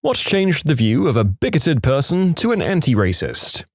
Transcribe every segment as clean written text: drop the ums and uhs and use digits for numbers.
What changed the view of a bigoted person to an anti-racist?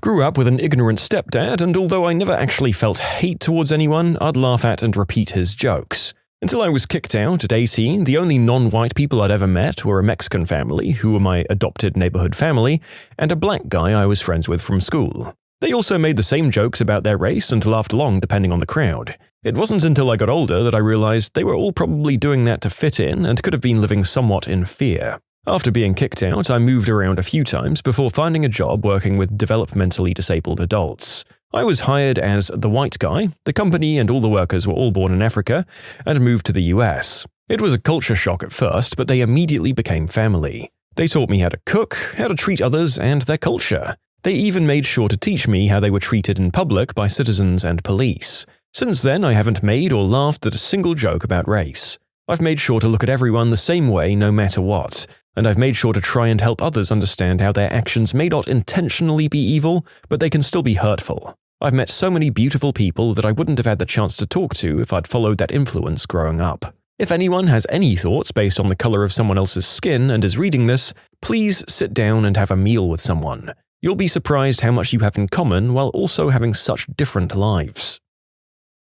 Grew up with an ignorant stepdad, and although I never actually felt hate towards anyone, I'd laugh at and repeat his jokes. Until I was kicked out at 18, the only non-white people I'd ever met were a Mexican family, who were my adopted neighborhood family, and a black guy I was friends with from school. They also made the same jokes about their race and laughed along depending on the crowd. It wasn't until I got older that I realized they were all probably doing that to fit in and could have been living somewhat in fear. After being kicked out, I moved around a few times before finding a job working with developmentally disabled adults. I was hired as the white guy, the company and all the workers were all born in Africa, and moved to the US. It was a culture shock at first, but they immediately became family. They taught me how to cook, how to treat others, and their culture. They even made sure to teach me how they were treated in public by citizens and police. Since then, I haven't made or laughed at a single joke about race. I've made sure to look at everyone the same way no matter what, and I've made sure to try and help others understand how their actions may not intentionally be evil, but they can still be hurtful. I've met so many beautiful people that I wouldn't have had the chance to talk to if I'd followed that influence growing up. If anyone has any thoughts based on the color of someone else's skin and is reading this, please sit down and have a meal with someone. You'll be surprised how much you have in common while also having such different lives.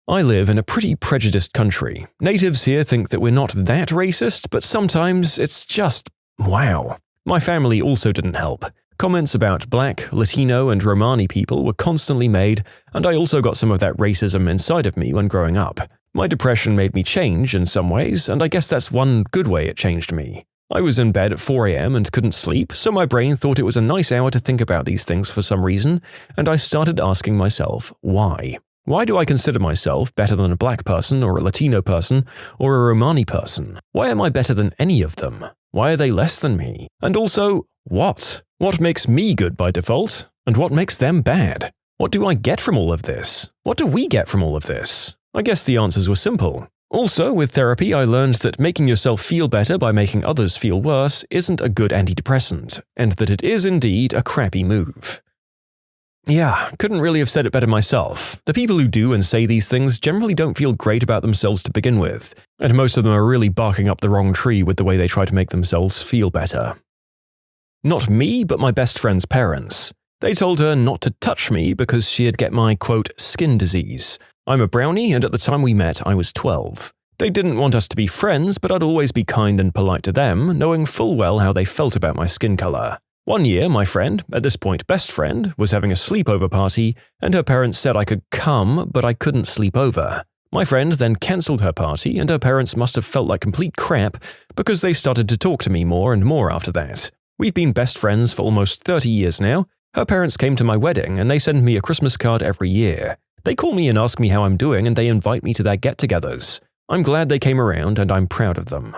I live in a pretty prejudiced country. Natives here think that we're not that racist, but sometimes it's just, wow. My family also didn't help. Comments about Black, Latino, and Romani people were constantly made, and I also got some of that racism inside of me when growing up. My depression made me change in some ways, and I guess that's one good way it changed me. I was in bed at 4 a.m. and couldn't sleep, so my brain thought it was a nice hour to think about these things for some reason, and I started asking myself, why? Why do I consider myself better than a black person or a Latino person or a Romani person? Why am I better than any of them? Why are they less than me? And also, what? What makes me good by default? And what makes them bad? What do I get from all of this? What do we get from all of this? I guess the answers were simple. Also, with therapy, I learned that making yourself feel better by making others feel worse isn't a good antidepressant, and that it is indeed a crappy move. Yeah, couldn't really have said it better myself. The people who do and say these things generally don't feel great about themselves to begin with, and most of them are really barking up the wrong tree with the way they try to make themselves feel better. Not me, but my best friend's parents. They told her not to touch me because she'd get my, quote, skin disease. I'm a brownie, and at the time we met, I was 12. They didn't want us to be friends, but I'd always be kind and polite to them, knowing full well how they felt about my skin color. One year, my friend, at this point best friend, was having a sleepover party, and her parents said I could come, but I couldn't sleep over. My friend then cancelled her party, and her parents must have felt like complete crap because they started to talk to me more and more after that. We've been best friends for almost 30 years now. Her parents came to my wedding, and they send me a Christmas card every year. They call me and ask me how I'm doing, and they invite me to their get-togethers. I'm glad they came around, and I'm proud of them.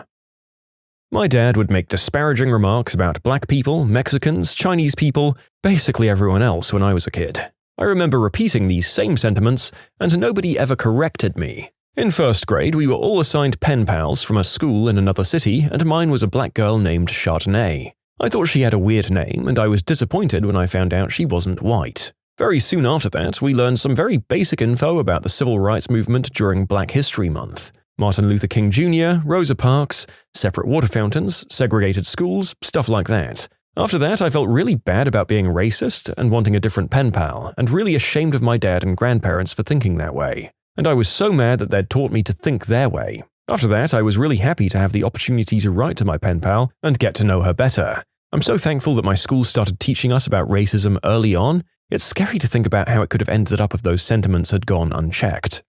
My dad would make disparaging remarks about black people, Mexicans, Chinese people, basically everyone else when I was a kid. I remember repeating these same sentiments, and nobody ever corrected me. In first grade, we were all assigned pen pals from a school in another city, and mine was a black girl named Chardonnay. I thought she had a weird name, and I was disappointed when I found out she wasn't white. Very soon after that, we learned some very basic info about the civil rights movement during Black History Month. Martin Luther King Jr., Rosa Parks, separate water fountains, segregated schools, stuff like that. After that, I felt really bad about being racist and wanting a different pen pal, and really ashamed of my dad and grandparents for thinking that way. And I was so mad that they'd taught me to think their way. After that, I was really happy to have the opportunity to write to my pen pal and get to know her better. I'm so thankful that my school started teaching us about racism early on. It's scary to think about how it could have ended up if those sentiments had gone unchecked.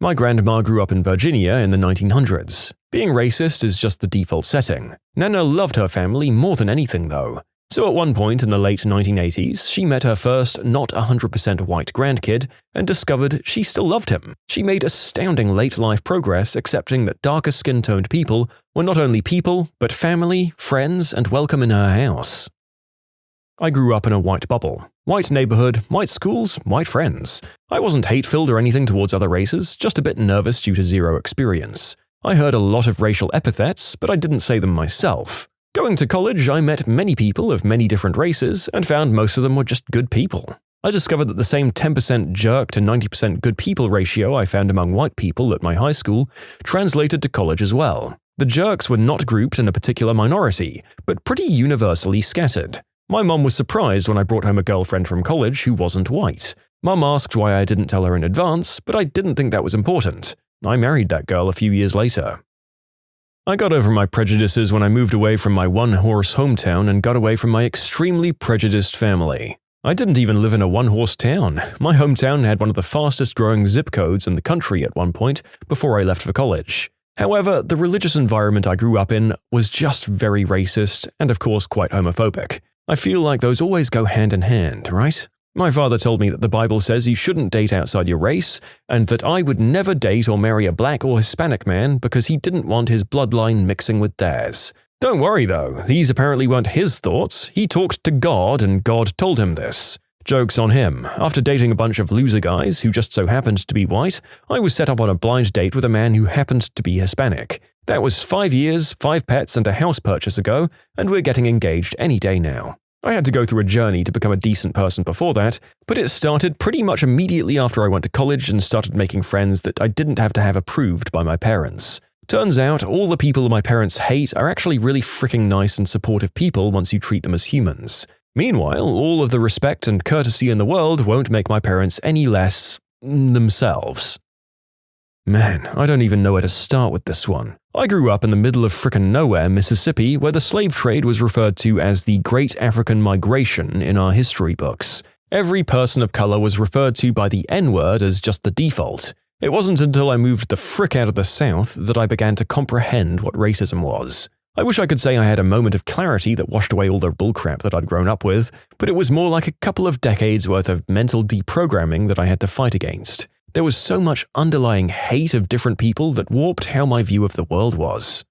My grandma grew up in Virginia in the 1900s. Being racist is just the default setting. Nana loved her family more than anything, though. So at one point in the late 1980s, she met her first not 100% white grandkid and discovered she still loved him. She made astounding late-life progress accepting that darker skin-toned people were not only people, but family, friends, and welcome in her house. I grew up in a white bubble. White neighborhood, white schools, white friends. I wasn't hate-filled or anything towards other races, just a bit nervous due to zero experience. I heard a lot of racial epithets, but I didn't say them myself. Going to college, I met many people of many different races and found most of them were just good people. I discovered that the same 10% jerk to 90% good people ratio I found among white people at my high school translated to college as well. The jerks were not grouped in a particular minority, but pretty universally scattered. My mom was surprised when I brought home a girlfriend from college who wasn't white. Mom asked why I didn't tell her in advance, but I didn't think that was important. I married that girl a few years later. I got over my prejudices when I moved away from my one-horse hometown and got away from my extremely prejudiced family. I didn't even live in a one-horse town. My hometown had one of the fastest-growing zip codes in the country at one point before I left for college. However, the religious environment I grew up in was just very racist and of course quite homophobic. I feel like those always go hand in hand, right? My father told me that the Bible says you shouldn't date outside your race, and that I would never date or marry a black or Hispanic man because he didn't want his bloodline mixing with theirs. Don't worry though, these apparently weren't his thoughts. He talked to God and God told him this. Joke's on him. After dating a bunch of loser guys who just so happened to be white, I was set up on a blind date with a man who happened to be Hispanic. That was 5 years, 5 pets, and a house purchase ago, and we're getting engaged any day now. I had to go through a journey to become a decent person before that, but it started pretty much immediately after I went to college and started making friends that I didn't have to have approved by my parents. Turns out, all the people my parents hate are actually really freaking nice and supportive people once you treat them as humans. Meanwhile, all of the respect and courtesy in the world won't make my parents any less themselves. Man, I don't even know where to start with this one. I grew up in the middle of frickin' nowhere, Mississippi, where the slave trade was referred to as the Great African Migration in our history books. Every person of color was referred to by the N-word as just the default. It wasn't until I moved the frick out of the South that I began to comprehend what racism was. I wish I could say I had a moment of clarity that washed away all the bullcrap that I'd grown up with, but it was more like a couple of decades worth of mental deprogramming that I had to fight against. There was so much underlying hate of different people that warped how my view of the world was.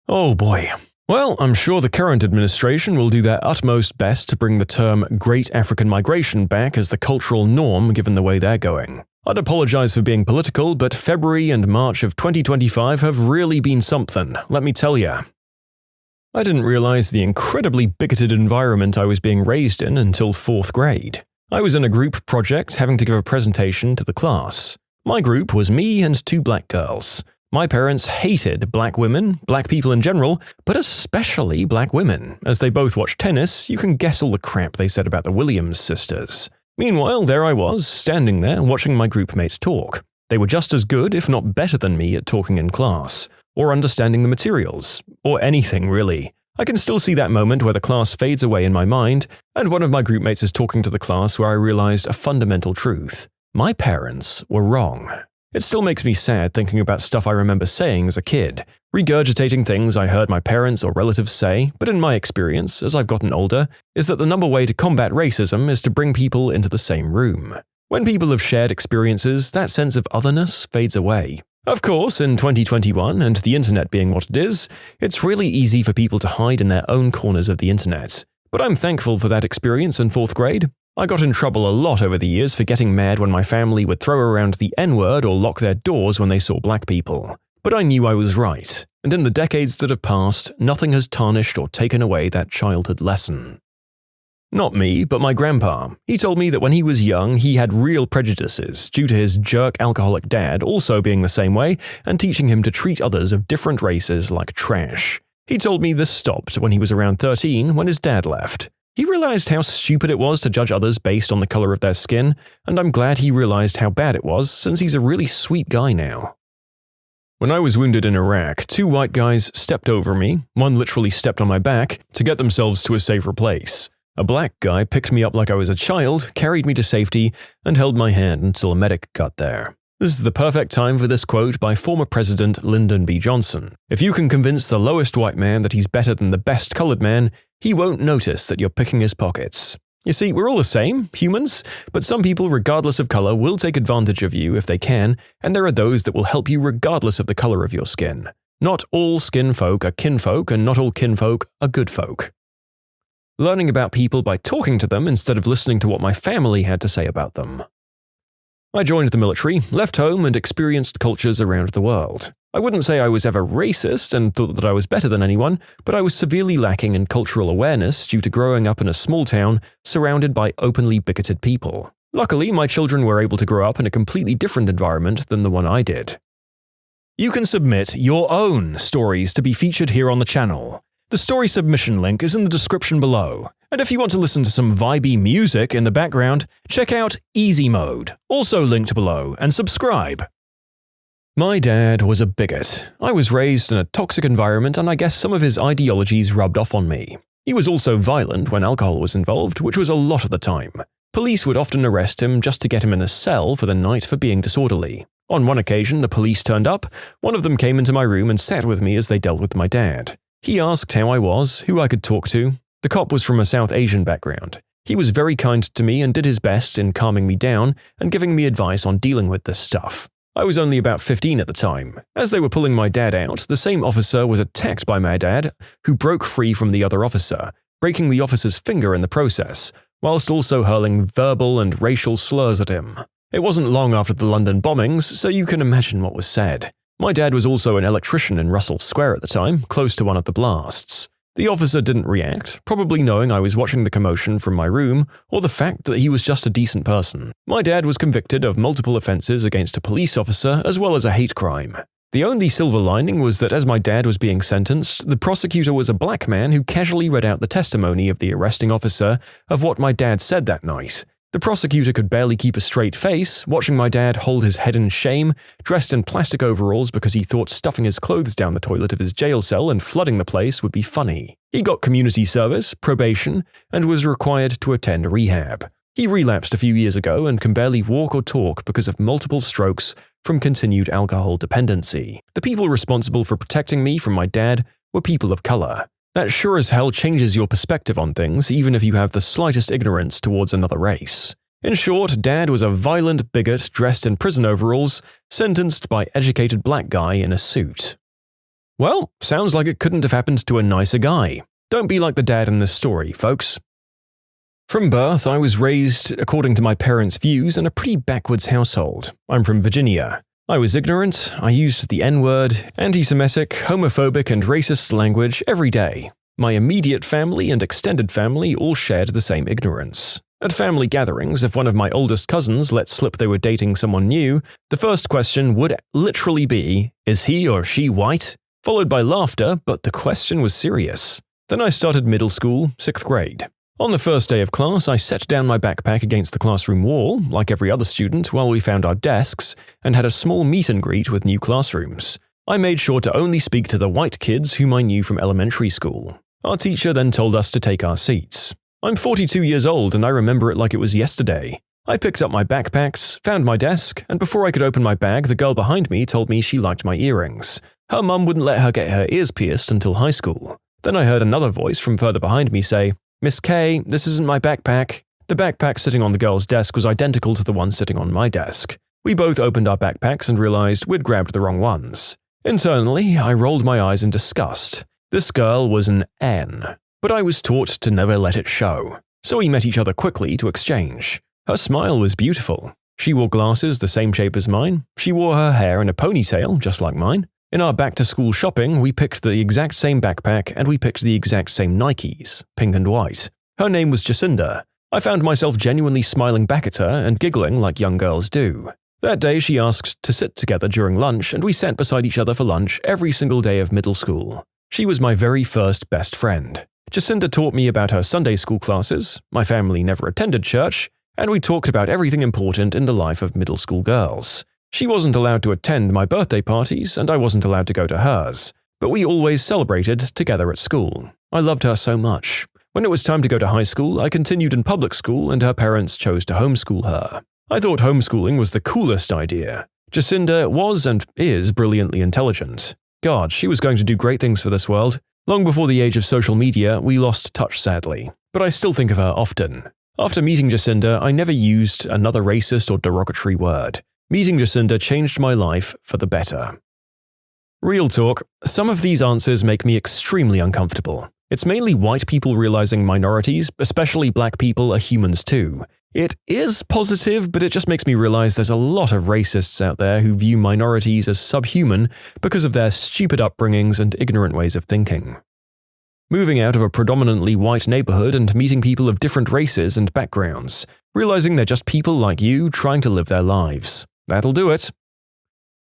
Oh boy. Well, I'm sure the current administration will do their utmost best to bring the term Great African Migration back as the cultural norm given the way they're going. I'd apologize for being political, but February and March of 2025 have really been something, let me tell ya. I didn't realize the incredibly bigoted environment I was being raised in until 4th grade. I was in a group project having to give a presentation to the class. My group was me and 2 black girls. My parents hated black women, black people in general, but especially black women. As they both watched tennis, you can guess all the crap they said about the Williams sisters. Meanwhile, there I was, standing there watching my group mates talk. They were just as good, if not better than me at talking in class, or understanding the materials, or anything really. I can still see that moment where the class fades away in my mind, and one of my group mates is talking to the class where I realized a fundamental truth. My parents were wrong. It still makes me sad thinking about stuff I remember saying as a kid, regurgitating things I heard my parents or relatives say, but in my experience, as I've gotten older, is that the number way to combat racism is to bring people into the same room. When people have shared experiences, that sense of otherness fades away. Of course, in 2021, and the internet being what it is, it's really easy for people to hide in their own corners of the internet. But I'm thankful for that experience in 4th grade. I got in trouble a lot over the years for getting mad when my family would throw around the N-word or lock their doors when they saw black people. But I knew I was right, and in the decades that have passed, nothing has tarnished or taken away that childhood lesson. Not me, but my grandpa. He told me that when he was young, he had real prejudices due to his jerk alcoholic dad also being the same way and teaching him to treat others of different races like trash. He told me this stopped when he was around 13 when his dad left. He realized how stupid it was to judge others based on the color of their skin, and I'm glad he realized how bad it was since he's a really sweet guy now. When I was wounded in Iraq, 2 white guys stepped over me, one literally stepped on my back, to get themselves to a safer place. A black guy picked me up like I was a child, carried me to safety, and held my hand until a medic got there. This is the perfect time for this quote by former President Lyndon B. Johnson. If you can convince the lowest white man that he's better than the best colored man, he won't notice that you're picking his pockets. You see, we're all the same, humans, but some people, regardless of color, will take advantage of you if they can, and there are those that will help you regardless of the color of your skin. Not all skin folk are kinfolk, and not all kinfolk are good folk. Learning about people by talking to them instead of listening to what my family had to say about them. I joined the military, left home, and experienced cultures around the world. I wouldn't say I was ever racist and thought that I was better than anyone, but I was severely lacking in cultural awareness due to growing up in a small town surrounded by openly bigoted people. Luckily, my children were able to grow up in a completely different environment than the one I did. You can submit your own stories to be featured here on the channel. The story submission link is in the description below, and if you want to listen to some vibey music in the background, check out easymode, also linked below, and subscribe. My dad was a bigot. I was raised in a toxic environment, and I guess some of his ideologies rubbed off on me. He was also violent when alcohol was involved, which was a lot of the time. Police would often arrest him just to get him in a cell for the night for being disorderly. On one occasion, the police turned up. One of them came into my room and sat with me as they dealt with my dad. He asked how I was, who I could talk to. The cop was from a South Asian background. He was very kind to me and did his best in calming me down and giving me advice on dealing with this stuff. I was only about 15 at the time. As they were pulling my dad out, the same officer was attacked by my dad, who broke free from the other officer, breaking the officer's finger in the process, whilst also hurling verbal and racial slurs at him. It wasn't long after the London bombings, so you can imagine what was said. My dad was also an electrician in Russell Square at the time, close to one of the blasts. The officer didn't react, probably knowing I was watching the commotion from my room, or the fact that he was just a decent person. My dad was convicted of multiple offences against a police officer as well as a hate crime. The only silver lining was that as my dad was being sentenced, the prosecutor was a black man who casually read out the testimony of the arresting officer of what my dad said that night. The prosecutor could barely keep a straight face, watching my dad hold his head in shame, dressed in plastic overalls because he thought stuffing his clothes down the toilet of his jail cell and flooding the place would be funny. He got community service, probation, and was required to attend rehab. He relapsed a few years ago and can barely walk or talk because of multiple strokes from continued alcohol dependency. The people responsible for protecting me from my dad were people of color. That sure as hell changes your perspective on things, even if you have the slightest ignorance towards another race. In short, Dad was a violent bigot dressed in prison overalls, sentenced by educated black guy in a suit. Well, sounds like it couldn't have happened to a nicer guy. Don't be like the dad in this story, folks. From birth, I was raised, according to my parents' views, in a pretty backwards household. I'm from Virginia. I was ignorant, I used the N-word, anti-Semitic, homophobic, and racist language every day. My immediate family and extended family all shared the same ignorance. At family gatherings, if one of my oldest cousins let slip they were dating someone new, the first question would literally be, "Is he or she white?" Followed by laughter, but the question was serious. Then I started middle school, 6th grade. On the first day of class, I set down my backpack against the classroom wall, like every other student, while we found our desks, and had a small meet and greet with new classrooms. I made sure to only speak to the white kids whom I knew from elementary school. Our teacher then told us to take our seats. I'm 42 years old and I remember it like it was yesterday. I picked up my backpacks, found my desk, and before I could open my bag, the girl behind me told me she liked my earrings. Her mum wouldn't let her get her ears pierced until high school. Then I heard another voice from further behind me say, "Miss K, this isn't my backpack." The backpack sitting on the girl's desk was identical to the one sitting on my desk. We both opened our backpacks and realized we'd grabbed the wrong ones. Internally, I rolled my eyes in disgust. This girl was an N, but I was taught to never let it show. So we met each other quickly to exchange. Her smile was beautiful. She wore glasses the same shape as mine. She wore her hair in a ponytail, just like mine. In our back-to-school shopping, we picked the exact same backpack and we picked the exact same Nikes, pink and white. Her name was Jacinda. I found myself genuinely smiling back at her and giggling like young girls do. That day, she asked to sit together during lunch, and we sat beside each other for lunch every single day of middle school. She was my very first best friend. Jacinda taught me about her Sunday school classes, my family never attended church, and we talked about everything important in the life of middle school girls. She wasn't allowed to attend my birthday parties, and I wasn't allowed to go to hers, but we always celebrated together at school. I loved her so much. When it was time to go to high school, I continued in public school and her parents chose to homeschool her. I thought homeschooling was the coolest idea. Jacinda was and is brilliantly intelligent. God, she was going to do great things for this world. Long before the age of social media, we lost touch sadly, but I still think of her often. After meeting Jacinda, I never used another racist or derogatory word. Meeting Jacinda changed my life for the better. Real talk, some of these answers make me extremely uncomfortable. It's mainly white people realizing minorities, especially black people, are humans too. It is positive, but it just makes me realize there's a lot of racists out there who view minorities as subhuman because of their stupid upbringings and ignorant ways of thinking. Moving out of a predominantly white neighborhood and meeting people of different races and backgrounds, realizing they're just people like you trying to live their lives. That'll do it.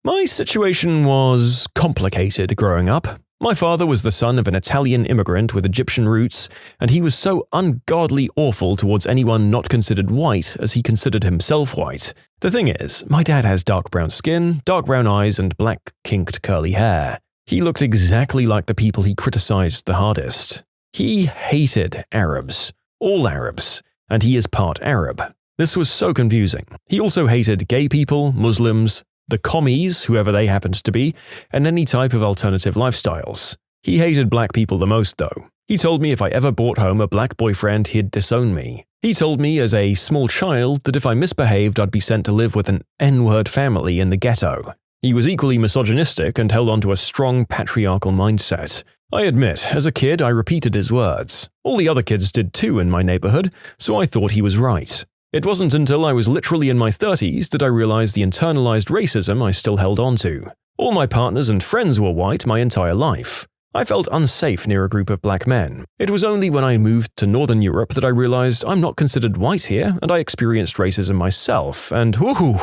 My situation was complicated growing up. My father was the son of an Italian immigrant with Egyptian roots, and he was so ungodly awful towards anyone not considered white as he considered himself white. The thing is, my dad has dark brown skin, dark brown eyes, and black kinked curly hair. He looked exactly like the people he criticized the hardest. He hated Arabs, all Arabs, and he is part Arab. This was so confusing. He also hated gay people, Muslims, the commies, whoever they happened to be, and any type of alternative lifestyles. He hated black people the most, though. He told me if I ever brought home a black boyfriend, he'd disown me. He told me as a small child that if I misbehaved, I'd be sent to live with an N-word family in the ghetto. He was equally misogynistic and held on to a strong patriarchal mindset. I admit, as a kid, I repeated his words. All the other kids did too in my neighborhood, so I thought he was right. It wasn't until I was literally in my 30s that I realized the internalized racism I still held on to. All my partners and friends were white my entire life. I felt unsafe near a group of black men. It was only when I moved to Northern Europe that I realized I'm not considered white here, and I experienced racism myself, and whoo,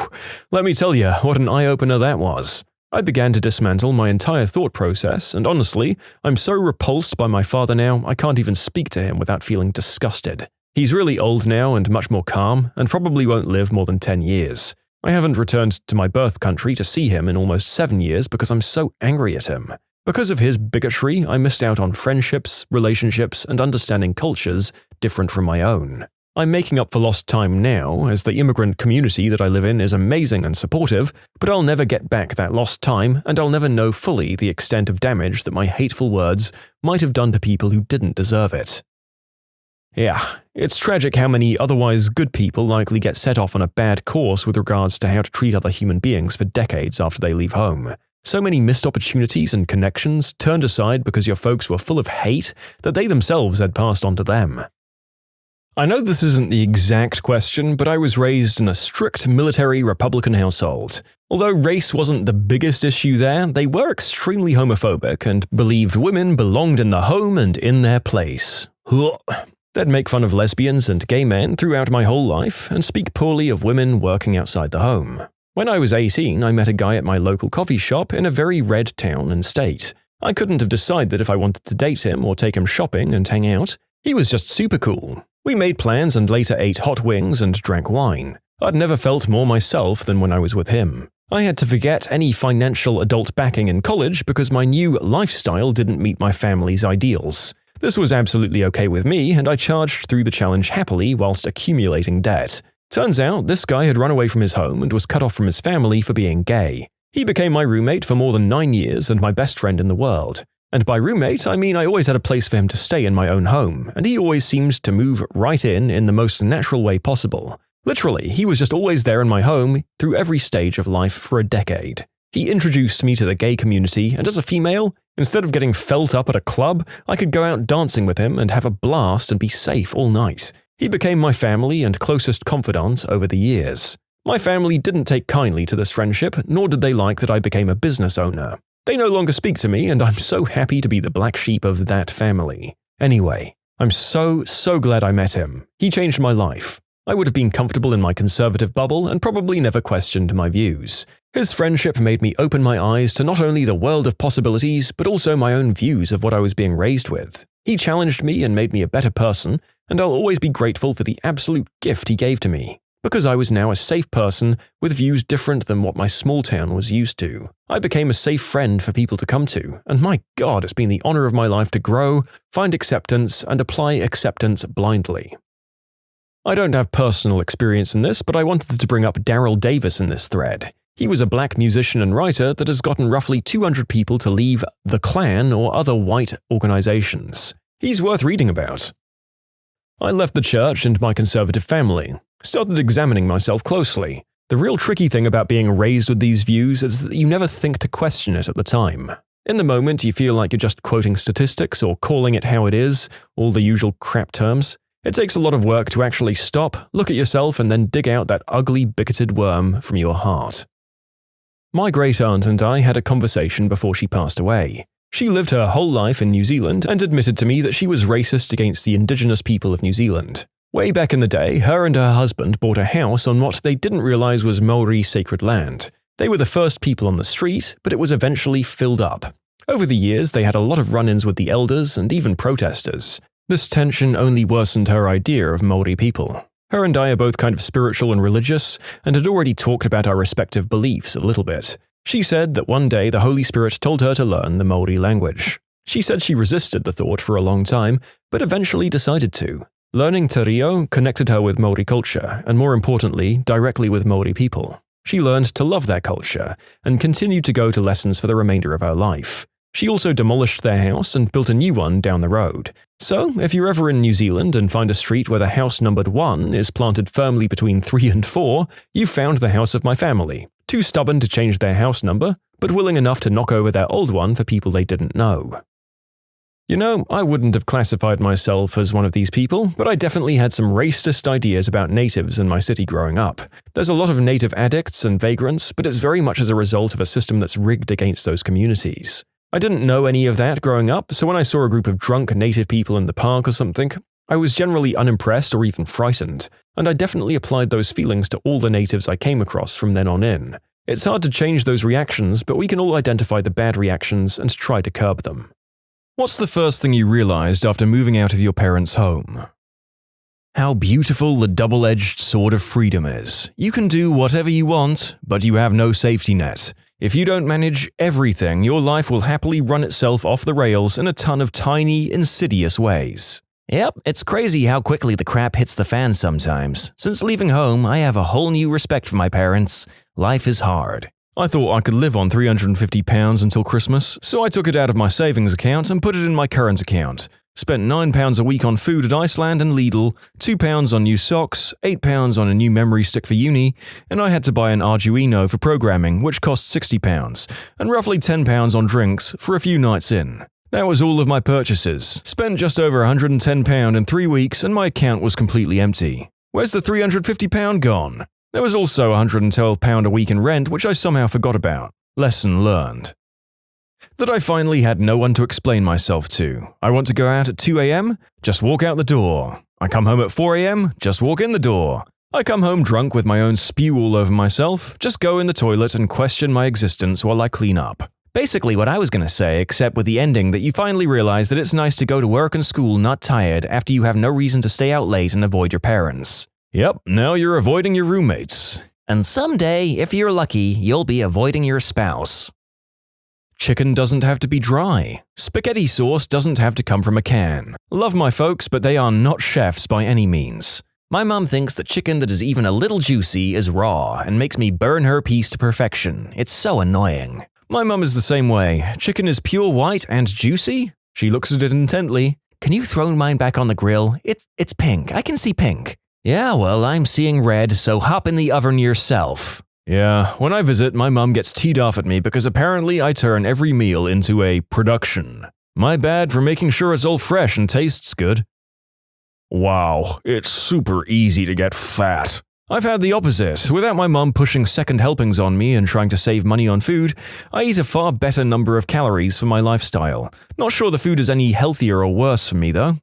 let me tell you what an eye-opener that was. I began to dismantle my entire thought process, and honestly, I'm so repulsed by my father now I can't even speak to him without feeling disgusted. He's really old now and much more calm, and probably won't live more than 10 years. I haven't returned to my birth country to see him in almost 7 years because I'm so angry at him. Because of his bigotry, I missed out on friendships, relationships, and understanding cultures different from my own. I'm making up for lost time now, as the immigrant community that I live in is amazing and supportive, but I'll never get back that lost time, and I'll never know fully the extent of damage that my hateful words might have done to people who didn't deserve it. Yeah, it's tragic how many otherwise good people likely get set off on a bad course with regards to how to treat other human beings for decades after they leave home. So many missed opportunities and connections turned aside because your folks were full of hate that they themselves had passed on to them. I know this isn't the exact question, but I was raised in a strict military Republican household. Although race wasn't the biggest issue there, they were extremely homophobic and believed women belonged in the home and in their place. They'd make fun of lesbians and gay men throughout my whole life and speak poorly of women working outside the home. When I was 18, I met a guy at my local coffee shop in a very red town and state. I couldn't have decided if I wanted to date him or take him shopping and hang out. He was just super cool. We made plans and later ate hot wings and drank wine. I'd never felt more myself than when I was with him. I had to forget any financial adult backing in college because my new lifestyle didn't meet my family's ideals. This was absolutely okay with me, and I charged through the challenge happily whilst accumulating debt. Turns out, this guy had run away from his home and was cut off from his family for being gay. He became my roommate for more than 9 years and my best friend in the world. And by roommate, I mean I always had a place for him to stay in my own home, and he always seemed to move right in the most natural way possible. Literally, he was just always there in my home through every stage of life for a decade. He introduced me to the gay community, and as a female, instead of getting felt up at a club, I could go out dancing with him and have a blast and be safe all night. He became my family and closest confidant over the years. My family didn't take kindly to this friendship, nor did they like that I became a business owner. They no longer speak to me, and I'm so happy to be the black sheep of that family. Anyway, I'm so glad I met him. He changed my life. I would have been comfortable in my conservative bubble and probably never questioned my views. His friendship made me open my eyes to not only the world of possibilities, but also my own views of what I was being raised with. He challenged me and made me a better person, and I'll always be grateful for the absolute gift he gave to me. Because I was now a safe person with views different than what my small town was used to. I became a safe friend for people to come to, and my God, it's been the honor of my life to grow, find acceptance, and apply acceptance blindly. I don't have personal experience in this, but I wanted to bring up Daryl Davis in this thread. He was a black musician and writer that has gotten roughly 200 people to leave the Klan or other white organizations. He's worth reading about. I left the church and my conservative family. Started examining myself closely. The real tricky thing about being raised with these views is that you never think to question it at the time. In the moment, you feel like you're just quoting statistics or calling it how it is, all the usual crap terms. It takes a lot of work to actually stop, look at yourself, and then dig out that ugly, bigoted worm from your heart. My great-aunt and I had a conversation before she passed away. She lived her whole life in New Zealand and admitted to me that she was racist against the indigenous people of New Zealand. Way back in the day, her and her husband bought a house on what they didn't realize was Maori sacred land. They were the first people on the street, but it was eventually filled up. Over the years, they had a lot of run-ins with the elders and even protesters. This tension only worsened her idea of Maori people. Her and I are both kind of spiritual and religious, and had already talked about our respective beliefs a little bit. She said that one day the Holy Spirit told her to learn the Maori language. She said she resisted the thought for a long time, but eventually decided to. Learning te reo connected her with Maori culture, and more importantly, directly with Maori people. She learned to love their culture, and continued to go to lessons for the remainder of her life. She also demolished their house and built a new one down the road. So, if you're ever in New Zealand and find a street where the house numbered 1 is planted firmly between 3 and 4, you've found the house of my family. Too stubborn to change their house number, but willing enough to knock over their old one for people they didn't know. You know, I wouldn't have classified myself as one of these people, but I definitely had some racist ideas about natives in my city growing up. There's a lot of native addicts and vagrants, but it's very much as a result of a system that's rigged against those communities. I didn't know any of that growing up, so when I saw a group of drunk native people in the park or something, I was generally unimpressed or even frightened, and I definitely applied those feelings to all the natives I came across from then on in. It's hard to change those reactions, but we can all identify the bad reactions and try to curb them. What's the first thing you realized after moving out of your parents' home? How beautiful the double-edged sword of freedom is. You can do whatever you want, but you have no safety net. If you don't manage everything, your life will happily run itself off the rails in a ton of tiny, insidious ways. Yep, it's crazy how quickly the crap hits the fan sometimes. Since leaving home, I have a whole new respect for my parents. Life is hard. I thought I could live on £350 until Christmas, so I took it out of my savings account and put it in my current account. Spent £9 a week on food at Iceland and Lidl, £2 on new socks, £8 on a new memory stick for uni, and I had to buy an Arduino for programming, which cost £60, and roughly £10 on drinks for a few nights in. That was all of my purchases. Spent just over £110 in 3 weeks and my account was completely empty. Where's the £350 gone? There was also £112 a week in rent, which I somehow forgot about. Lesson learned. That I finally had no one to explain myself to. I want to go out at 2 a.m? Just walk out the door. I come home at 4 a.m? Just walk in the door. I come home drunk with my own spew all over myself, just go in the toilet and question my existence while I clean up. Basically what I was gonna say, except with the ending that you finally realize that it's nice to go to work and school not tired after you have no reason to stay out late and avoid your parents. Yep, now you're avoiding your roommates. And someday, if you're lucky, you'll be avoiding your spouse. Chicken doesn't have to be dry. Spaghetti sauce doesn't have to come from a can. Love my folks, but they are not chefs by any means. My mom thinks that chicken that is even a little juicy is raw and makes me burn her piece to perfection. It's so annoying. My mum is the same way. Chicken is pure white and juicy? She looks at it intently. Can you throw mine back on the grill? It's pink. I can see pink. Yeah, well, I'm seeing red, so hop in the oven yourself. Yeah, when I visit, my mum gets teed off at me because apparently I turn every meal into a production. My bad for making sure it's all fresh and tastes good. Wow, it's super easy to get fat. I've had the opposite. Without my mum pushing second helpings on me and trying to save money on food, I eat a far better number of calories for my lifestyle. Not sure the food is any healthier or worse for me, though.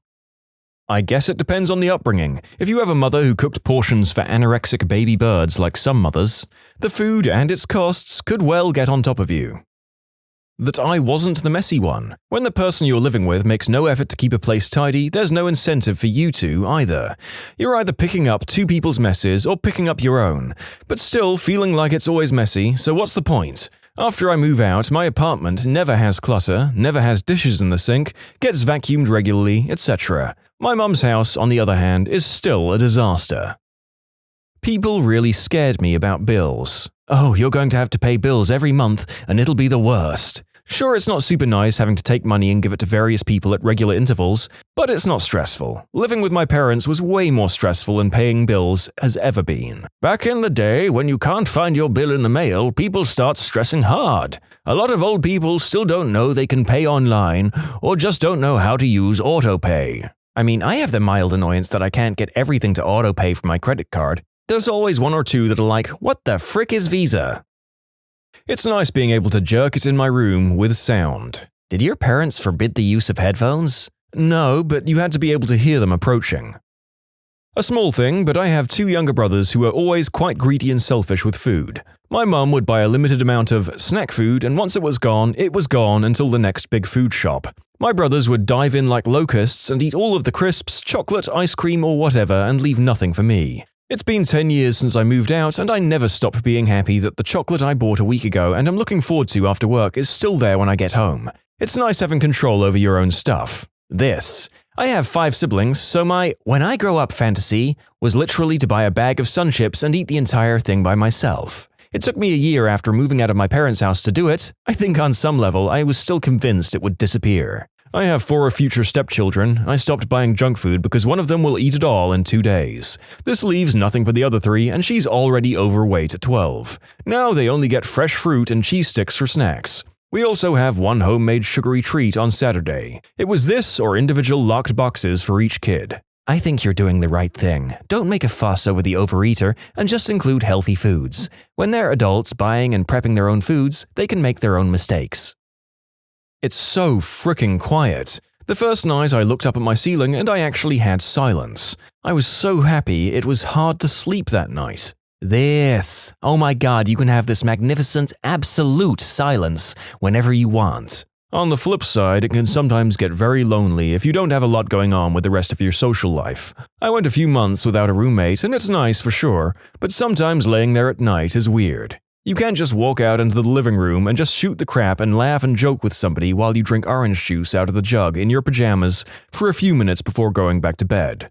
I guess it depends on the upbringing. If you have a mother who cooked portions for anorexic baby birds like some mothers, the food and its costs could well get on top of you. That I wasn't the messy one. When the person you're living with makes no effort to keep a place tidy, there's no incentive for you to either. You're either picking up two people's messes or picking up your own, but still feeling like it's always messy, so what's the point? After I move out, my apartment never has clutter, never has dishes in the sink, gets vacuumed regularly, etc. My mum's house, on the other hand, is still a disaster. People really scared me about bills. Oh, you're going to have to pay bills every month and it'll be the worst. Sure, it's not super nice having to take money and give it to various people at regular intervals, but it's not stressful. Living with my parents was way more stressful than paying bills has ever been. Back in the day, when you can't find your bill in the mail, people start stressing hard. A lot of old people still don't know they can pay online or just don't know how to use autopay. I mean, I have the mild annoyance that I can't get everything to autopay from my credit card. There's always one or two that are like, what the frick is Visa? It's nice being able to jerk it in my room with sound. Did your parents forbid the use of headphones? No, but you had to be able to hear them approaching. A small thing, but I have two younger brothers who are always quite greedy and selfish with food. My mum would buy a limited amount of snack food, and once it was gone until the next big food shop. My brothers would dive in like locusts and eat all of the crisps, chocolate, ice cream, or whatever and leave nothing for me. It's been 10 years since I moved out, and I never stop being happy that the chocolate I bought a week ago and am looking forward to after work is still there when I get home. It's nice having control over your own stuff. I have 5 siblings, so my when I grow up fantasy was literally to buy a bag of Sun Chips and eat the entire thing by myself. It took me a year after moving out of my parents' house to do it. I think on some level I was still convinced it would disappear. I have 4 future stepchildren. I stopped buying junk food because one of them will eat it all in 2 days. This leaves nothing for the other 3, and she's already overweight at 12. Now they only get fresh fruit and cheese sticks for snacks. We also have one homemade sugary treat on Saturday. It was this or individual locked boxes for each kid. I think you're doing the right thing. Don't make a fuss over the overeater and just include healthy foods. When they're adults buying and prepping their own foods, they can make their own mistakes. It's so frickin' quiet. The first night I looked up at my ceiling and I actually had silence. I was so happy it was hard to sleep that night. Oh my god, you can have this magnificent, absolute silence whenever you want. On the flip side, it can sometimes get very lonely if you don't have a lot going on with the rest of your social life. I went a few months without a roommate, and it's nice for sure, but sometimes laying there at night is weird. You can't just walk out into the living room and just shoot the crap and laugh and joke with somebody while you drink orange juice out of the jug in your pajamas for a few minutes before going back to bed.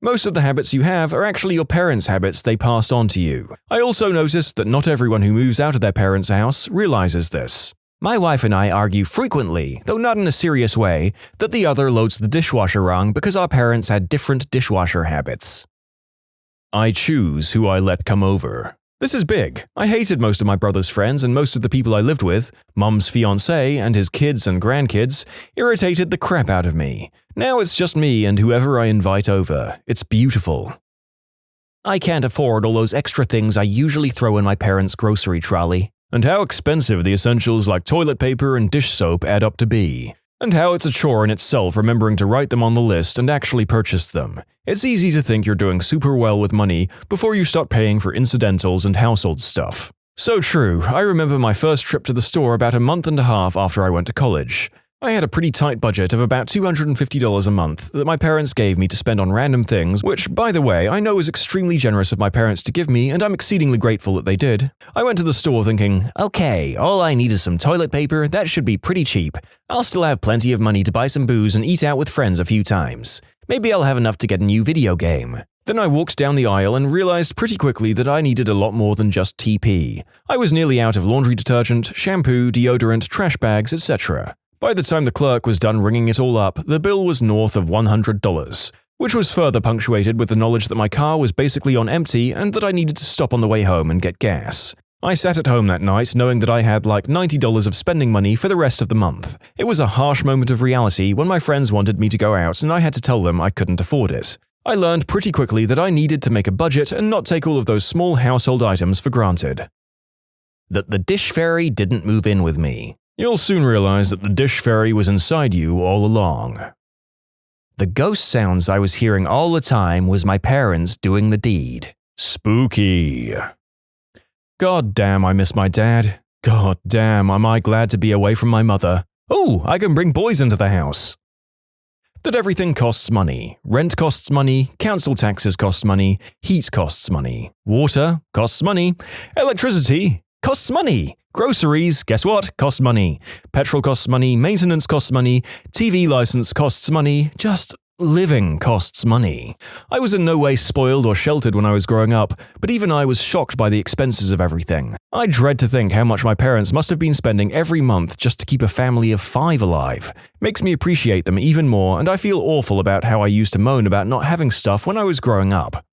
Most of the habits you have are actually your parents' habits they passed on to you. I also noticed that not everyone who moves out of their parents' house realizes this. My wife and I argue frequently, though not in a serious way, that the other loads the dishwasher wrong because our parents had different dishwasher habits. I choose who I let come over. This is big. I hated most of my brother's friends and most of the people I lived with. Mum's fiancé and his kids and grandkids irritated the crap out of me. Now it's just me and whoever I invite over. It's beautiful. I can't afford all those extra things I usually throw in my parents' grocery trolley. And how expensive the essentials like toilet paper and dish soap add up to be. And how it's a chore in itself remembering to write them on the list and actually purchase them. It's easy to think you're doing super well with money before you start paying for incidentals and household stuff. So true, I remember my first trip to the store about a month and a half after I went to college. I had a pretty tight budget of about $250 a month that my parents gave me to spend on random things, which, by the way, I know is extremely generous of my parents to give me, and I'm exceedingly grateful that they did. I went to the store thinking, okay, all I need is some toilet paper, that should be pretty cheap. I'll still have plenty of money to buy some booze and eat out with friends a few times. Maybe I'll have enough to get a new video game. Then I walked down the aisle and realized pretty quickly that I needed a lot more than just TP. I was nearly out of laundry detergent, shampoo, deodorant, trash bags, etc. By the time the clerk was done ringing it all up, the bill was north of $100, which was further punctuated with the knowledge that my car was basically on empty and that I needed to stop on the way home and get gas. I sat at home that night knowing that I had like $90 of spending money for the rest of the month. It was a harsh moment of reality when my friends wanted me to go out and I had to tell them I couldn't afford it. I learned pretty quickly that I needed to make a budget and not take all of those small household items for granted. That the dish fairy didn't move in with me. You'll soon realize that the dish fairy was inside you all along. The ghost sounds I was hearing all the time was my parents doing the deed. Spooky. God damn, I miss my dad. God damn, am I glad to be away from my mother. Oh, I can bring boys into the house. That everything costs money. Rent costs money, council taxes cost money, heat costs money, water costs money, electricity costs money. Groceries, guess what? Cost money. Petrol costs money, maintenance costs money, TV license costs money, just living costs money. I was in no way spoiled or sheltered when I was growing up, but even I was shocked by the expenses of everything. I dread to think how much my parents must have been spending every month just to keep a family of 5 alive. Makes me appreciate them even more, and I feel awful about how I used to moan about not having stuff when I was growing up.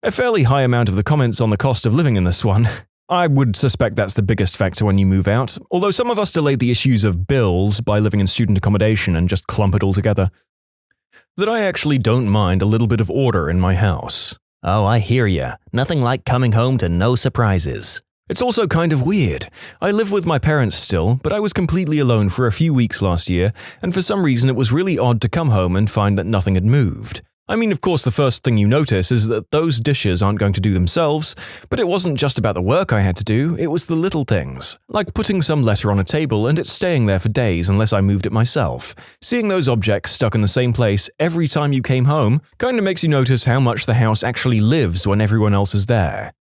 A fairly high amount of the comments on the cost of living in this one. I would suspect that's the biggest factor when you move out, although some of us delayed the issues of bills by living in student accommodation and just clump it all together. That I actually don't mind a little bit of order in my house. Oh, I hear ya. Nothing like coming home to no surprises. It's also kind of weird. I live with my parents still, but I was completely alone for a few weeks last year, and for some reason it was really odd to come home and find that nothing had moved. I mean, of course, the first thing you notice is that those dishes aren't going to do themselves, but it wasn't just about the work I had to do, it was the little things, like putting some letter on a table and it staying there for days unless I moved it myself. Seeing those objects stuck in the same place every time you came home kinda makes you notice how much the house actually lives when everyone else is there.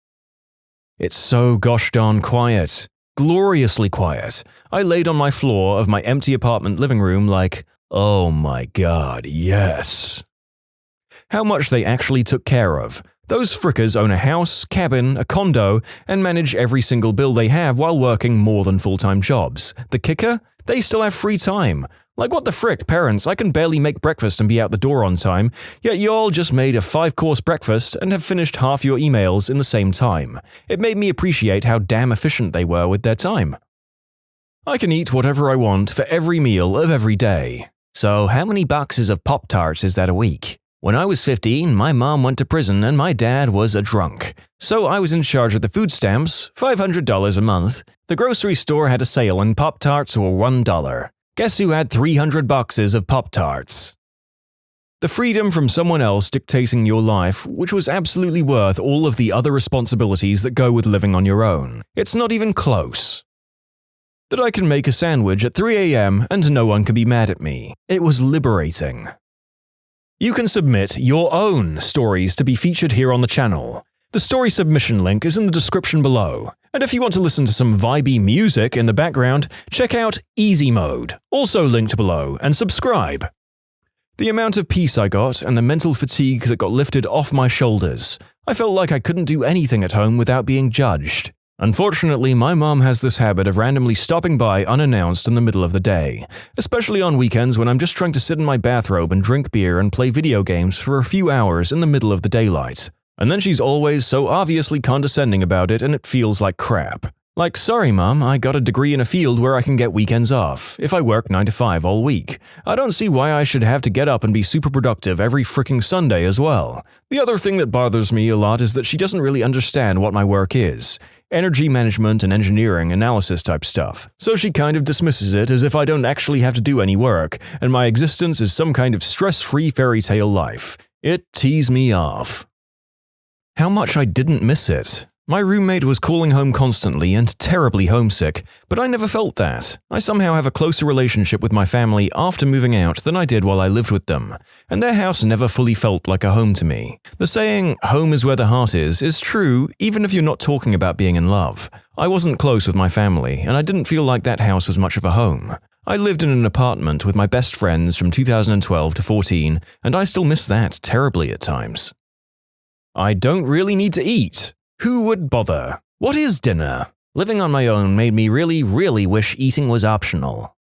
It's so gosh darn quiet. Gloriously quiet. I laid on my floor of my empty apartment living room like, oh my god, yes. How much they actually took care of. Those frickers own a house, cabin, a condo, and manage every single bill they have while working more than full-time jobs. The kicker? They still have free time. Like what the frick, parents, I can barely make breakfast and be out the door on time, yet you all just made a 5-course breakfast and have finished half your emails in the same time. It made me appreciate how damn efficient they were with their time. I can eat whatever I want for every meal of every day. So how many boxes of Pop-Tarts is that a week? When I was 15, my mom went to prison and my dad was a drunk. So I was in charge of the food stamps, $500 a month. The grocery store had a sale and Pop-Tarts were $1. Guess who had 300 boxes of Pop-Tarts? The freedom from someone else dictating your life, which was absolutely worth all of the other responsibilities that go with living on your own. It's not even close. That I can make a sandwich at 3 a.m. and no one can be mad at me. It was liberating. You can submit your own stories to be featured here on the channel. The story submission link is in the description below. And if you want to listen to some vibey music in the background, check out easymode, also linked below, and subscribe. The amount of peace I got and the mental fatigue that got lifted off my shoulders. I felt like I couldn't do anything at home without being judged. Unfortunately, my mom has this habit of randomly stopping by unannounced in the middle of the day, especially on weekends when I'm just trying to sit in my bathrobe and drink beer and play video games for a few hours in the middle of the daylight. And then she's always so obviously condescending about it and it feels like crap. Like, sorry mom, I got a degree in a field where I can get weekends off, if I work 9 to 5 all week. I don't see why I should have to get up and be super productive every freaking Sunday as well. The other thing that bothers me a lot is that she doesn't really understand what my work is. Energy management and engineering analysis type stuff. So she kind of dismisses it as if I don't actually have to do any work, and my existence is some kind of stress-free fairy tale life. It tees me off. How much I didn't miss it. My roommate was calling home constantly and terribly homesick, but I never felt that. I somehow have a closer relationship with my family after moving out than I did while I lived with them, and their house never fully felt like a home to me. The saying, home is where the heart is true even if you're not talking about being in love. I wasn't close with my family, and I didn't feel like that house was much of a home. I lived in an apartment with my best friends from 2012 to 14, and I still miss that terribly at times. I don't really need to eat. Who would bother? What is dinner? Living on my own made me really wish eating was optional.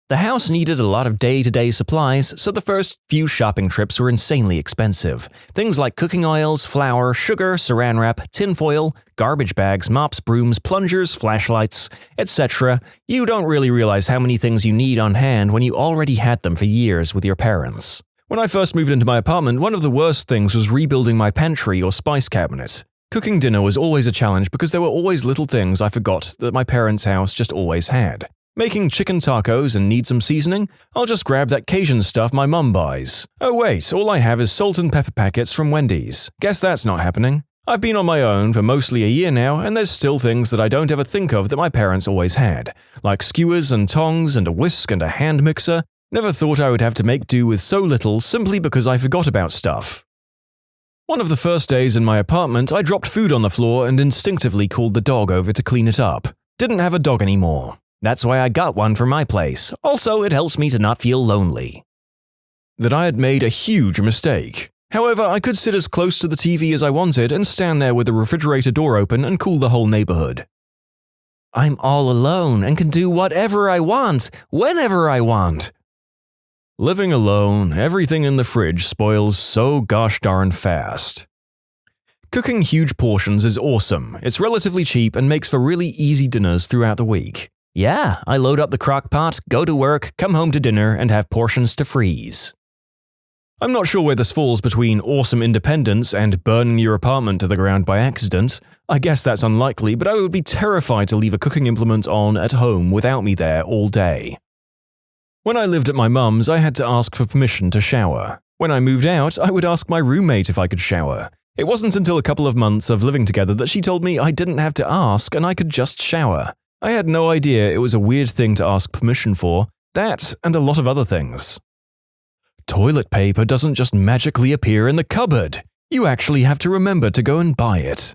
The house needed a lot of day-to-day supplies, so the first few shopping trips were insanely expensive. Things like cooking oils, flour, sugar, saran wrap, tinfoil, garbage bags, mops, brooms, plungers, flashlights, etc. You don't really realize how many things you need on hand when you already had them for years with your parents. When I first moved into my apartment, one of the worst things was rebuilding my pantry or spice cabinet. Cooking dinner was always a challenge because there were always little things I forgot that my parents' house just always had. Making chicken tacos and need some seasoning? I'll just grab that Cajun stuff my mum buys. Oh wait, all I have is salt and pepper packets from Wendy's. Guess that's not happening. I've been on my own for mostly a year now, and there's still things that I don't ever think of that my parents always had, like skewers and tongs and a whisk and a hand mixer. Never thought I would have to make do with so little simply because I forgot about stuff. One of the first days in my apartment, I dropped food on the floor and instinctively called the dog over to clean it up. Didn't have a dog anymore. That's why I got one for my place. Also, it helps me to not feel lonely. That I had made a huge mistake. However, I could sit as close to the TV as I wanted and stand there with the refrigerator door open and cool the whole neighborhood. I'm all alone and can do whatever I want, whenever I want. Living alone, everything in the fridge spoils so gosh darn fast. Cooking huge portions is awesome. It's relatively cheap and makes for really easy dinners throughout the week. Yeah, I load up the crock pot, go to work, come home to dinner, and have portions to freeze. I'm not sure where this falls between awesome independence and burning your apartment to the ground by accident. I guess that's unlikely, but I would be terrified to leave a cooking implement on at home without me there all day. When I lived at my mum's, I had to ask for permission to shower. When I moved out, I would ask my roommate if I could shower. It wasn't until a couple of months of living together that she told me I didn't have to ask and I could just shower. I had no idea it was a weird thing to ask permission for, that and a lot of other things. Toilet paper doesn't just magically appear in the cupboard. You actually have to remember to go and buy it.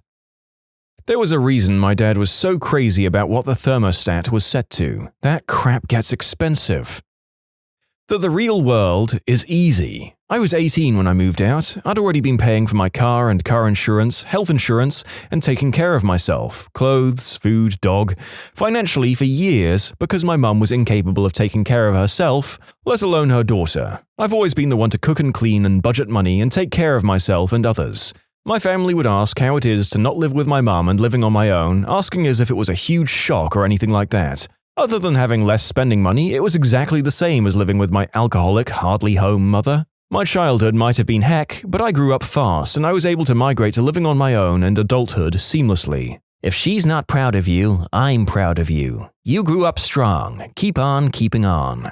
There was a reason my dad was so crazy about what the thermostat was set to. That crap gets expensive. The real world is easy. I was 18 when I moved out. I'd already been paying for my car and car insurance, health insurance, and taking care of myself, clothes, food, dog, financially for years because my mum was incapable of taking care of herself, let alone her daughter. I've always been the one to cook and clean and budget money and take care of myself and others. My family would ask how it is to not live with my mum and living on my own, asking as if it was a huge shock or anything like that. Other than having less spending money, it was exactly the same as living with my alcoholic, hardly home mother. My childhood might have been heck, but I grew up fast and I was able to migrate to living on my own and adulthood seamlessly. If she's not proud of you, I'm proud of you. You grew up strong. Keep on keeping on.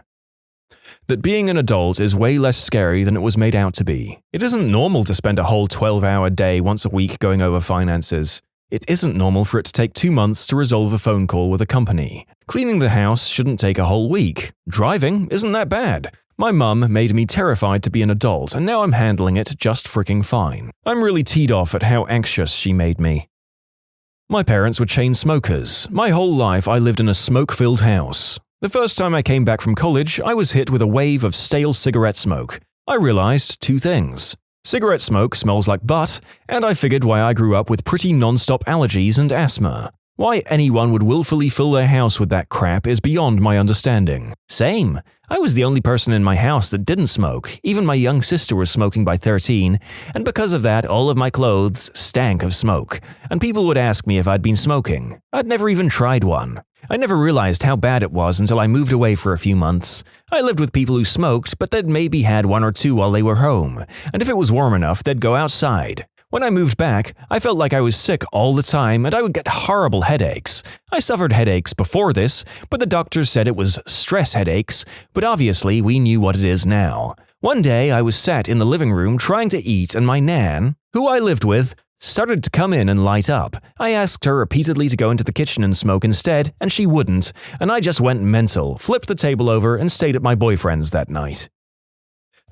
That being an adult is way less scary than it was made out to be. It isn't normal to spend a whole 12-hour day once a week going over finances. It isn't normal for it to take 2 months to resolve a phone call with a company. Cleaning the house shouldn't take a whole week. Driving isn't that bad. My mum made me terrified to be an adult, and now I'm handling it just freaking fine. I'm really teed off at how anxious she made me. My parents were chain smokers. My whole life I lived in a smoke-filled house. The first time I came back from college, I was hit with a wave of stale cigarette smoke. I realized 2 things. Cigarette smoke smells like butt, and I figured why I grew up with pretty non-stop allergies and asthma. Why anyone would willfully fill their house with that crap is beyond my understanding. Same. I was the only person in my house that didn't smoke. Even my young sister was smoking by 13, and because of that, all of my clothes stank of smoke. And people would ask me if I'd been smoking. I'd never even tried one. I never realized how bad it was until I moved away for a few months. I lived with people who smoked, but they'd maybe had 1 or 2 while they were home, and if it was warm enough, they'd go outside. When I moved back, I felt like I was sick all the time and I would get horrible headaches. I suffered headaches before this, but the doctors said it was stress headaches, but obviously we knew what it is now. One day I was sat in the living room trying to eat and my nan, who I lived with, started to come in and light up. I asked her repeatedly to go into the kitchen and smoke instead, and she wouldn't, and I just went mental, flipped the table over, and stayed at my boyfriend's that night.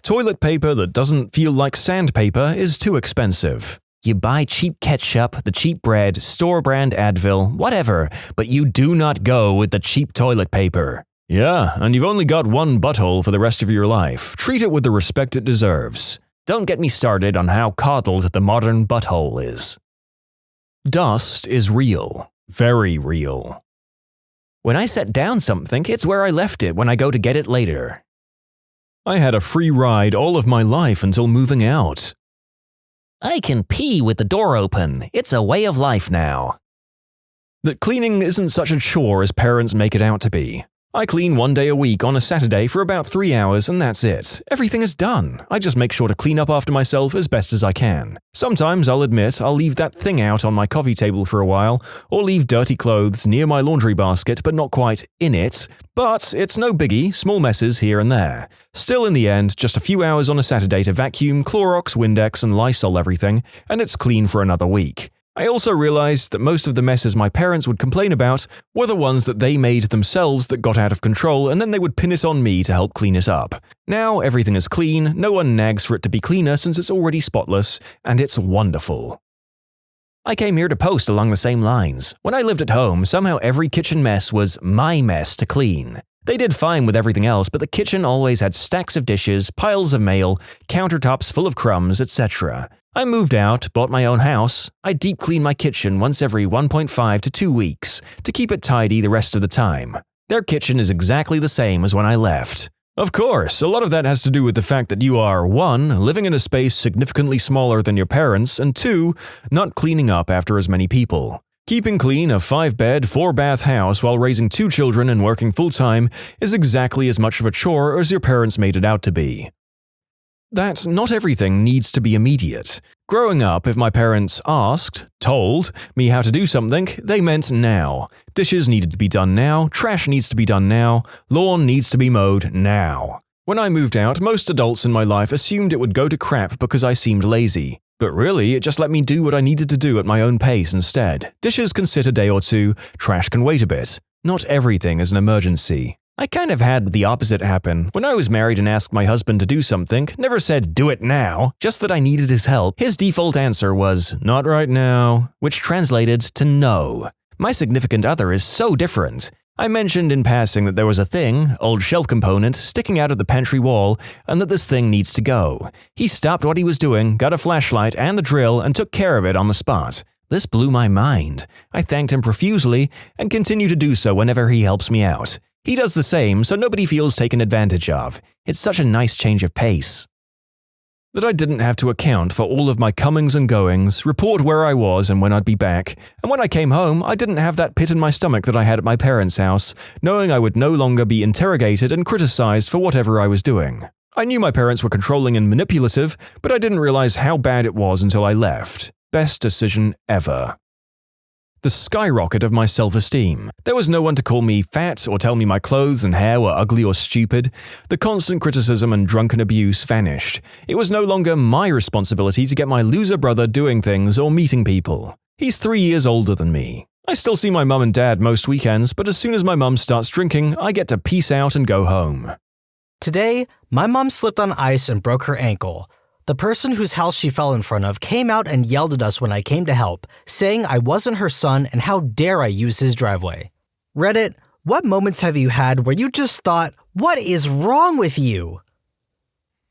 Toilet paper that doesn't feel like sandpaper is too expensive. You buy cheap ketchup, the cheap bread, store-brand Advil, whatever, but you do not go with the cheap toilet paper. Yeah, and you've only got one butthole for the rest of your life. Treat it with the respect it deserves. Don't get me started on how coddled the modern butthole is. Dust is real. Very real. When I set down something, it's where I left it when I go to get it later. I had a free ride all of my life until moving out. I can pee with the door open. It's a way of life now. That cleaning isn't such a chore as parents make it out to be. I clean 1 day a week on a Saturday for about 3 hours and that's it. Everything is done. I just make sure to clean up after myself as best as I can. Sometimes I'll admit I'll leave that thing out on my coffee table for a while, or leave dirty clothes near my laundry basket but not quite in it. But it's no biggie, small messes here and there. Still in the end, just a few hours on a Saturday to vacuum, Clorox, Windex and Lysol everything, and it's clean for another week. I also realized that most of the messes my parents would complain about were the ones that they made themselves that got out of control and then they would pin it on me to help clean it up. Now everything is clean, no one nags for it to be cleaner since it's already spotless, and it's wonderful. I came here to post along the same lines. When I lived at home, somehow every kitchen mess was my mess to clean. They did fine with everything else, but the kitchen always had stacks of dishes, piles of mail, countertops full of crumbs, etc. I moved out, bought my own house. I deep clean my kitchen once every 1.5 to 2 weeks to keep it tidy the rest of the time. Their kitchen is exactly the same as when I left. Of course, a lot of that has to do with the fact that you are 1. Living in a space significantly smaller than your parents, and 2. Not cleaning up after as many people. Keeping clean a 5-bed, 4-bath house while raising 2 children and working full-time is exactly as much of a chore as your parents made it out to be. That not everything needs to be immediate. Growing up, if my parents told me how to do something, they meant now. Dishes needed to be done now, trash needs to be done now, lawn needs to be mowed now. When I moved out, most adults in my life assumed it would go to crap because I seemed lazy. But really, it just let me do what I needed to do at my own pace instead. Dishes can sit a day or two, trash can wait a bit. Not everything is an emergency. I kind of had the opposite happen. When I was married and asked my husband to do something, never said, "Do it now," just that I needed his help. His default answer was, "Not right now," which translated to no. My significant other is so different. I mentioned in passing that there was a thing, old shelf component, sticking out of the pantry wall, and that this thing needs to go. He stopped what he was doing, got a flashlight and the drill, and took care of it on the spot. This blew my mind. I thanked him profusely, and continue to do so whenever he helps me out. He does the same, so nobody feels taken advantage of. It's such a nice change of pace. That I didn't have to account for all of my comings and goings, report where I was and when I'd be back, and when I came home, I didn't have that pit in my stomach that I had at my parents' house, knowing I would no longer be interrogated and criticized for whatever I was doing. I knew my parents were controlling and manipulative, but I didn't realize how bad it was until I left. Best decision ever. The skyrocket of my self-esteem. There was no one to call me fat or tell me my clothes and hair were ugly or stupid. The constant criticism and drunken abuse vanished. It was no longer my responsibility to get my loser brother doing things or meeting people. He's 3 years older than me. I still see my mum and dad most weekends, but as soon as my mum starts drinking, I get to peace out and go home. Today, my mom slipped on ice and broke her ankle. The person whose house she fell in front of came out and yelled at us when I came to help, saying I wasn't her son and how dare I use his driveway. Reddit, what moments have you had where you just thought, what is wrong with you?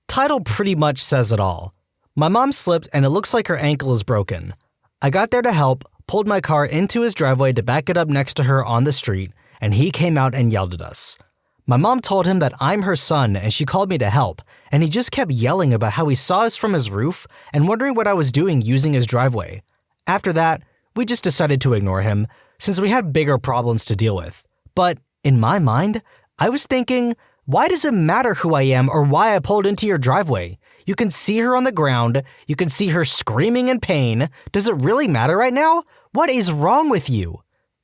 Title pretty much says it all. My mom slipped and it looks like her ankle is broken. I got there to help, pulled my car into his driveway to back it up next to her on the street, and he came out and yelled at us. My mom told him that I'm her son and she called me to help, and he just kept yelling about how he saw us from his roof and wondering what I was doing using his driveway. After that, we just decided to ignore him since we had bigger problems to deal with. But in my mind, I was thinking, why does it matter who I am or why I pulled into your driveway? You can see her on the ground, you can see her screaming in pain. Does it really matter right now? What is wrong with you?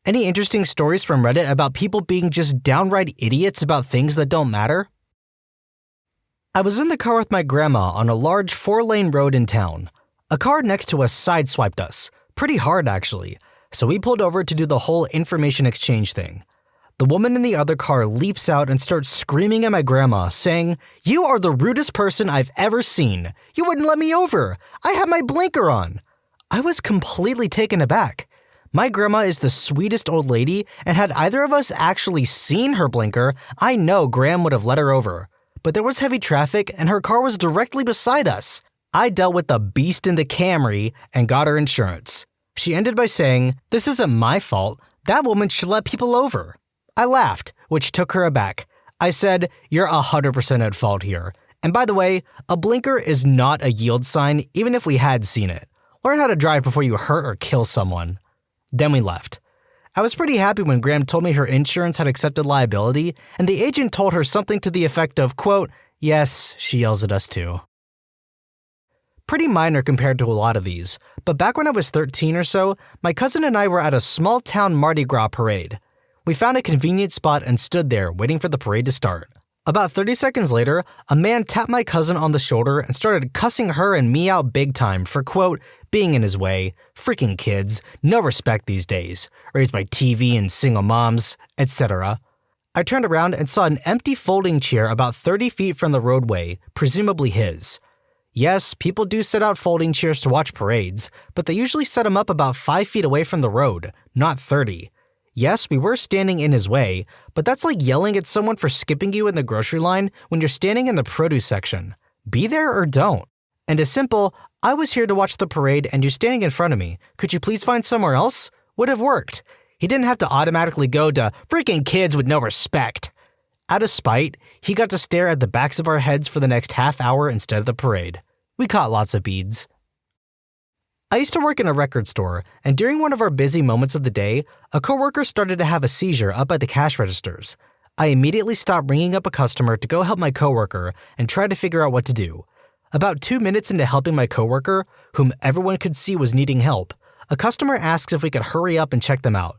Any interesting stories from Reddit about people being just downright idiots about things that don't matter? I was in the car with my grandma on a large 4-lane road in town. A car next to us sideswiped us, pretty hard actually, so we pulled over to do the whole information exchange thing. The woman in the other car leaps out and starts screaming at my grandma, saying, "You are the rudest person I've ever seen. You wouldn't let me over. I had my blinker on." I was completely taken aback. My grandma is the sweetest old lady, and had either of us actually seen her blinker, I know Graham would have let her over. But there was heavy traffic, and her car was directly beside us. I dealt with the beast in the Camry and got her insurance. She ended by saying, "This isn't my fault. That woman should let people over." I laughed, which took her aback. I said, "You're 100% at fault here. And by the way, a blinker is not a yield sign, even if we had seen it. Learn how to drive before you hurt or kill someone." Then we left. I was pretty happy when Graham told me her insurance had accepted liability, and the agent told her something to the effect of, quote, "Yes, she yells at us too." Pretty minor compared to a lot of these, but back when I was 13 or so, my cousin and I were at a small town Mardi Gras parade. We found a convenient spot and stood there waiting for the parade to start. About 30 seconds later, a man tapped my cousin on the shoulder and started cussing her and me out big time for, quote, being in his way, freaking kids, no respect these days, raised by TV and single moms, etc. I turned around and saw an empty folding chair about 30 feet from the roadway, presumably his. Yes, people do set out folding chairs to watch parades, but they usually set them up about 5 feet away from the road, not 30. Yes, we were standing in his way, but that's like yelling at someone for skipping you in the grocery line when you're standing in the produce section. Be there or don't. And as simple, "I was here to watch the parade and you're standing in front of me. Could you please find somewhere else?" would have worked. He didn't have to automatically go to "freaking kids with no respect." Out of spite, he got to stare at the backs of our heads for the next half hour instead of the parade. We caught lots of beads. I used to work in a record store, and during one of our busy moments of the day, a coworker started to have a seizure up at the cash registers. I immediately stopped ringing up a customer to go help my coworker and try to figure out what to do. About 2 minutes into helping my coworker, whom everyone could see was needing help, a customer asks if we could hurry up and check them out.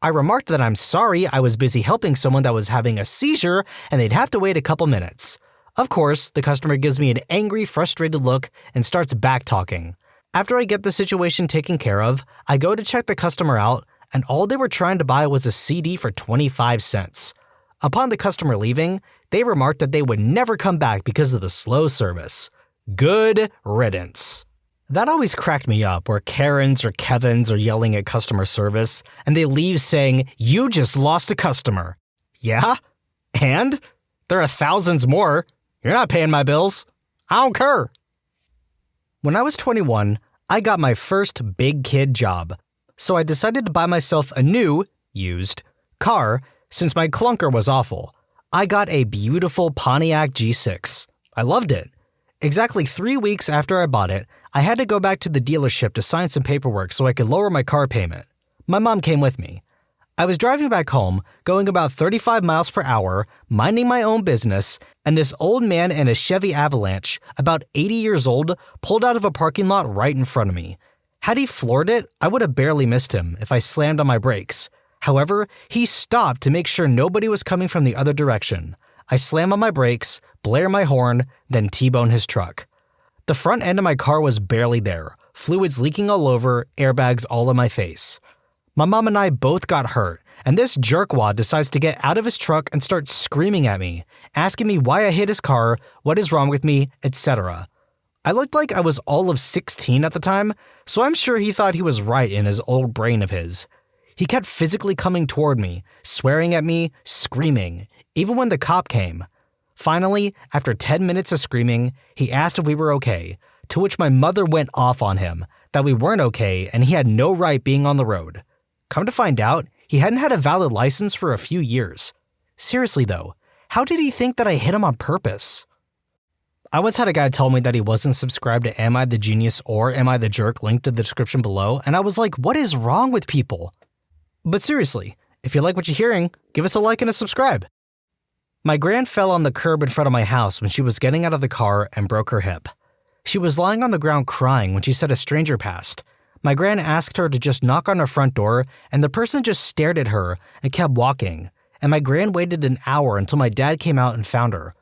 I remarked that I'm sorry I was busy helping someone that was having a seizure and they'd have to wait a couple minutes. Of course, the customer gives me an angry, frustrated look and starts back-talking. After I get the situation taken care of, I go to check the customer out, and all they were trying to buy was a CD for 25 cents. Upon the customer leaving, they remarked that they would never come back because of the slow service. Good riddance. That always cracked me up, where Karens or Kevins are yelling at customer service, and they leave saying, "You just lost a customer." Yeah? And? There are thousands more. You're not paying my bills. I don't care. When I was 21, I got my first big kid job, so I decided to buy myself a new, used, car since my clunker was awful. I got a beautiful Pontiac G6. I loved it. Exactly 3 weeks after I bought it, I had to go back to the dealership to sign some paperwork so I could lower my car payment. My mom came with me. I was driving back home, going about 35 miles per hour, minding my own business, and this old man in a Chevy Avalanche, about 80 years old, pulled out of a parking lot right in front of me. Had he floored it, I would have barely missed him if I slammed on my brakes. However, he stopped to make sure nobody was coming from the other direction. I slam on my brakes, blare my horn, then T-bone his truck. The front end of my car was barely there, fluids leaking all over, airbags all in my face. My mom and I both got hurt, and this jerkwad decides to get out of his truck and start screaming at me, asking me why I hit his car, what is wrong with me, etc. I looked like I was all of 16 at the time, so I'm sure he thought he was right in his old brain of his. He kept physically coming toward me, swearing at me, screaming, even when the cop came. Finally, after 10 minutes of screaming, he asked if we were okay, to which my mother went off on him, that we weren't okay and he had no right being on the road. Come to find out, he hadn't had a valid license for a few years. Seriously though, how did he think that I hit him on purpose? I once had a guy tell me that he wasn't subscribed to Am I the Genius or Am I the Jerk linked in the description below, and I was like, what is wrong with people? But seriously, if you like what you're hearing, give us a like and a subscribe. My gran fell on the curb in front of my house when she was getting out of the car and broke her hip. She was lying on the ground crying when she said a stranger passed. My gran asked her to just knock on her front door, and the person just stared at her and kept walking, and my gran waited an hour until my dad came out and found her.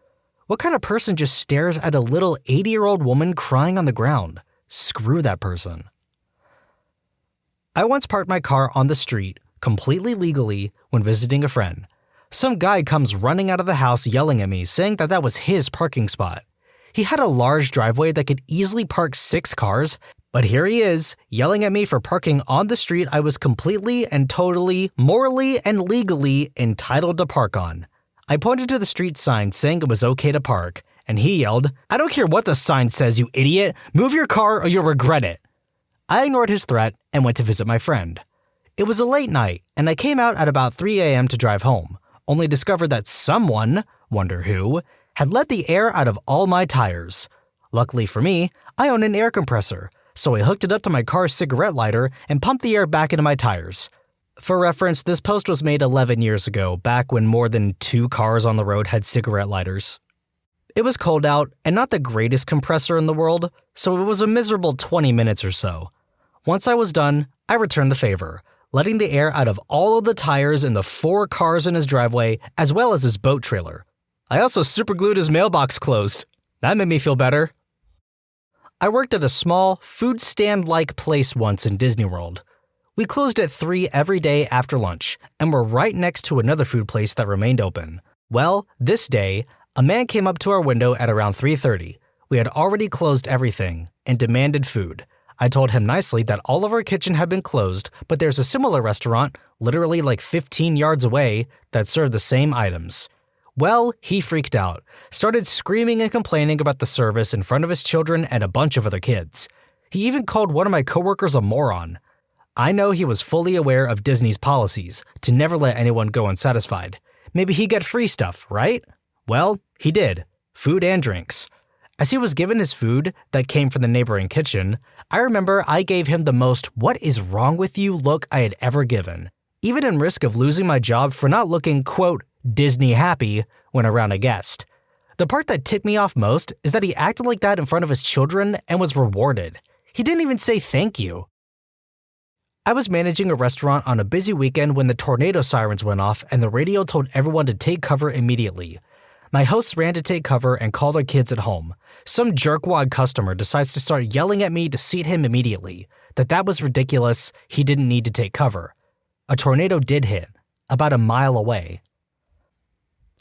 What kind of person just stares at a little 80-year-old woman crying on the ground? Screw that person. I once parked my car on the street, completely legally, when visiting a friend. Some guy comes running out of the house yelling at me, saying that that was his parking spot. He had a large driveway that could easily park 6 cars, but here he is, yelling at me for parking on the street I was completely and totally, morally and legally entitled to park on. I pointed to the street sign saying it was okay to park, and he yelled, "I don't care what the sign says, you idiot! Move your car or you'll regret it!" I ignored his threat and went to visit my friend. It was a late night, and I came out at about 3 a.m. to drive home, only discovered that someone, wonder who, had let the air out of all my tires. Luckily for me, I own an air compressor, so I hooked it up to my car's cigarette lighter and pumped the air back into my tires. For reference, this post was made 11 years ago, back when more than 2 cars on the road had cigarette lighters. It was cold out and not the greatest compressor in the world, so it was a miserable 20 minutes or so. Once I was done, I returned the favor, letting the air out of all of the tires in the 4 cars in his driveway, as well as his boat trailer. I also superglued his mailbox closed. That made me feel better. I worked at a small, food stand-like place once in Disney World. We closed at 3 every day after lunch, and were right next to another food place that remained open. Well, this day, a man came up to our window at around 3:30. We had already closed everything, and demanded food. I told him nicely that all of our kitchen had been closed, but there's a similar restaurant, literally like 15 yards away, that served the same items. Well, he freaked out, started screaming and complaining about the service in front of his children and a bunch of other kids. He even called one of my coworkers a moron. I know he was fully aware of Disney's policies to never let anyone go unsatisfied. Maybe he'd get free stuff, right? Well, he did. Food and drinks. As he was given his food that came from the neighboring kitchen, I remember I gave him the most "what is wrong with you" look I had ever given, even in risk of losing my job for not looking, quote, Disney happy when around a guest. The part that ticked me off most is that he acted like that in front of his children and was rewarded. He didn't even say thank you. I was managing a restaurant on a busy weekend when the tornado sirens went off and the radio told everyone to take cover immediately. My hosts ran to take cover and call their kids at home. Some jerkwad customer decides to start yelling at me to seat him immediately, that was ridiculous, he didn't need to take cover. A tornado did hit, about a mile away.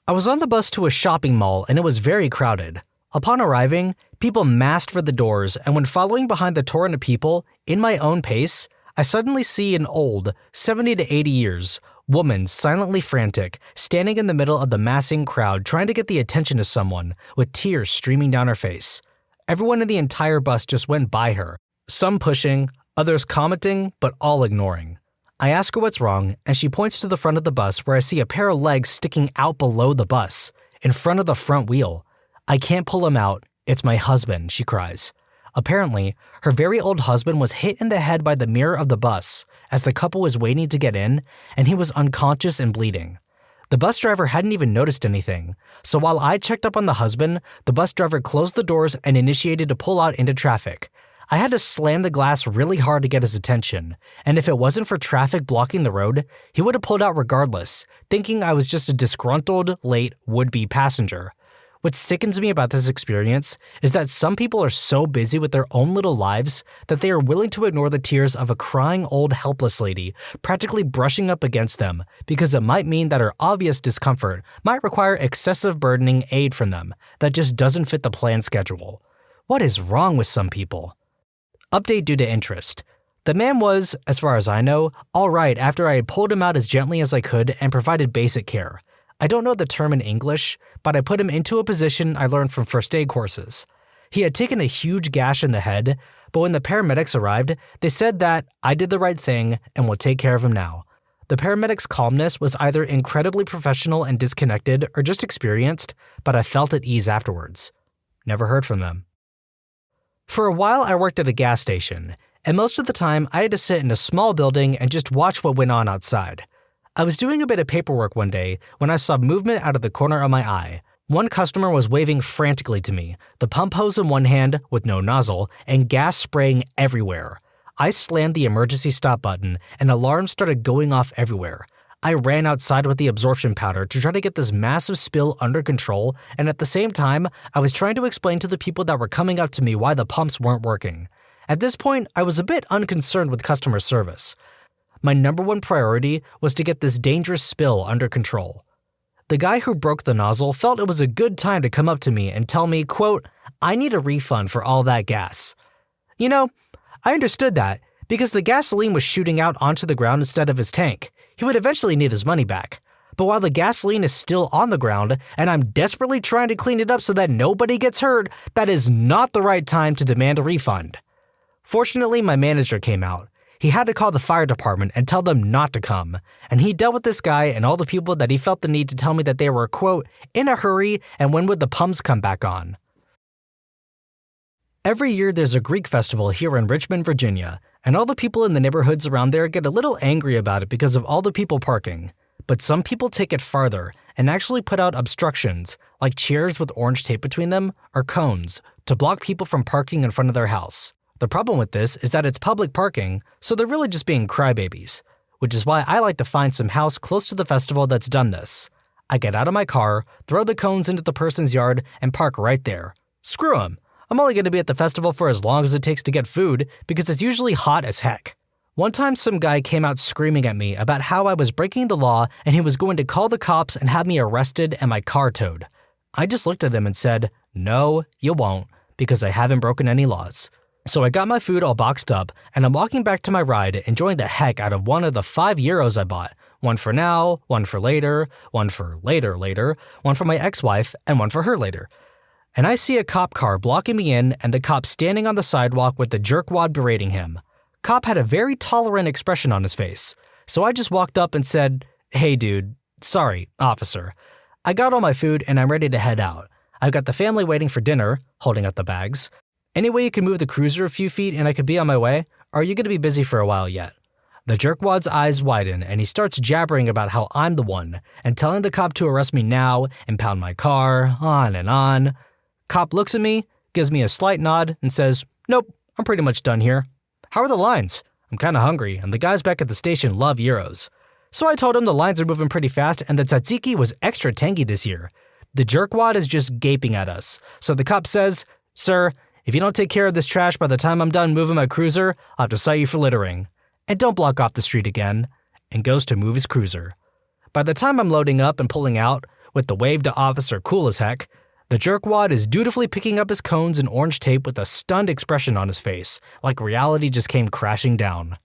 I was on the bus to a shopping mall and it was very crowded. Upon arriving, people massed for the doors, and when following behind the torrent of people, in my own pace, I suddenly see an old, 70 to 80 years, woman silently frantic, standing in the middle of the massing crowd trying to get the attention of someone, with tears streaming down her face. Everyone in the entire bus just went by her, some pushing, others commenting, but all ignoring. I ask her what's wrong, and she points to the front of the bus where I see a pair of legs sticking out below the bus, in front of the front wheel. I can't pull him out, it's my husband, she cries. Apparently, her very old husband was hit in the head by the mirror of the bus as the couple was waiting to get in, and he was unconscious and bleeding. The bus driver hadn't even noticed anything, so while I checked up on the husband, the bus driver closed the doors and initiated to pull out into traffic. I had to slam the glass really hard to get his attention, and if it wasn't for traffic blocking the road, he would have pulled out regardless, thinking I was just a disgruntled, late, would-be passenger. What sickens me about this experience is that some people are so busy with their own little lives that they are willing to ignore the tears of a crying old helpless lady practically brushing up against them because it might mean that her obvious discomfort might require excessive burdening aid from them that just doesn't fit the planned schedule. What is wrong with some people? Update due to interest. The man was, as far as I know, alright after I had pulled him out as gently as I could and provided basic care. I don't know the term in English, but I put him into a position I learned from first aid courses. He had taken a huge gash in the head, but when the paramedics arrived, they said that I did the right thing and will take care of him now. The paramedics' calmness was either incredibly professional and disconnected or just experienced, but I felt at ease afterwards. Never heard from them. For a while, I worked at a gas station, and most of the time I had to sit in a small building and just watch what went on outside. I was doing a bit of paperwork one day when I saw movement out of the corner of my eye. One customer was waving frantically to me, the pump hose in one hand with no nozzle and gas spraying everywhere. I slammed the emergency stop button and alarms started going off everywhere. I ran outside with the absorption powder to try to get this massive spill under control, and at the same time, I was trying to explain to the people that were coming up to me why the pumps weren't working. At this point, I was a bit unconcerned with customer service. My number one priority was to get this dangerous spill under control. The guy who broke the nozzle felt it was a good time to come up to me and tell me, quote, "I need a refund for all that gas." You know, I understood that because the gasoline was shooting out onto the ground instead of his tank. He would eventually need his money back. But while the gasoline is still on the ground and I'm desperately trying to clean it up so that nobody gets hurt, that is not the right time to demand a refund. Fortunately, my manager came out. He had to call the fire department and tell them not to come, and he dealt with this guy and all the people that he felt the need to tell me that they were, quote, "in a hurry and when would the pumps come back on." Every year there's a Greek festival here in Richmond, Virginia, and all the people in the neighborhoods around there get a little angry about it because of all the people parking. But some people take it farther and actually put out obstructions, like chairs with orange tape between them, or cones, to block people from parking in front of their house. The problem with this is that it's public parking, so they're really just being crybabies, which is why I like to find some house close to the festival that's done this. I get out of my car, throw the cones into the person's yard, and park right there. Screw 'em. I'm only going to be at the festival for as long as it takes to get food, because it's usually hot as heck. One time some guy came out screaming at me about how I was breaking the law and he was going to call the cops and have me arrested and my car towed. I just looked at him and said, "No, you won't, because I haven't broken any laws." So I got my food all boxed up, and I'm walking back to my ride, enjoying the heck out of one of the 5 gyros I bought. One for now, one for later, one for later, one for my ex-wife, and one for her later. And I see a cop car blocking me in, and the cop standing on the sidewalk with the jerkwad berating him. Cop had a very tolerant expression on his face, so I just walked up and said, "Hey dude, sorry, officer. I got all my food and I'm ready to head out. I've got the family waiting for dinner," holding up the bags. "Any way you can move the cruiser a few feet and I could be on my way? Or are you going to be busy for a while yet?" The jerkwad's eyes widen and he starts jabbering about how I'm the one and telling the cop to arrest me now, impound my car, on and on. Cop looks at me, gives me a slight nod, and says, "Nope, I'm pretty much done here. How are the lines? I'm kinda hungry and the guys back at the station love gyros." So I told him the lines are moving pretty fast and the tzatziki was extra tangy this year. The jerkwad is just gaping at us, so the cop says, "Sir, if you don't take care of this trash by the time I'm done moving my cruiser, I'll have to cite you for littering. And don't block off the street again," and goes to move his cruiser. By the time I'm loading up and pulling out, with the wave to officer cool as heck, the jerkwad is dutifully picking up his cones and orange tape with a stunned expression on his face, like reality just came crashing down.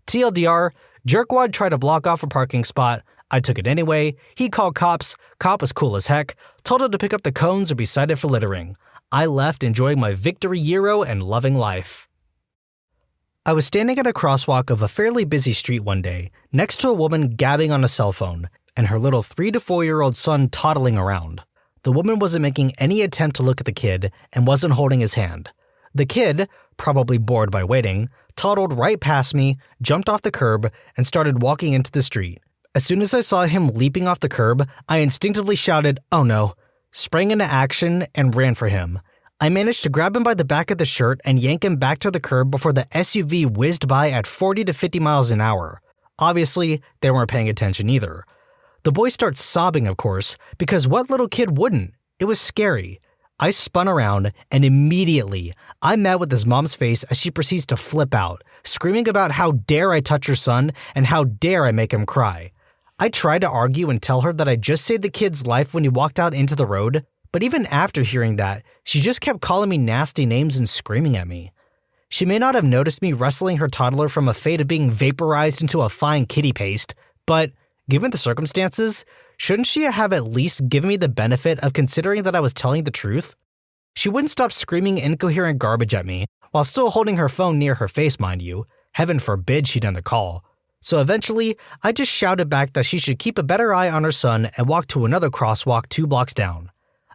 TLDR, jerkwad tried to block off a parking spot. I took it anyway. He called cops. Cop was cool as heck. Told him to pick up the cones or be cited for littering. I left enjoying my victory euro and loving life. I was standing at a crosswalk of a fairly busy street one day, next to a woman gabbing on a cell phone, and her little 3 to 4-year-old son toddling around. The woman wasn't making any attempt to look at the kid and wasn't holding his hand. The kid, probably bored by waiting, toddled right past me, jumped off the curb, and started walking into the street. As soon as I saw him leaping off the curb, I instinctively shouted, "Oh no," sprang into action, and ran for him. I managed to grab him by the back of the shirt and yank him back to the curb before the SUV whizzed by at 40 to 50 miles an hour. Obviously, they weren't paying attention either. The boy starts sobbing, of course, because what little kid wouldn't? It was scary. I spun around, and immediately, I met with his mom's face as she proceeds to flip out, screaming about how dare I touch her son and how dare I make him cry. I tried to argue and tell her that I just saved the kid's life when he walked out into the road, but even after hearing that, she just kept calling me nasty names and screaming at me. She may not have noticed me wrestling her toddler from a fate of being vaporized into a fine kitty paste, but given the circumstances, shouldn't she have at least given me the benefit of considering that I was telling the truth? She wouldn't stop screaming incoherent garbage at me, while still holding her phone near her face, mind you. Heaven forbid she'd end the call. So eventually, I just shouted back that she should keep a better eye on her son and walk to another crosswalk 2 blocks down.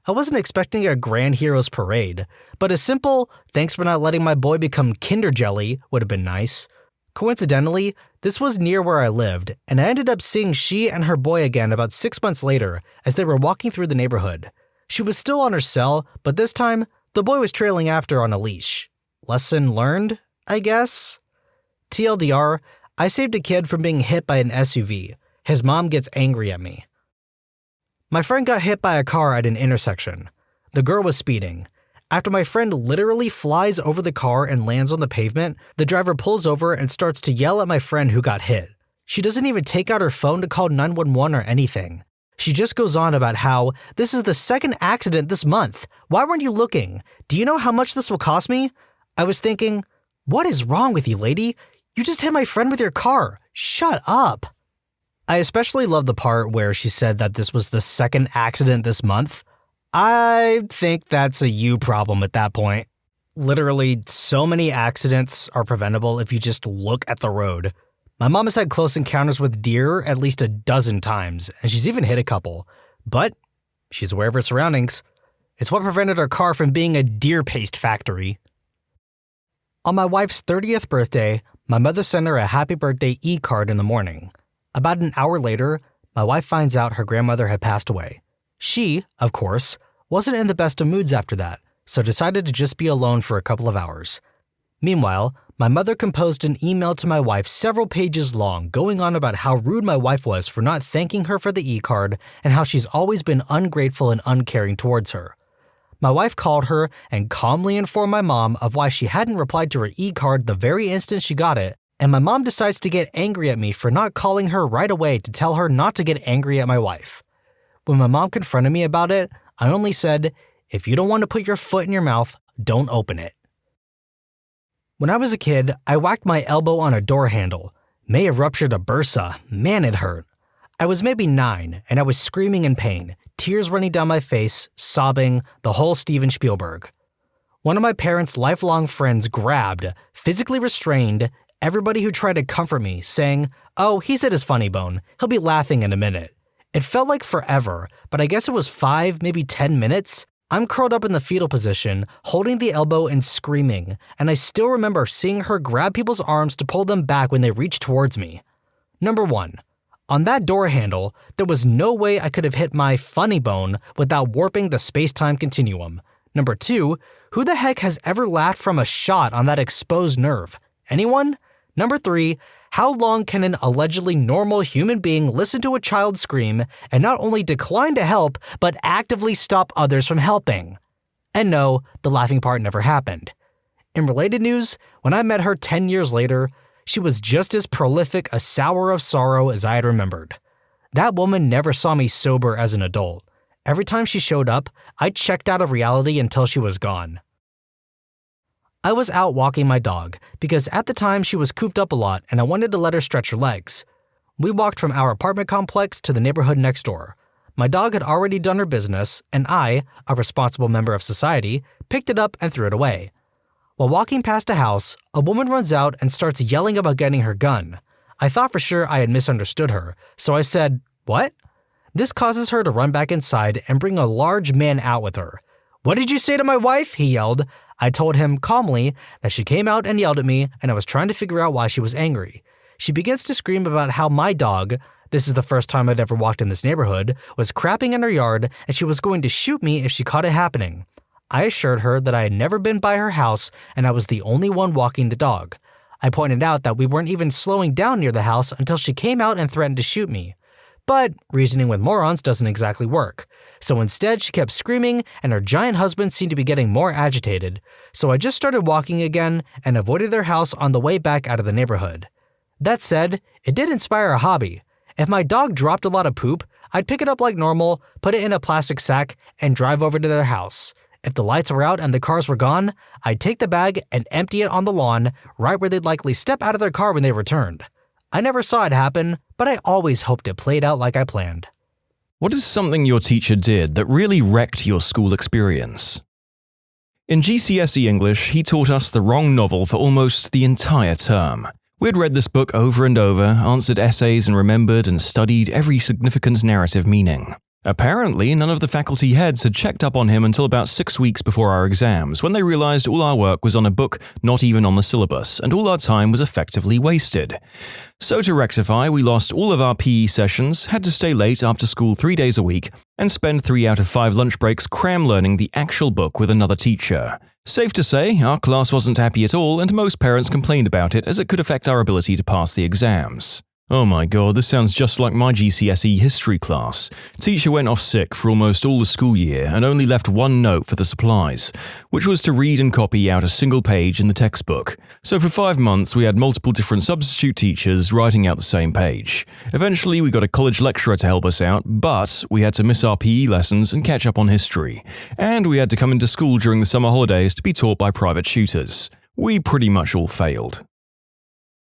I wasn't expecting a grand hero's parade, but a simple, "thanks for not letting my boy become Kinder Jelly" would have been nice. Coincidentally, this was near where I lived, and I ended up seeing she and her boy again about 6 months later as they were walking through the neighborhood. She was still on her cell, but this time, the boy was trailing after on a leash. Lesson learned, I guess? TLDR, I saved a kid from being hit by an SUV. His mom gets angry at me. My friend got hit by a car at an intersection. The girl was speeding. After my friend literally flies over the car and lands on the pavement, the driver pulls over and starts to yell at my friend who got hit. She doesn't even take out her phone to call 911 or anything. She just goes on about how, "This is the second accident this month. Why weren't you looking? Do you know how much this will cost me?" I was thinking, what is wrong with you, lady? You just hit my friend with your car. Shut up. I especially love the part where she said that this was the second accident this month. I think that's a you problem at that point. Literally, so many accidents are preventable if you just look at the road. My mom has had close encounters with deer at least a dozen times, and she's even hit a couple. But she's aware of her surroundings. It's what prevented her car from being a deer paste factory. On my wife's 30th birthday, my mother sent her a happy birthday e-card in the morning. About an hour later, my wife finds out her grandmother had passed away. She, of course, wasn't in the best of moods after that, so decided to just be alone for a couple of hours. Meanwhile, my mother composed an email to my wife several pages long going on about how rude my wife was for not thanking her for the e-card and how she's always been ungrateful and uncaring towards her. My wife called her and calmly informed my mom of why she hadn't replied to her e-card the very instant she got it, and my mom decides to get angry at me for not calling her right away to tell her not to get angry at my wife. When my mom confronted me about it, I only said, "If you don't want to put your foot in your mouth, don't open it." When I was a kid, I whacked my elbow on a door handle. May have ruptured a bursa. Man, it hurt. I was maybe 9, and I was screaming in pain, tears running down my face, sobbing, the whole Steven Spielberg. One of my parents' lifelong friends grabbed, physically restrained, everybody who tried to comfort me, saying, "Oh, he's at his funny bone. He'll be laughing in a minute." It felt like forever, but I guess it was 5, maybe 10 minutes. I'm curled up in the fetal position, holding the elbow and screaming, and I still remember seeing her grab people's arms to pull them back when they reached towards me. Number 1. On that door handle, there was no way I could have hit my funny bone without warping the space-time continuum. Number 2, who the heck has ever laughed from a shot on that exposed nerve? Anyone? Number 3, how long can an allegedly normal human being listen to a child scream and not only decline to help, but actively stop others from helping? And no, the laughing part never happened. In related news, when I met her 10 years later, she was just as prolific a sour of sorrow as I had remembered. That woman never saw me sober as an adult. Every time she showed up, I checked out of reality until she was gone. I was out walking my dog because at the time she was cooped up a lot and I wanted to let her stretch her legs. We walked from our apartment complex to the neighborhood next door. My dog had already done her business and I, a responsible member of society, picked it up and threw it away. While walking past a house, a woman runs out and starts yelling about getting her gun. I thought for sure I had misunderstood her, so I said, "What?" This causes her to run back inside and bring a large man out with her. "What did you say to my wife?" he yelled. I told him calmly that she came out and yelled at me and I was trying to figure out why she was angry. She begins to scream about how my dog, this is the first time I'd ever walked in this neighborhood, was crapping in her yard and she was going to shoot me if she caught it happening. I assured her that I had never been by her house and I was the only one walking the dog. I pointed out that we weren't even slowing down near the house until she came out and threatened to shoot me. But reasoning with morons doesn't exactly work. So instead, she kept screaming and her giant husband seemed to be getting more agitated. So I just started walking again and avoided their house on the way back out of the neighborhood. That said, it did inspire a hobby. If my dog dropped a lot of poop, I'd pick it up like normal, put it in a plastic sack, and drive over to their house. If the lights were out and the cars were gone, I'd take the bag and empty it on the lawn, right where they'd likely step out of their car when they returned. I never saw it happen, but I always hoped it played out like I planned. What is something your teacher did that really wrecked your school experience? In GCSE English, he taught us the wrong novel for almost the entire term. We'd read this book over and over, answered essays and remembered and studied every significant narrative meaning. Apparently, none of the faculty heads had checked up on him until about 6 weeks before our exams, when they realized all our work was on a book not even on the syllabus, and all our time was effectively wasted. So to rectify, we lost all of our PE sessions, had to stay late after school 3 days a week, and spend 3 out of 5 lunch breaks cram learning the actual book with another teacher. Safe to say, our class wasn't happy at all, and most parents complained about it as it could affect our ability to pass the exams. Oh my god, this sounds just like my GCSE history class. Teacher went off sick for almost all the school year and only left one note for the supplies, which was to read and copy out a single page in the textbook. So for 5 months we had multiple different substitute teachers writing out the same page. Eventually we got a college lecturer to help us out, but we had to miss our PE lessons and catch up on history. And we had to come into school during the summer holidays to be taught by private tutors. We pretty much all failed.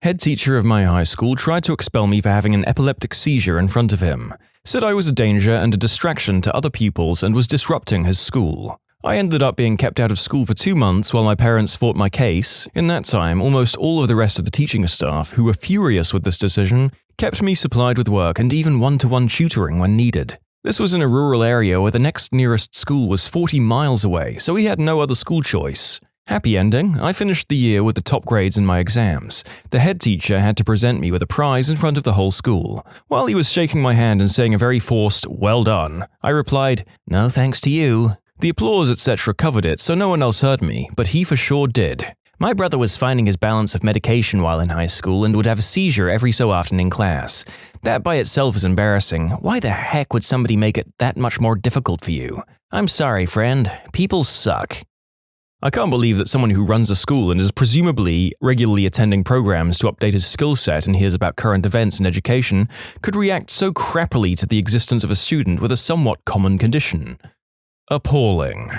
Head teacher of my high school tried to expel me for having an epileptic seizure in front of him, said I was a danger and a distraction to other pupils and was disrupting his school. I ended up being kept out of school for 2 months while my parents fought my case. In that time, almost all of the rest of the teaching staff, who were furious with this decision, kept me supplied with work and even one-to-one tutoring when needed. This was in a rural area where the next nearest school was 40 miles away, so we had no other school choice. Happy ending, I finished the year with the top grades in my exams. The head teacher had to present me with a prize in front of the whole school. While he was shaking my hand and saying a very forced, "Well done," I replied, "No thanks to you." The applause etc. covered it, so no one else heard me, but he for sure did. My brother was finding his balance of medication while in high school and would have a seizure every so often in class. That by itself is embarrassing. Why the heck would somebody make it that much more difficult for you? I'm sorry, friend. People suck. I can't believe that someone who runs a school and is presumably regularly attending programs to update his skill set and hears about current events in education could react so crappily to the existence of a student with a somewhat common condition. Appalling.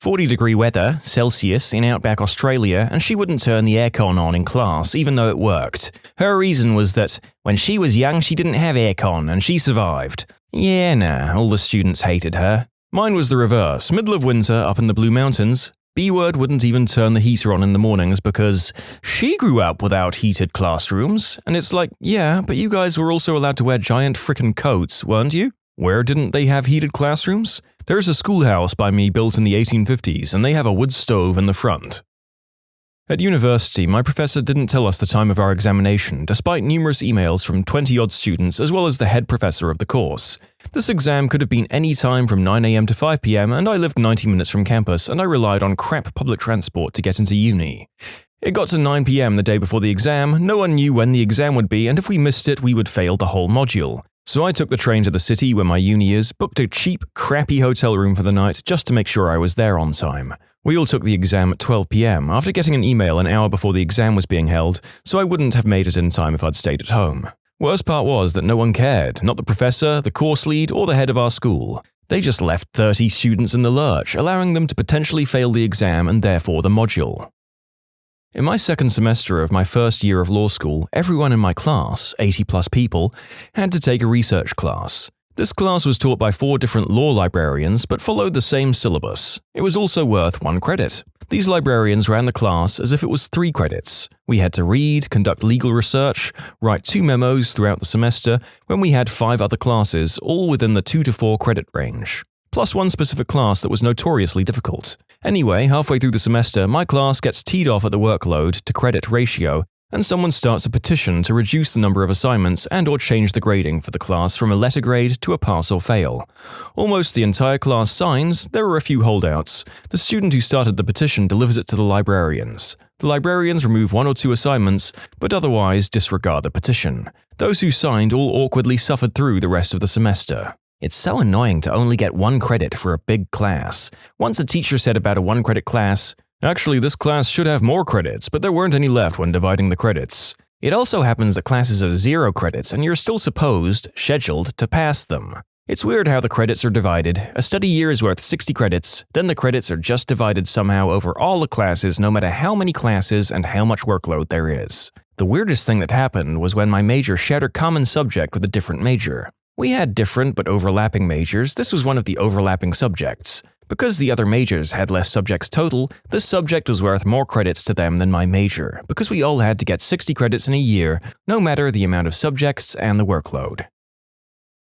40-degree weather, Celsius, in outback Australia, and she wouldn't turn the aircon on in class even though it worked. Her reason was that when she was young she didn't have aircon and she survived. Yeah, nah, all the students hated her. Mine was the reverse. Middle of winter up in the Blue Mountains, B-word wouldn't even turn the heater on in the mornings because she grew up without heated classrooms. And it's like, yeah, but you guys were also allowed to wear giant frickin' coats, weren't you? Where didn't they have heated classrooms? There's a schoolhouse by me built in the 1850s and they have a wood stove in the front. At university, my professor didn't tell us the time of our examination, despite numerous emails from 20-odd students as well as the head professor of the course. This exam could have been any time from 9 a.m. to 5 p.m. and I lived 90 minutes from campus and I relied on crap public transport to get into uni. It got to 9 p.m. the day before the exam, no one knew when the exam would be, and if we missed it, we would fail the whole module. So I took the train to the city where my uni is, booked a cheap, crappy hotel room for the night just to make sure I was there on time. We all took the exam at 12 p.m. after getting an email an hour before the exam was being held, so I wouldn't have made it in time if I'd stayed at home. Worst part was that no one cared, not the professor, the course lead, or the head of our school. They just left 30 students in the lurch, allowing them to potentially fail the exam and therefore the module. In my second semester of my first year of law school, everyone in my class, 80+ people, had to take a research class. This class was taught by 4 different law librarians but followed the same syllabus. It was also worth 1 credit. These librarians ran the class as if it was 3 credits. We had to read, conduct legal research, write 2 memos throughout the semester when we had 5 other classes, all within the 2 to 4 credit range. Plus 1 specific class that was notoriously difficult. Anyway, halfway through the semester, my class gets teed off at the workload to credit ratio, and someone starts a petition to reduce the number of assignments and/or change the grading for the class from a letter grade to a pass or fail. Almost the entire class signs, there are a few holdouts. The student who started the petition delivers it to the librarians. The librarians remove 1 or 2 assignments, but otherwise disregard the petition. Those who signed all awkwardly suffered through the rest of the semester. It's so annoying to only get 1 credit for a big class. Once a teacher said about a 1-credit class, "Actually, this class should have more credits, but there weren't any left when dividing the credits." It also happens that classes are 0 credits and you're still scheduled to pass them. It's weird how the credits are divided. A study year is worth 60 credits, then the credits are just divided somehow over all the classes no matter how many classes and how much workload there is. The weirdest thing that happened was when my major shared a common subject with a different major. We had different but overlapping majors. This was one of the overlapping subjects. Because the other majors had less subjects total, this subject was worth more credits to them than my major, because we all had to get 60 credits in a year, no matter the amount of subjects and the workload.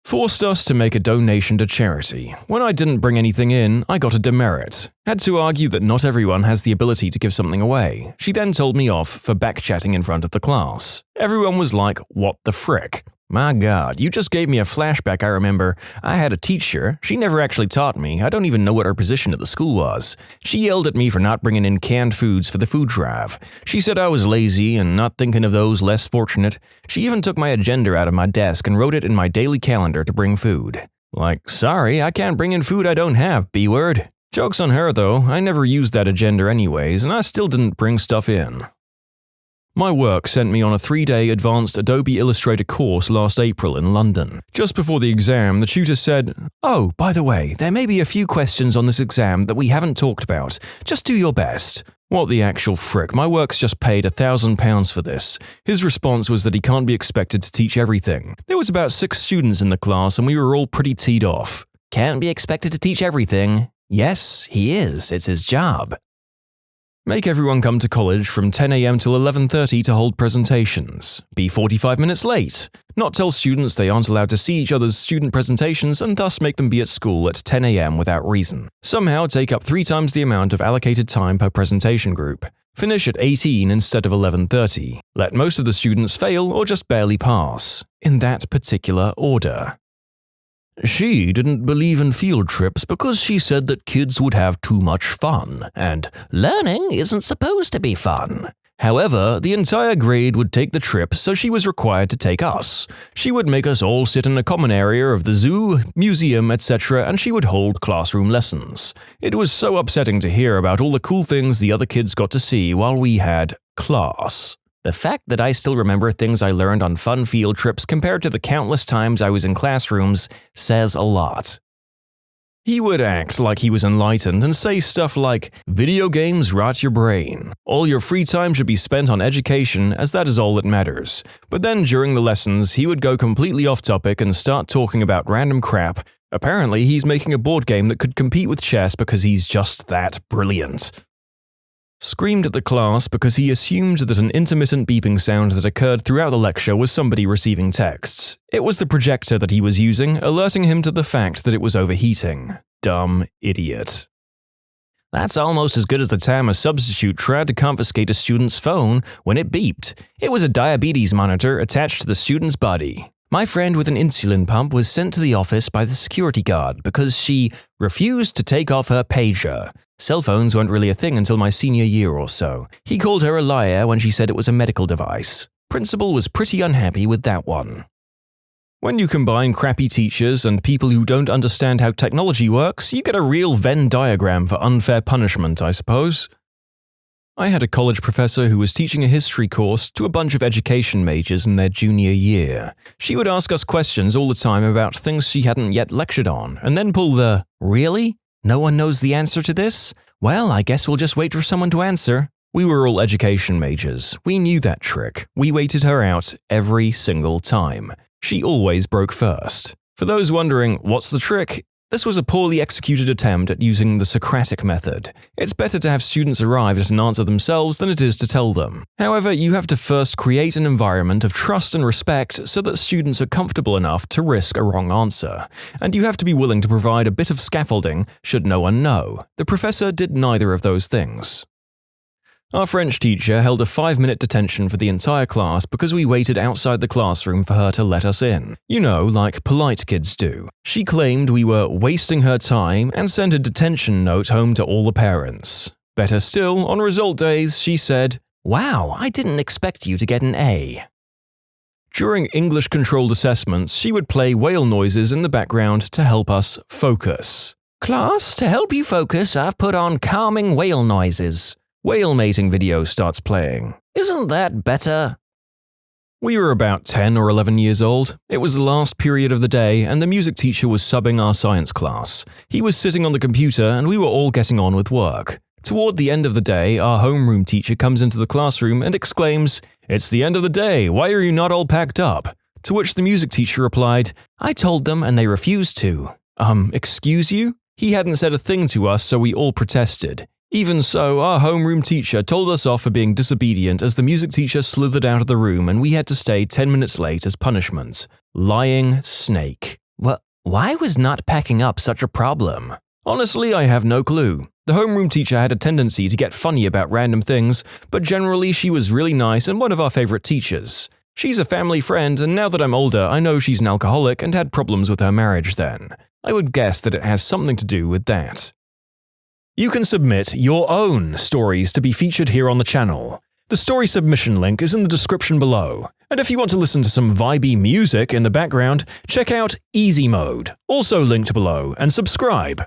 Forced us to make a donation to charity. When I didn't bring anything in, I got a demerit. Had to argue that not everyone has the ability to give something away. She then told me off for backchatting in front of the class. Everyone was like, "What the frick?" My God, you just gave me a flashback. I remember I had a teacher. She never actually taught me. I don't even know what her position at the school was. She yelled at me for not bringing in canned foods for the food drive. She said I was lazy and not thinking of those less fortunate. She even took my agenda out of my desk and wrote it in my daily calendar to bring food. Like, sorry, I can't bring in food I don't have, B-word. Joke's on her though, I never used that agenda anyways, and I still didn't bring stuff in. My work sent me on a 3-day advanced Adobe Illustrator course last April in London. Just before the exam, the tutor said, "Oh, by the way, there may be a few questions on this exam that we haven't talked about. Just do your best." What the actual frick, my work's just paid £1,000 for this. His response was that he can't be expected to teach everything. There was about 6 students in the class and we were all pretty teed off. Can't be expected to teach everything. Yes, he is. It's his job. Make everyone come to college from 10 a.m. till 11:30 to hold presentations. Be 45 minutes late. Not tell students they aren't allowed to see each other's student presentations and thus make them be at school at 10 a.m. without reason. Somehow take up 3 times the amount of allocated time per presentation group. Finish at 18 instead of 11:30. Let most of the students fail or just barely pass. In that particular order. She didn't believe in field trips because she said that kids would have too much fun, and learning isn't supposed to be fun. However, the entire grade would take the trip, so she was required to take us. She would make us all sit in a common area of the zoo, museum, etc., and she would hold classroom lessons. It was so upsetting to hear about all the cool things the other kids got to see while we had class. The fact that I still remember things I learned on fun field trips compared to the countless times I was in classrooms says a lot. He would act like he was enlightened and say stuff like, "Video games rot your brain. All your free time should be spent on education as that is all that matters." But then during the lessons, he would go completely off topic and start talking about random crap. Apparently, he's making a board game that could compete with chess because he's just that brilliant. Screamed at the class because he assumed that an intermittent beeping sound that occurred throughout the lecture was somebody receiving texts. It was the projector that he was using, alerting him to the fact that it was overheating. Dumb idiot. That's almost as good as the time a substitute tried to confiscate a student's phone when it beeped. It was a diabetes monitor attached to the student's body. My friend with an insulin pump was sent to the office by the security guard because she refused to take off her pager. Cell phones weren't really a thing until my senior year or so. He called her a liar when she said it was a medical device. Principal was pretty unhappy with that one. When you combine crappy teachers and people who don't understand how technology works, you get a real Venn diagram for unfair punishment, I suppose. I had a college professor who was teaching a history course to a bunch of education majors in their junior year. She would ask us questions all the time about things she hadn't yet lectured on, and then pull the, "Really? No one knows the answer to this? Well, I guess we'll just wait for someone to answer." We were all education majors. We knew that trick. We waited her out every single time. She always broke first. For those wondering, what's the trick? This was a poorly executed attempt at using the Socratic method. It's better to have students arrive at an answer themselves than it is to tell them. However, you have to first create an environment of trust and respect so that students are comfortable enough to risk a wrong answer. And you have to be willing to provide a bit of scaffolding should no one know. The professor did neither of those things. Our French teacher held a 5-minute detention for the entire class because we waited outside the classroom for her to let us in. You know, like polite kids do. She claimed we were wasting her time and sent a detention note home to all the parents. Better still, on result days, she said, "Wow, I didn't expect you to get an A." During English-controlled assessments, she would play whale noises in the background to help us focus. "Class, to help you focus, I've put on calming whale noises." Whale mating video starts playing. Isn't that better? We were about 10 or 11 years old. It was the last period of the day and the music teacher was subbing our science class. He was sitting on the computer and we were all getting on with work. Toward the end of the day, our homeroom teacher comes into the classroom and exclaims, "It's the end of the day, why are you not all packed up?" To which the music teacher replied, "I told them and they refused to." Excuse you? He hadn't said a thing to us, so we all protested. Even so, our homeroom teacher told us off for being disobedient as the music teacher slithered out of the room and we had to stay 10 minutes late as punishment. Lying snake. Why was not packing up such a problem? Honestly, I have no clue. The homeroom teacher had a tendency to get funny about random things, but generally she was really nice and one of our favorite teachers. She's a family friend, and now that I'm older, I know she's an alcoholic and had problems with her marriage then. I would guess that it has something to do with that. You can submit your own stories to be featured here on the channel. The story submission link is in the description below. And if you want to listen to some vibey music in the background, check out easymode, also linked below, and subscribe.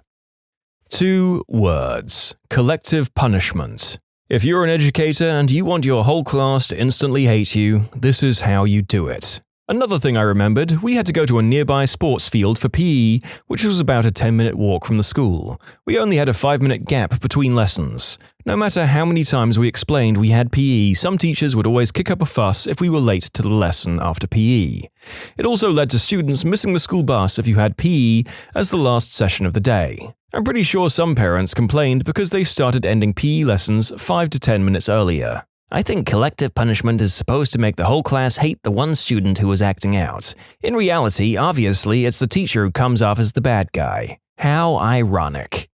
2 words. Collective punishment. If you're an educator and you want your whole class to instantly hate you, this is how you do it. Another thing I remembered, we had to go to a nearby sports field for PE, which was about a 10-minute walk from the school. We only had a 5-minute gap between lessons. No matter how many times we explained we had PE, some teachers would always kick up a fuss if we were late to the lesson after PE. It also led to students missing the school bus if you had PE as the last session of the day. I'm pretty sure some parents complained because they started ending PE lessons 5 to 10 minutes earlier. I think collective punishment is supposed to make the whole class hate the one student who was acting out. In reality, obviously, it's the teacher who comes off as the bad guy. How ironic.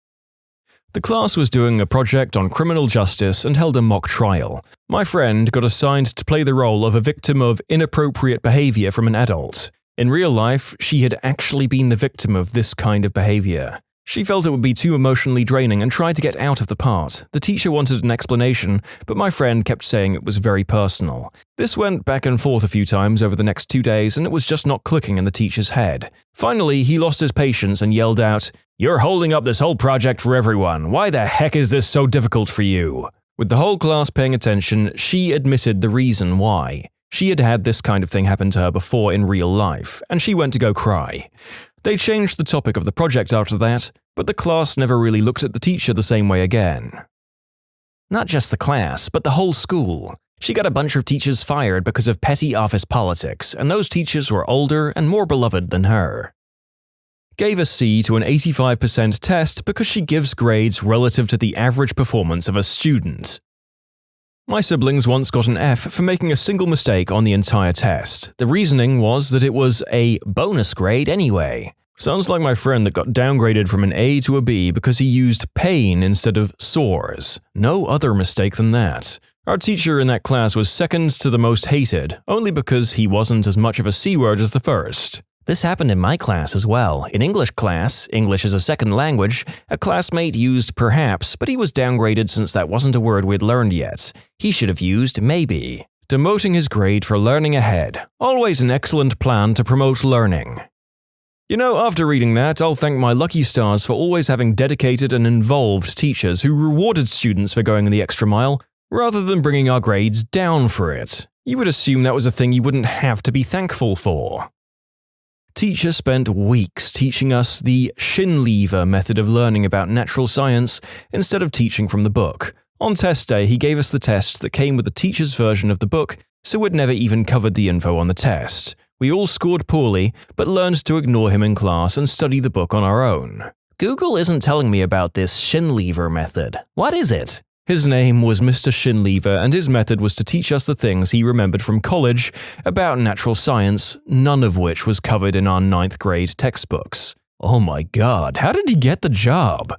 The class was doing a project on criminal justice and held a mock trial. My friend got assigned to play the role of a victim of inappropriate behavior from an adult. In real life, she had actually been the victim of this kind of behavior. She felt it would be too emotionally draining and tried to get out of the part. The teacher wanted an explanation, but my friend kept saying it was very personal. This went back and forth a few times over the next 2 days and it was just not clicking in the teacher's head. Finally, he lost his patience and yelled out, "You're holding up this whole project for everyone. Why the heck is this so difficult for you?" With the whole class paying attention, she admitted the reason why. She had had this kind of thing happen to her before in real life, and she went to go cry. They changed the topic of the project after that, but the class never really looked at the teacher the same way again. Not just the class, but the whole school. She got a bunch of teachers fired because of petty office politics, and those teachers were older and more beloved than her. Gave a C to an 85% test because she gives grades relative to the average performance of a student. My siblings once got an F for making a single mistake on the entire test. The reasoning was that it was a bonus grade anyway. Sounds like my friend that got downgraded from an A to a B because he used pain instead of sores. No other mistake than that. Our teacher in that class was second to the most hated, only because he wasn't as much of a C word as the first. This happened in my class as well. In English class, English as a second language, a classmate used perhaps, but he was downgraded since that wasn't a word we'd learned yet. He should have used maybe, demoting his grade for learning ahead. Always an excellent plan to promote learning. You know, after reading that, I'll thank my lucky stars for always having dedicated and involved teachers who rewarded students for going the extra mile, rather than bringing our grades down for it. You would assume that was a thing you wouldn't have to be thankful for. Teacher spent weeks teaching us the shin lever method of learning about natural science instead of teaching from the book. On test day, he gave us the test that came with the teacher's version of the book, so we'd never even covered the info on the test. We all scored poorly, but learned to ignore him in class and study the book on our own. Google isn't telling me about this shin lever method. What is it? His name was Mr. Shinlever, and his method was to teach us the things he remembered from college about natural science, none of which was covered in our 9th grade textbooks. Oh my god, how did he get the job?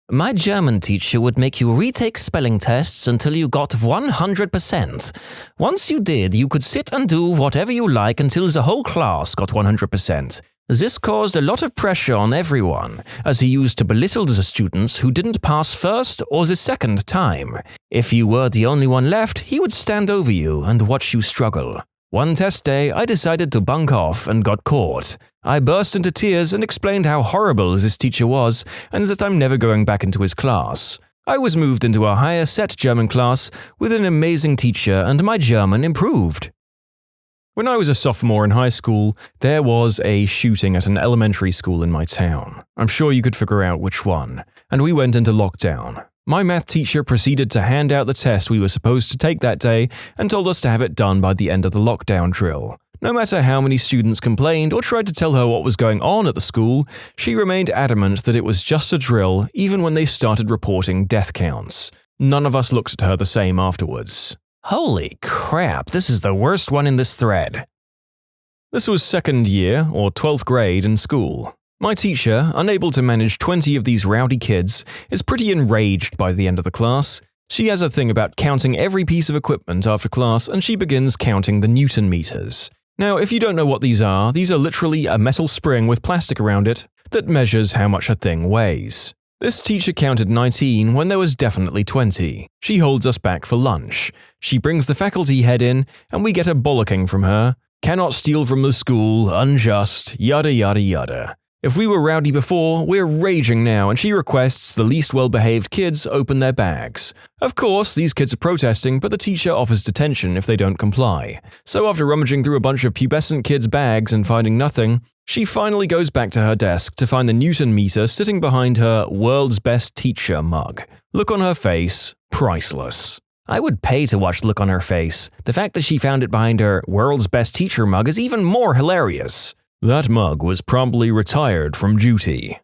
My German teacher would make you retake spelling tests until you got 100%. Once you did, you could sit and do whatever you like until the whole class got 100%. This caused a lot of pressure on everyone, as he used to belittle the students who didn't pass first or the second time. If you were the only one left, he would stand over you and watch you struggle. One test day, I decided to bunk off and got caught. I burst into tears and explained how horrible this teacher was and that I'm never going back into his class. I was moved into a higher set German class with an amazing teacher and my German improved. When I was a sophomore in high school, there was a shooting at an elementary school in my town. I'm sure you could figure out which one. And we went into lockdown. My math teacher proceeded to hand out the test we were supposed to take that day and told us to have it done by the end of the lockdown drill. No matter how many students complained or tried to tell her what was going on at the school, she remained adamant that it was just a drill even when they started reporting death counts. None of us looked at her the same afterwards. Holy crap, this is the worst one in this thread. This was second year, or 12th grade, in school. My teacher, unable to manage 20 of these rowdy kids, is pretty enraged by the end of the class. She has a thing about counting every piece of equipment after class, and she begins counting the Newton meters. Now, if you don't know what these are literally a metal spring with plastic around it that measures how much a thing weighs. This teacher counted 19 when there was definitely 20. She holds us back for lunch. She brings the faculty head in, and we get a bollocking from her. Cannot steal from the school, unjust, yada yada yada. If we were rowdy before, we're raging now, and she requests the least well-behaved kids open their bags. Of course, these kids are protesting, but the teacher offers detention if they don't comply. So after rummaging through a bunch of pubescent kids' bags and finding nothing, she finally goes back to her desk to find the Newton meter sitting behind her world's best teacher mug. Look on her face, priceless. I would pay to watch the look on her face. The fact that she found it behind her world's best teacher mug is even more hilarious. That mug was promptly retired from duty.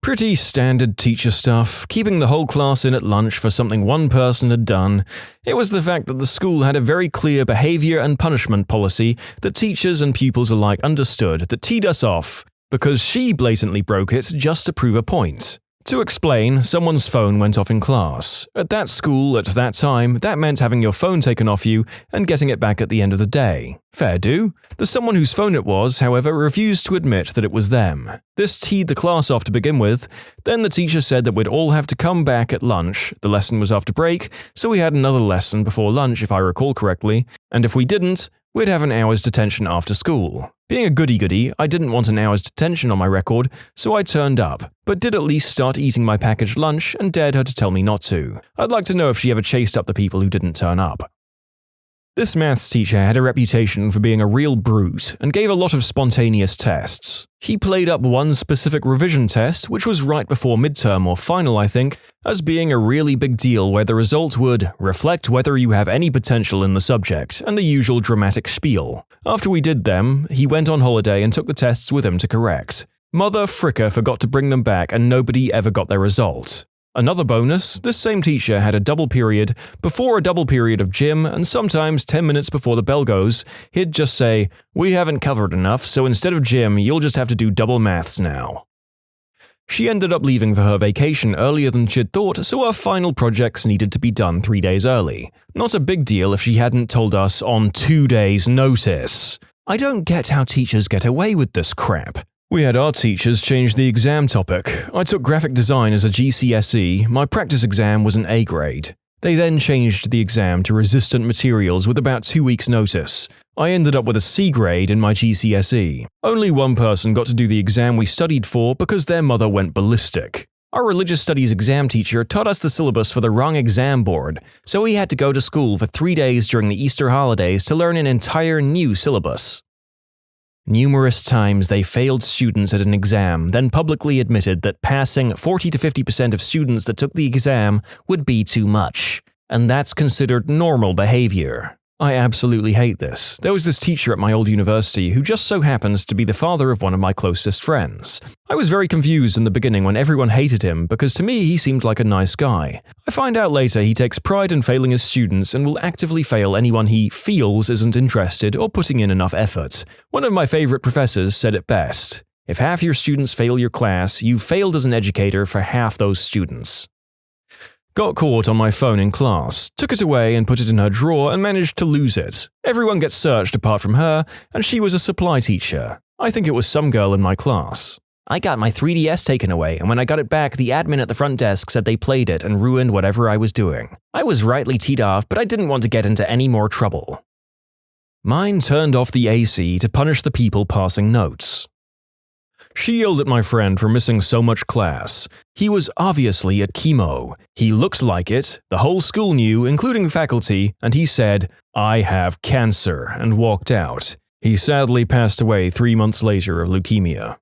Pretty standard teacher stuff, keeping the whole class in at lunch for something one person had done. It was the fact that the school had a very clear behavior and punishment policy that teachers and pupils alike understood that teed us off because she blatantly broke it just to prove a point. To explain, someone's phone went off in class. At that school, at that time, that meant having your phone taken off you and getting it back at the end of the day. Fair do. The someone whose phone it was, however, refused to admit that it was them. This teed the class off to begin with. Then the teacher said that we'd all have to come back at lunch. The lesson was after break, so we had another lesson before lunch if I recall correctly, and if we didn't, we'd have an hour's detention after school. Being a goody-goody, I didn't want an hour's detention on my record, so I turned up, but did at least start eating my packaged lunch and dared her to tell me not to. I'd like to know if she ever chased up the people who didn't turn up. This maths teacher had a reputation for being a real brute and gave a lot of spontaneous tests. He played up one specific revision test, which was right before midterm or final I think, as being a really big deal where the result would reflect whether you have any potential in the subject and the usual dramatic spiel. After we did them, he went on holiday and took the tests with him to correct. Mother fricker forgot to bring them back and nobody ever got their result. Another bonus, this same teacher had a double period before a double period of gym, and sometimes 10 minutes before the bell goes, he'd just say, "We haven't covered enough, so instead of gym, you'll just have to do double maths now." She ended up leaving for her vacation earlier than she'd thought, so our final projects needed to be done 3 days early. Not a big deal if she hadn't told us on 2 days' notice. I don't get how teachers get away with this crap. We had our teachers change the exam topic. I took graphic design as a GCSE, my practice exam was an A grade. They then changed the exam to resistant materials with about 2 weeks' notice. I ended up with a C grade in my GCSE. Only one person got to do the exam we studied for because their mother went ballistic. Our religious studies exam teacher taught us the syllabus for the wrong exam board, so we had to go to school for 3 days during the Easter holidays to learn an entire new syllabus. Numerous times they failed students at an exam, then publicly admitted that passing 40 to 50% of students that took the exam would be too much, and that's considered normal behavior. I absolutely hate this. There was this teacher at my old university who just so happens to be the father of one of my closest friends. I was very confused in the beginning when everyone hated him because to me he seemed like a nice guy. I find out later he takes pride in failing his students and will actively fail anyone he feels isn't interested or putting in enough effort. One of my favorite professors said it best: if half your students fail your class, you've failed as an educator for half those students. Got caught on my phone in class, took it away and put it in her drawer and managed to lose it. Everyone gets searched apart from her, and she was a supply teacher. I think it was some girl in my class. I got my 3DS taken away, and when I got it back, the admin at the front desk said they played it and ruined whatever I was doing. I was rightly teed off, but I didn't want to get into any more trouble. Mine turned off the AC to punish the people passing notes. She yelled at my friend for missing so much class. He was obviously at chemo. He looked like it, the whole school knew, including faculty, and he said, "I have cancer," and walked out. He sadly passed away 3 months later of leukemia.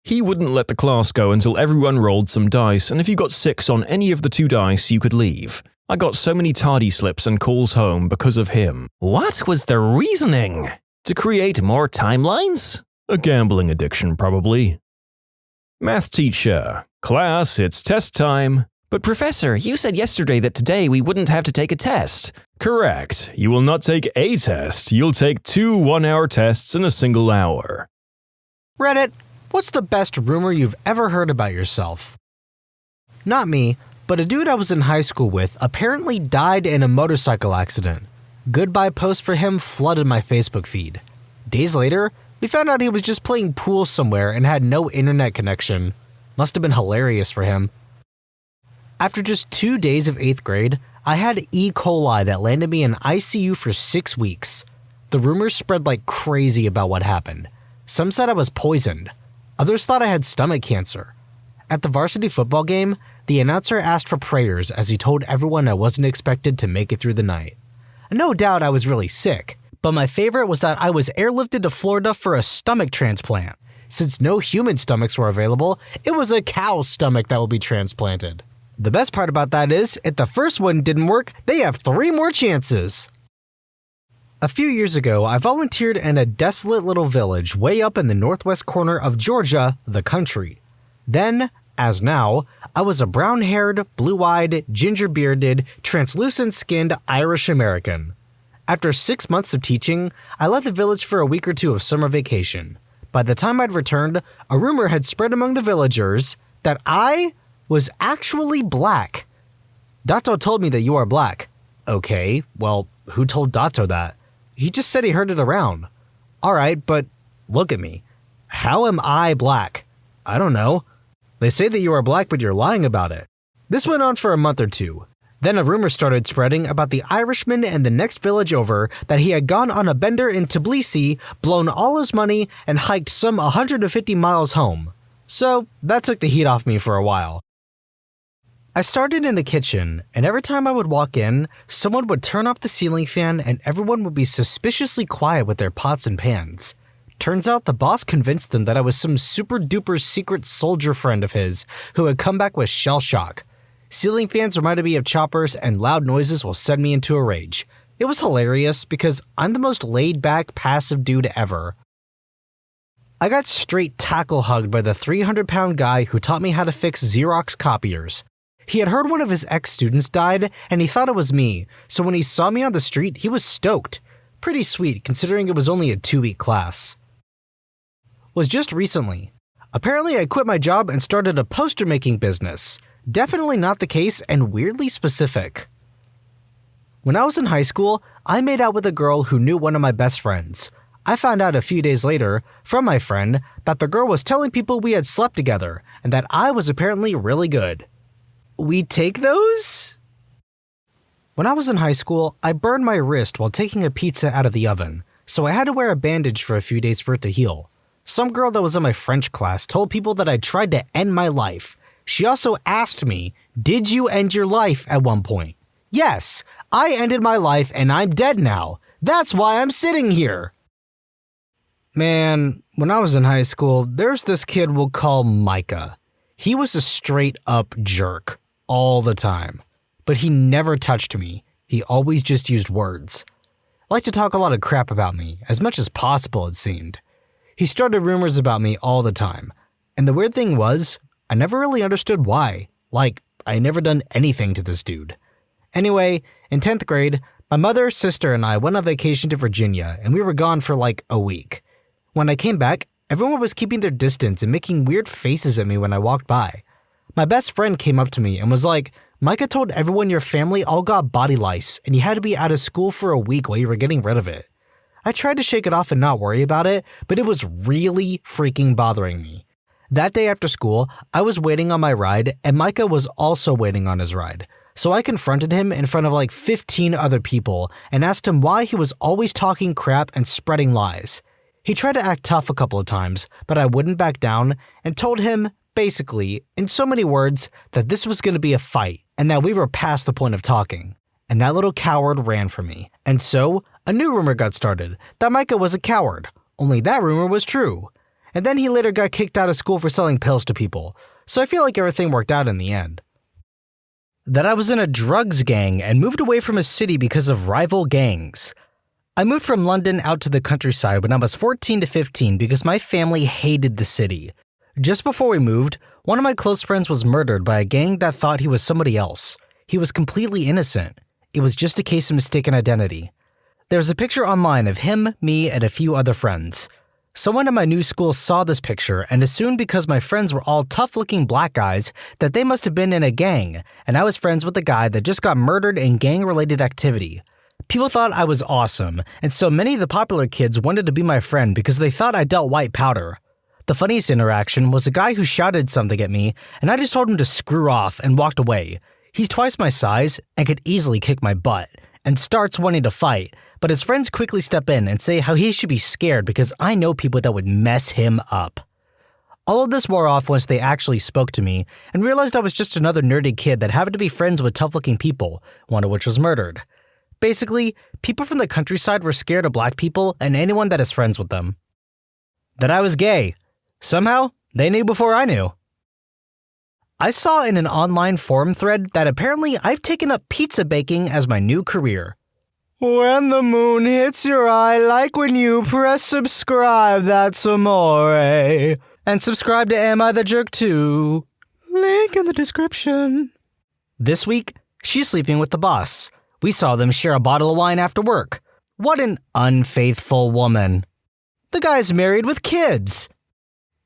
He wouldn't let the class go until everyone rolled some dice, and if you got 6 on any of the 2 dice, you could leave. I got so many tardy slips and calls home because of him. What was the reasoning? To create more timelines? A gambling addiction, probably. Math teacher. Class, it's test time. But professor, you said yesterday that today we wouldn't have to take a test. Correct. You will not take a test. You'll take 2 one-hour tests in a single hour. Reddit, what's the best rumor you've ever heard about yourself? Not me, but a dude I was in high school with apparently died in a motorcycle accident. Goodbye posts for him flooded my Facebook feed. Days later, we found out he was just playing pool somewhere and had no internet connection. Must have been hilarious for him. After just 2 days of 8th grade, I had E. coli that landed me in ICU for 6 weeks. The rumors spread like crazy about what happened. Some said I was poisoned. Others thought I had stomach cancer. At the varsity football game, the announcer asked for prayers as he told everyone I wasn't expected to make it through the night. No doubt I was really sick. But my favorite was that I was airlifted to Florida for a stomach transplant. Since no human stomachs were available, it was a cow's stomach that would be transplanted. The best part about that is, if the first one didn't work, they have 3 more chances. A few years ago, I volunteered in a desolate little village way up in the northwest corner of Georgia, the country. Then, as now, I was a brown-haired, blue-eyed, ginger-bearded, translucent-skinned Irish American. After 6 months of teaching, I left the village for a week or 2 of summer vacation. By the time I'd returned, a rumor had spread among the villagers that I was actually black. Dato told me that you are black. Okay, well, who told Dato that? He just said he heard it around. Alright, but look at me. How am I black? I don't know. They say that you are black, but you're lying about it. This went on for a month or 2. Then a rumor started spreading about the Irishman in the next village over that he had gone on a bender in Tbilisi, blown all his money, and hiked some 150 miles home. So that took the heat off me for a while. I started in the kitchen, and every time I would walk in, someone would turn off the ceiling fan and everyone would be suspiciously quiet with their pots and pans. Turns out the boss convinced them that I was some super-duper secret soldier friend of his who had come back with shell shock. Ceiling fans reminded me of choppers, and loud noises will send me into a rage. It was hilarious because I'm the most laid-back, passive dude ever. I got straight tackle-hugged by the 300-pound guy who taught me how to fix Xerox copiers. He had heard one of his ex-students died, and he thought it was me, so when he saw me on the street, he was stoked. Pretty sweet, considering it was only a 2-week class. Was just recently. Apparently, I quit my job and started a poster-making business. Definitely not the case and weirdly specific. When I was in high school, I made out with a girl who knew one of my best friends. I found out a few days later from my friend that the girl was telling people we had slept together and that I was apparently really good. We take those? When I was in high school, I burned my wrist while taking a pizza out of the oven, so I had to wear a bandage for a few days for it to heal. Some girl that was in my French class told people that I tried to end my life. She also asked me, "Did you end your life at one point?" Yes, I ended my life and I'm dead now. That's why I'm sitting here. Man, when I was in high school, there's this kid we'll call Micah. He was a straight up jerk all the time, but he never touched me. He always just used words. Liked to talk a lot of crap about me, as much as possible it seemed. He started rumors about me all the time, and the weird thing was, I never really understood why. Like, I never done anything to this dude. Anyway, in 10th grade, my mother, sister, and I went on vacation to Virginia, and we were gone for like a week. When I came back, everyone was keeping their distance and making weird faces at me when I walked by. My best friend came up to me and was like, "Micah told everyone your family all got body lice, and you had to be out of school for a week while you were getting rid of it." I tried to shake it off and not worry about it, but it was really freaking bothering me. That day after school, I was waiting on my ride, and Micah was also waiting on his ride. So I confronted him in front of like 15 other people and asked him why he was always talking crap and spreading lies. He tried to act tough a couple of times, but I wouldn't back down and told him, basically, in so many words, that this was going to be a fight and that we were past the point of talking. And that little coward ran from me. And so, a new rumor got started that Micah was a coward, only that rumor was true. And then he later got kicked out of school for selling pills to people, so I feel like everything worked out in the end. That I was in a drugs gang and moved away from a city because of rival gangs. I moved from London out to the countryside when I was 14 to 15 because my family hated the city. Just before we moved, one of my close friends was murdered by a gang that thought he was somebody else. He was completely innocent. It was just a case of mistaken identity. There's a picture online of him, me, and a few other friends. Someone at my new school saw this picture and assumed because my friends were all tough-looking black guys that they must have been in a gang, and I was friends with a guy that just got murdered in gang-related activity. People thought I was awesome, and so many of the popular kids wanted to be my friend because they thought I dealt white powder. The funniest interaction was a guy who shouted something at me, and I just told him to screw off and walked away. He's twice my size and could easily kick my butt, and starts wanting to fight, but his friends quickly step in and say how he should be scared because I know people that would mess him up. All of this wore off once they actually spoke to me and realized I was just another nerdy kid that happened to be friends with tough-looking people, one of which was murdered. Basically, people from the countryside were scared of black people and anyone that is friends with them. That I was gay. Somehow, they knew before I knew. I saw in an online forum thread that apparently I've taken up pizza baking as my new career. When the moon hits your eye like when you press subscribe, that's amore. And subscribe to Am I the Jerk too. Link in the description. This week, she's sleeping with the boss. We saw them share a bottle of wine after work. What an unfaithful woman. The guy's married with kids.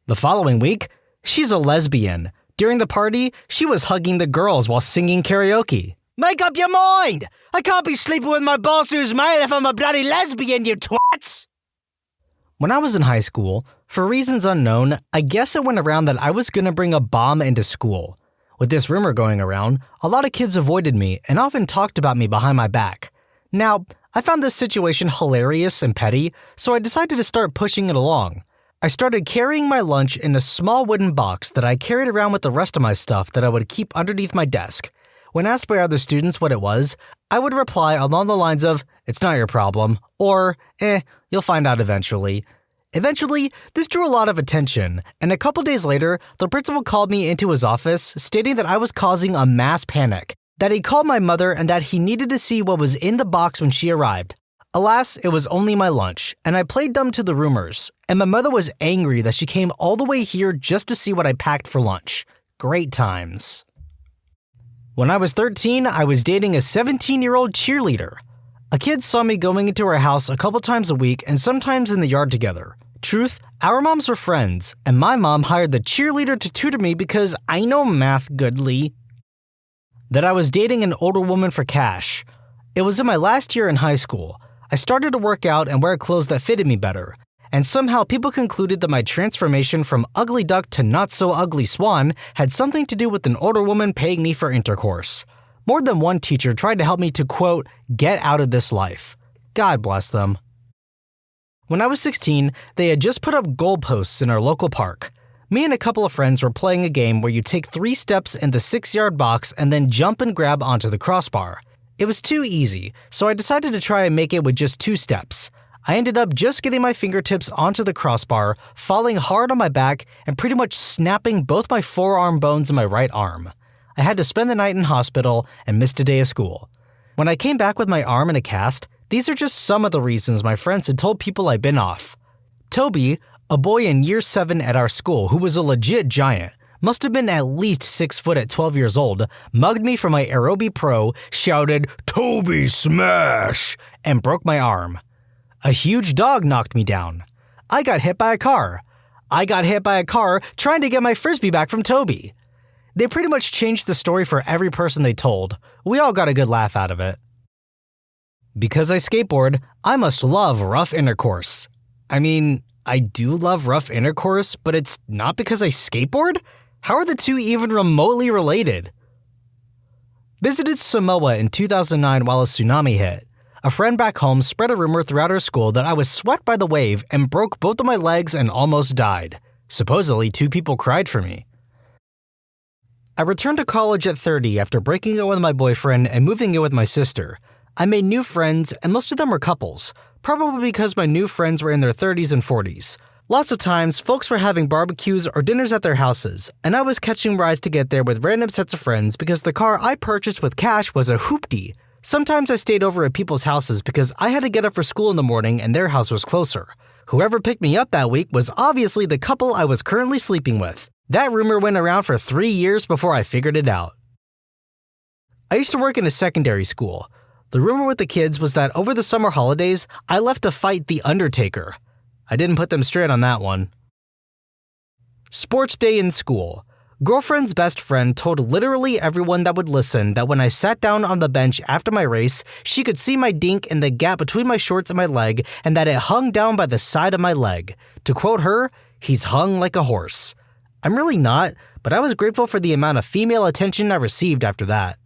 The following week, she's a lesbian. During the party, she was hugging the girls while singing karaoke. Make up your mind! I can't be sleeping with my boss who's male if I'm a bloody lesbian, you twats! When I was in high school, for reasons unknown, I guess it went around that I was gonna bring a bomb into school. With this rumor going around, a lot of kids avoided me and often talked about me behind my back. Now, I found this situation hilarious and petty, so I decided to start pushing it along. I started carrying my lunch in a small wooden box that I carried around with the rest of my stuff that I would keep underneath my desk. When asked by other students what it was, I would reply along the lines of, "It's not your problem," or, "You'll find out eventually." Eventually, this drew a lot of attention, and a couple days later, the principal called me into his office, stating that I was causing a mass panic, that he called my mother and that he needed to see what was in the box when she arrived. Alas, it was only my lunch, and I played dumb to the rumors, and my mother was angry that she came all the way here just to see what I packed for lunch. Great times. When I was 13, I was dating a 17-year-old cheerleader. A kid saw me going into her house a couple times a week and sometimes in the yard together. Truth, our moms were friends, and my mom hired the cheerleader to tutor me because I know math goodly. That I was dating an older woman for cash. It was in my last year in high school. I started to work out and wear clothes that fitted me better, and somehow people concluded that my transformation from ugly duck to not-so-ugly swan had something to do with an older woman paying me for intercourse. More than one teacher tried to help me to, quote, get out of this life. God bless them. When I was 16, they had just put up goalposts in our local park. Me and a couple of friends were playing a game where you take 3 steps in the 6-yard box and then jump and grab onto the crossbar. It was too easy, so I decided to try and make it with just 2 steps. I ended up just getting my fingertips onto the crossbar, falling hard on my back, and pretty much snapping both my forearm bones in my right arm. I had to spend the night in hospital and missed a day of school. When I came back with my arm in a cast, these are just some of the reasons my friends had told people I'd been off. Toby, a boy in year 7 at our school who was a legit giant, must have been at least 6 foot at 12 years old, mugged me for my Aerobie Pro, shouted, "Toby smash!" and broke my arm. A huge dog knocked me down. I got hit by a car. I got hit by a car trying to get my Frisbee back from Toby. They pretty much changed the story for every person they told. We all got a good laugh out of it. Because I skateboard, I must love rough intercourse. I mean, I do love rough intercourse, but it's not because I skateboard? How are the two even remotely related? Visited Samoa in 2009 while a tsunami hit. A friend back home spread a rumor throughout our school that I was swept by the wave and broke both of my legs and almost died. Supposedly, 2 people cried for me. I returned to college at 30 after breaking up with my boyfriend and moving in with my sister. I made new friends, and most of them were couples, probably because my new friends were in their 30s and 40s. Lots of times, folks were having barbecues or dinners at their houses, and I was catching rides to get there with random sets of friends because the car I purchased with cash was a hoopty. Sometimes I stayed over at people's houses because I had to get up for school in the morning and their house was closer. Whoever picked me up that week was obviously the couple I was currently sleeping with. That rumor went around for 3 years before I figured it out. I used to work in a secondary school. The rumor with the kids was that over the summer holidays, I left to fight The Undertaker. I didn't put them straight on that one. Sports day in school. Girlfriend's best friend told literally everyone that would listen that when I sat down on the bench after my race, she could see my dink in the gap between my shorts and my leg and that it hung down by the side of my leg. To quote her, "He's hung like a horse." I'm really not, but I was grateful for the amount of female attention I received after that.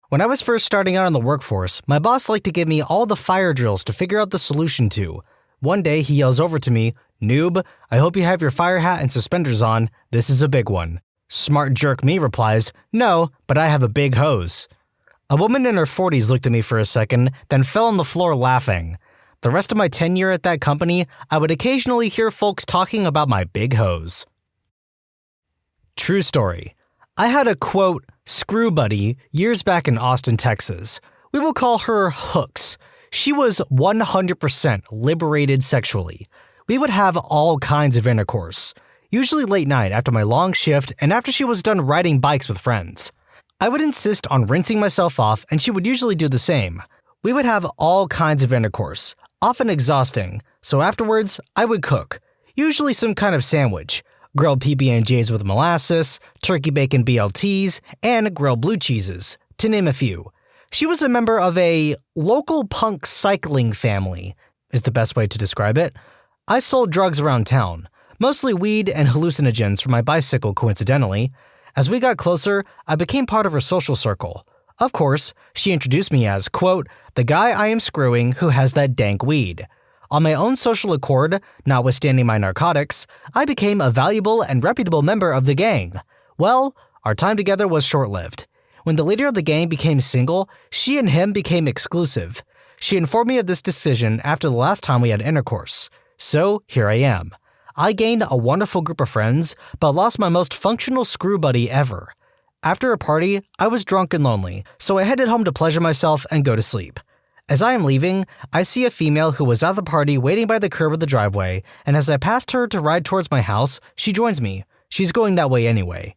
When I was first starting out in the workforce, my boss liked to give me all the fire drills to figure out the solution to. One day, he yells over to me, "Noob, I hope you have your fire hat and suspenders on. This is a big one." Smart jerk me replies, "No, but I have a big hose." A woman in her 40s looked at me for a second, then fell on the floor laughing. The rest of my tenure at that company, I would occasionally hear folks talking about my big hose. True story. I had a, quote, screw buddy years back in Austin, Texas. We will call her Hooks. She was 100% liberated sexually. We would have all kinds of intercourse, usually late night after my long shift and after she was done riding bikes with friends. I would insist on rinsing myself off and she would usually do the same. We would have all kinds of intercourse, often exhausting, so afterwards I would cook, usually some kind of sandwich. Grilled PB&Js with molasses, turkey bacon BLTs, and grilled blue cheeses, to name a few. She was a member of a local punk cycling family, is the best way to describe it. I sold drugs around town, mostly weed and hallucinogens for my bicycle coincidentally. As we got closer, I became part of her social circle. Of course, she introduced me as, quote, the guy I am screwing who has that dank weed. On my own social accord, notwithstanding my narcotics, I became a valuable and reputable member of the gang. Well, our time together was short-lived. When the leader of the gang became single, she and him became exclusive. She informed me of this decision after the last time we had intercourse. So, here I am. I gained a wonderful group of friends, but lost my most functional screw buddy ever. After a party, I was drunk and lonely, so I headed home to pleasure myself and go to sleep. As I am leaving, I see a female who was at the party waiting by the curb of the driveway, and as I passed her to ride towards my house, she joins me. She's going that way anyway.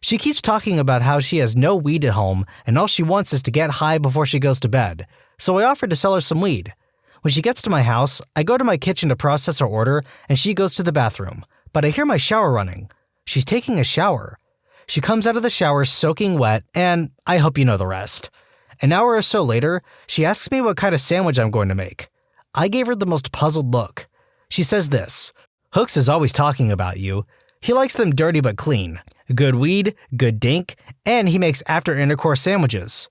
She keeps talking about how she has no weed at home and all she wants is to get high before she goes to bed, so I offered to sell her some weed. When she gets to my house, I go to my kitchen to process her order and she goes to the bathroom, but I hear my shower running. She's taking a shower. She comes out of the shower soaking wet and I hope you know the rest. An hour or so later, she asks me what kind of sandwich I'm going to make. I gave her the most puzzled look. She says this, "Hooks is always talking about you. He likes them dirty but clean. Good weed, good dink, and he makes after-intercourse sandwiches."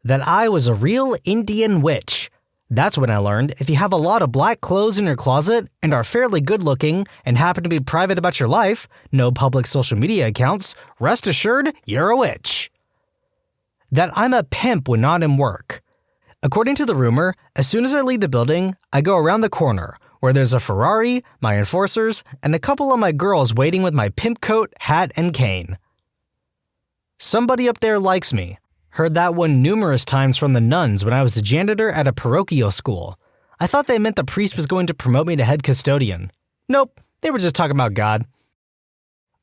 That I was a real Indian witch. That's when I learned if you have a lot of black clothes in your closet and are fairly good-looking and happen to be private about your life, no public social media accounts, rest assured you're a witch. That I'm a pimp when not in work. According to the rumor, as soon as I leave the building, I go around the corner, where there's a Ferrari, my enforcers, and a couple of my girls waiting with my pimp coat, hat, and cane. Somebody up there likes me. Heard that one numerous times from the nuns when I was a janitor at a parochial school. I thought they meant the priest was going to promote me to head custodian. Nope, they were just talking about God.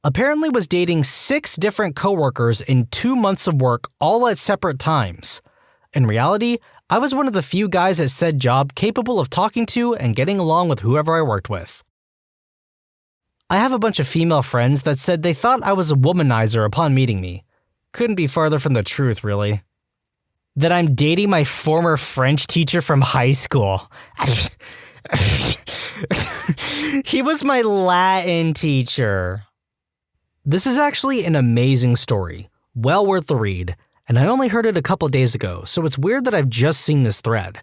Apparently was dating 6 different coworkers in 2 months of work, all at separate times. In reality, I was one of the few guys at said job capable of talking to and getting along with whoever I worked with. I have a bunch of female friends that said they thought I was a womanizer upon meeting me. Couldn't be farther from the truth, really. That I'm dating my former French teacher from high school. He was my Latin teacher. This is actually an amazing story, well worth the read, and I only heard it a couple days ago, so it's weird that I've just seen this thread.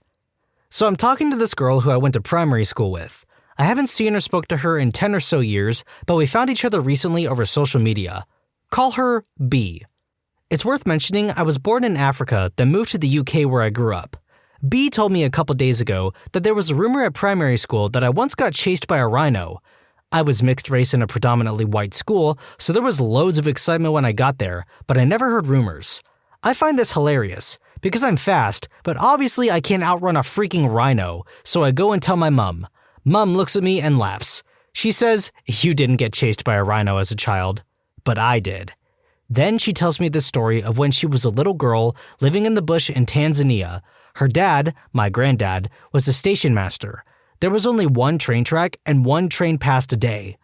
So I'm talking to this girl who I went to primary school with. I haven't seen or spoke to her in 10 or so years, but we found each other recently over social media. Call her B. It's worth mentioning I was born in Africa, then moved to the UK where I grew up. B told me a couple days ago that there was a rumor at primary school that I once got chased by a rhino. I was mixed race in a predominantly white school, so there was loads of excitement when I got there, but I never heard rumors. I find this hilarious, because I'm fast, but obviously I can't outrun a freaking rhino, so I go and tell my mom. Mom looks at me and laughs. She says, "You didn't get chased by a rhino as a child, but I did." Then she tells me the story of when she was a little girl living in the bush in Tanzania. Her dad, my granddad, was a station master. There was only one train track and one train passed a day.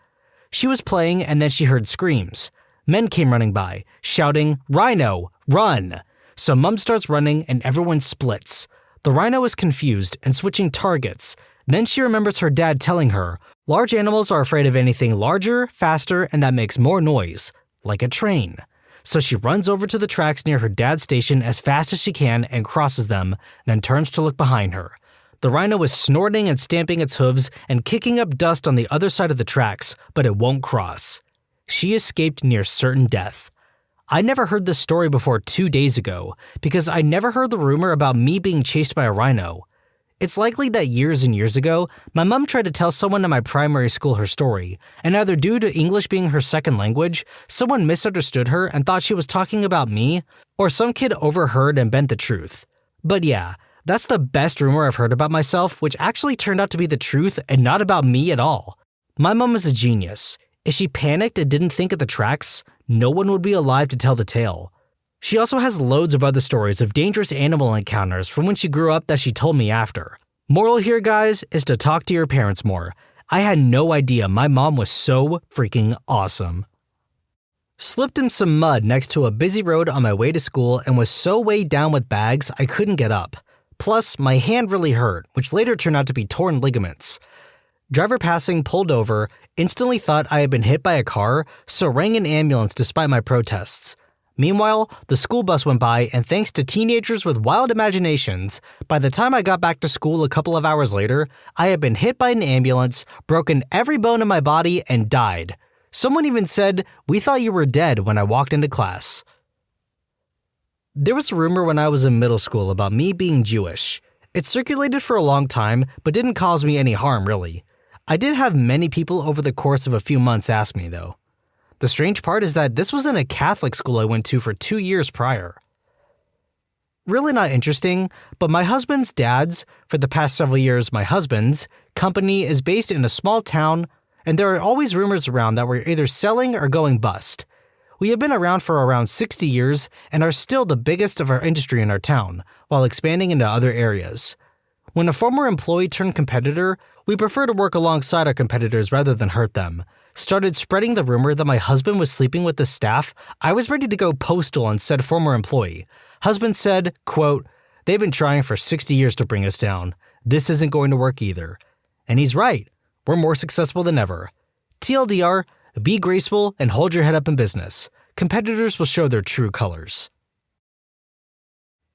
She was playing and then she heard screams. Men came running by, shouting, "Rhino, run!" So Mom starts running and everyone splits. The rhino is confused and switching targets. Then she remembers her dad telling her, large animals are afraid of anything larger, faster, and that makes more noise, like a train. So she runs over to the tracks near her dad's station as fast as she can and crosses them, then turns to look behind her. The rhino is snorting and stamping its hooves and kicking up dust on the other side of the tracks, but it won't cross. She escaped near certain death. I never heard this story before 2 days ago, because I never heard the rumor about me being chased by a rhino. It's likely that years and years ago, my mom tried to tell someone in my primary school her story, and either due to English being her second language, someone misunderstood her and thought she was talking about me, or some kid overheard and bent the truth. But yeah, that's the best rumor I've heard about myself, which actually turned out to be the truth and not about me at all. My mom is a genius. If she panicked and didn't think of the tracks, no one would be alive to tell the tale. She also has loads of other stories of dangerous animal encounters from when she grew up that she told me after. Moral here, guys, is to talk to your parents more. I had no idea my mom was so freaking awesome. Slipped in some mud next to a busy road on my way to school and was so weighed down with bags I couldn't get up. Plus, my hand really hurt, which later turned out to be torn ligaments. Driver passing pulled over, instantly thought I had been hit by a car, so rang an ambulance despite my protests. Meanwhile, the school bus went by, and thanks to teenagers with wild imaginations, by the time I got back to school a couple of hours later, I had been hit by an ambulance, broken every bone in my body, and died. Someone even said, "We thought you were dead," when I walked into class. There was a rumor when I was in middle school about me being Jewish. It circulated for a long time, but didn't cause me any harm, really. I did have many people over the course of a few months ask me, though. The strange part is that this was in a Catholic school I went to for 2 years prior. Really not interesting, but my husband's dad's, for the past several years my husband's, company is based in a small town, and there are always rumors around that we're either selling or going bust. We have been around for around 60 years and are still the biggest of our industry in our town, while expanding into other areas. When a former employee turned competitor, we prefer to work alongside our competitors rather than hurt them. started spreading the rumor that my husband was sleeping with the staff, I was ready to go postal on said former employee. Husband said, quote, "They've been trying for 60 years to bring us down. This isn't going to work either." And he's right. We're more successful than ever. TLDR, be graceful and hold your head up in business. Competitors will show their true colors.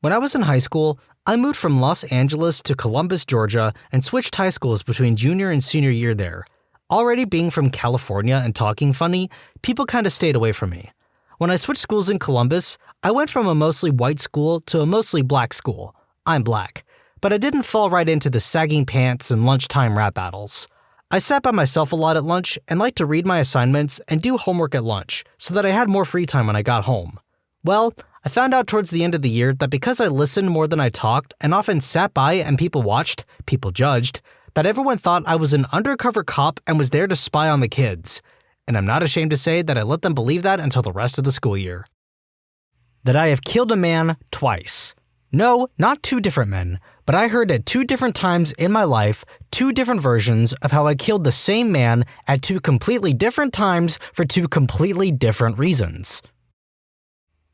When I was in high school, I moved from Los Angeles to Columbus, Georgia, and switched high schools between junior and senior year there. Already being from California and talking funny, people kind of stayed away from me. When I switched schools in Columbus, I went from a mostly white school to a mostly black school. I'm black. But I didn't fall right into the sagging pants and lunchtime rap battles. I sat by myself a lot at lunch and liked to read my assignments and do homework at lunch so that I had more free time when I got home. Well, I found out towards the end of the year that because I listened more than I talked and often sat by and people watched, people judged, that everyone thought I was an undercover cop and was there to spy on the kids. And I'm not ashamed to say that I let them believe that until the rest of the school year. That I have killed a man twice. No, not two different men, but I heard at two different times in my life, two different versions of how I killed the same man at two completely different times for two completely different reasons.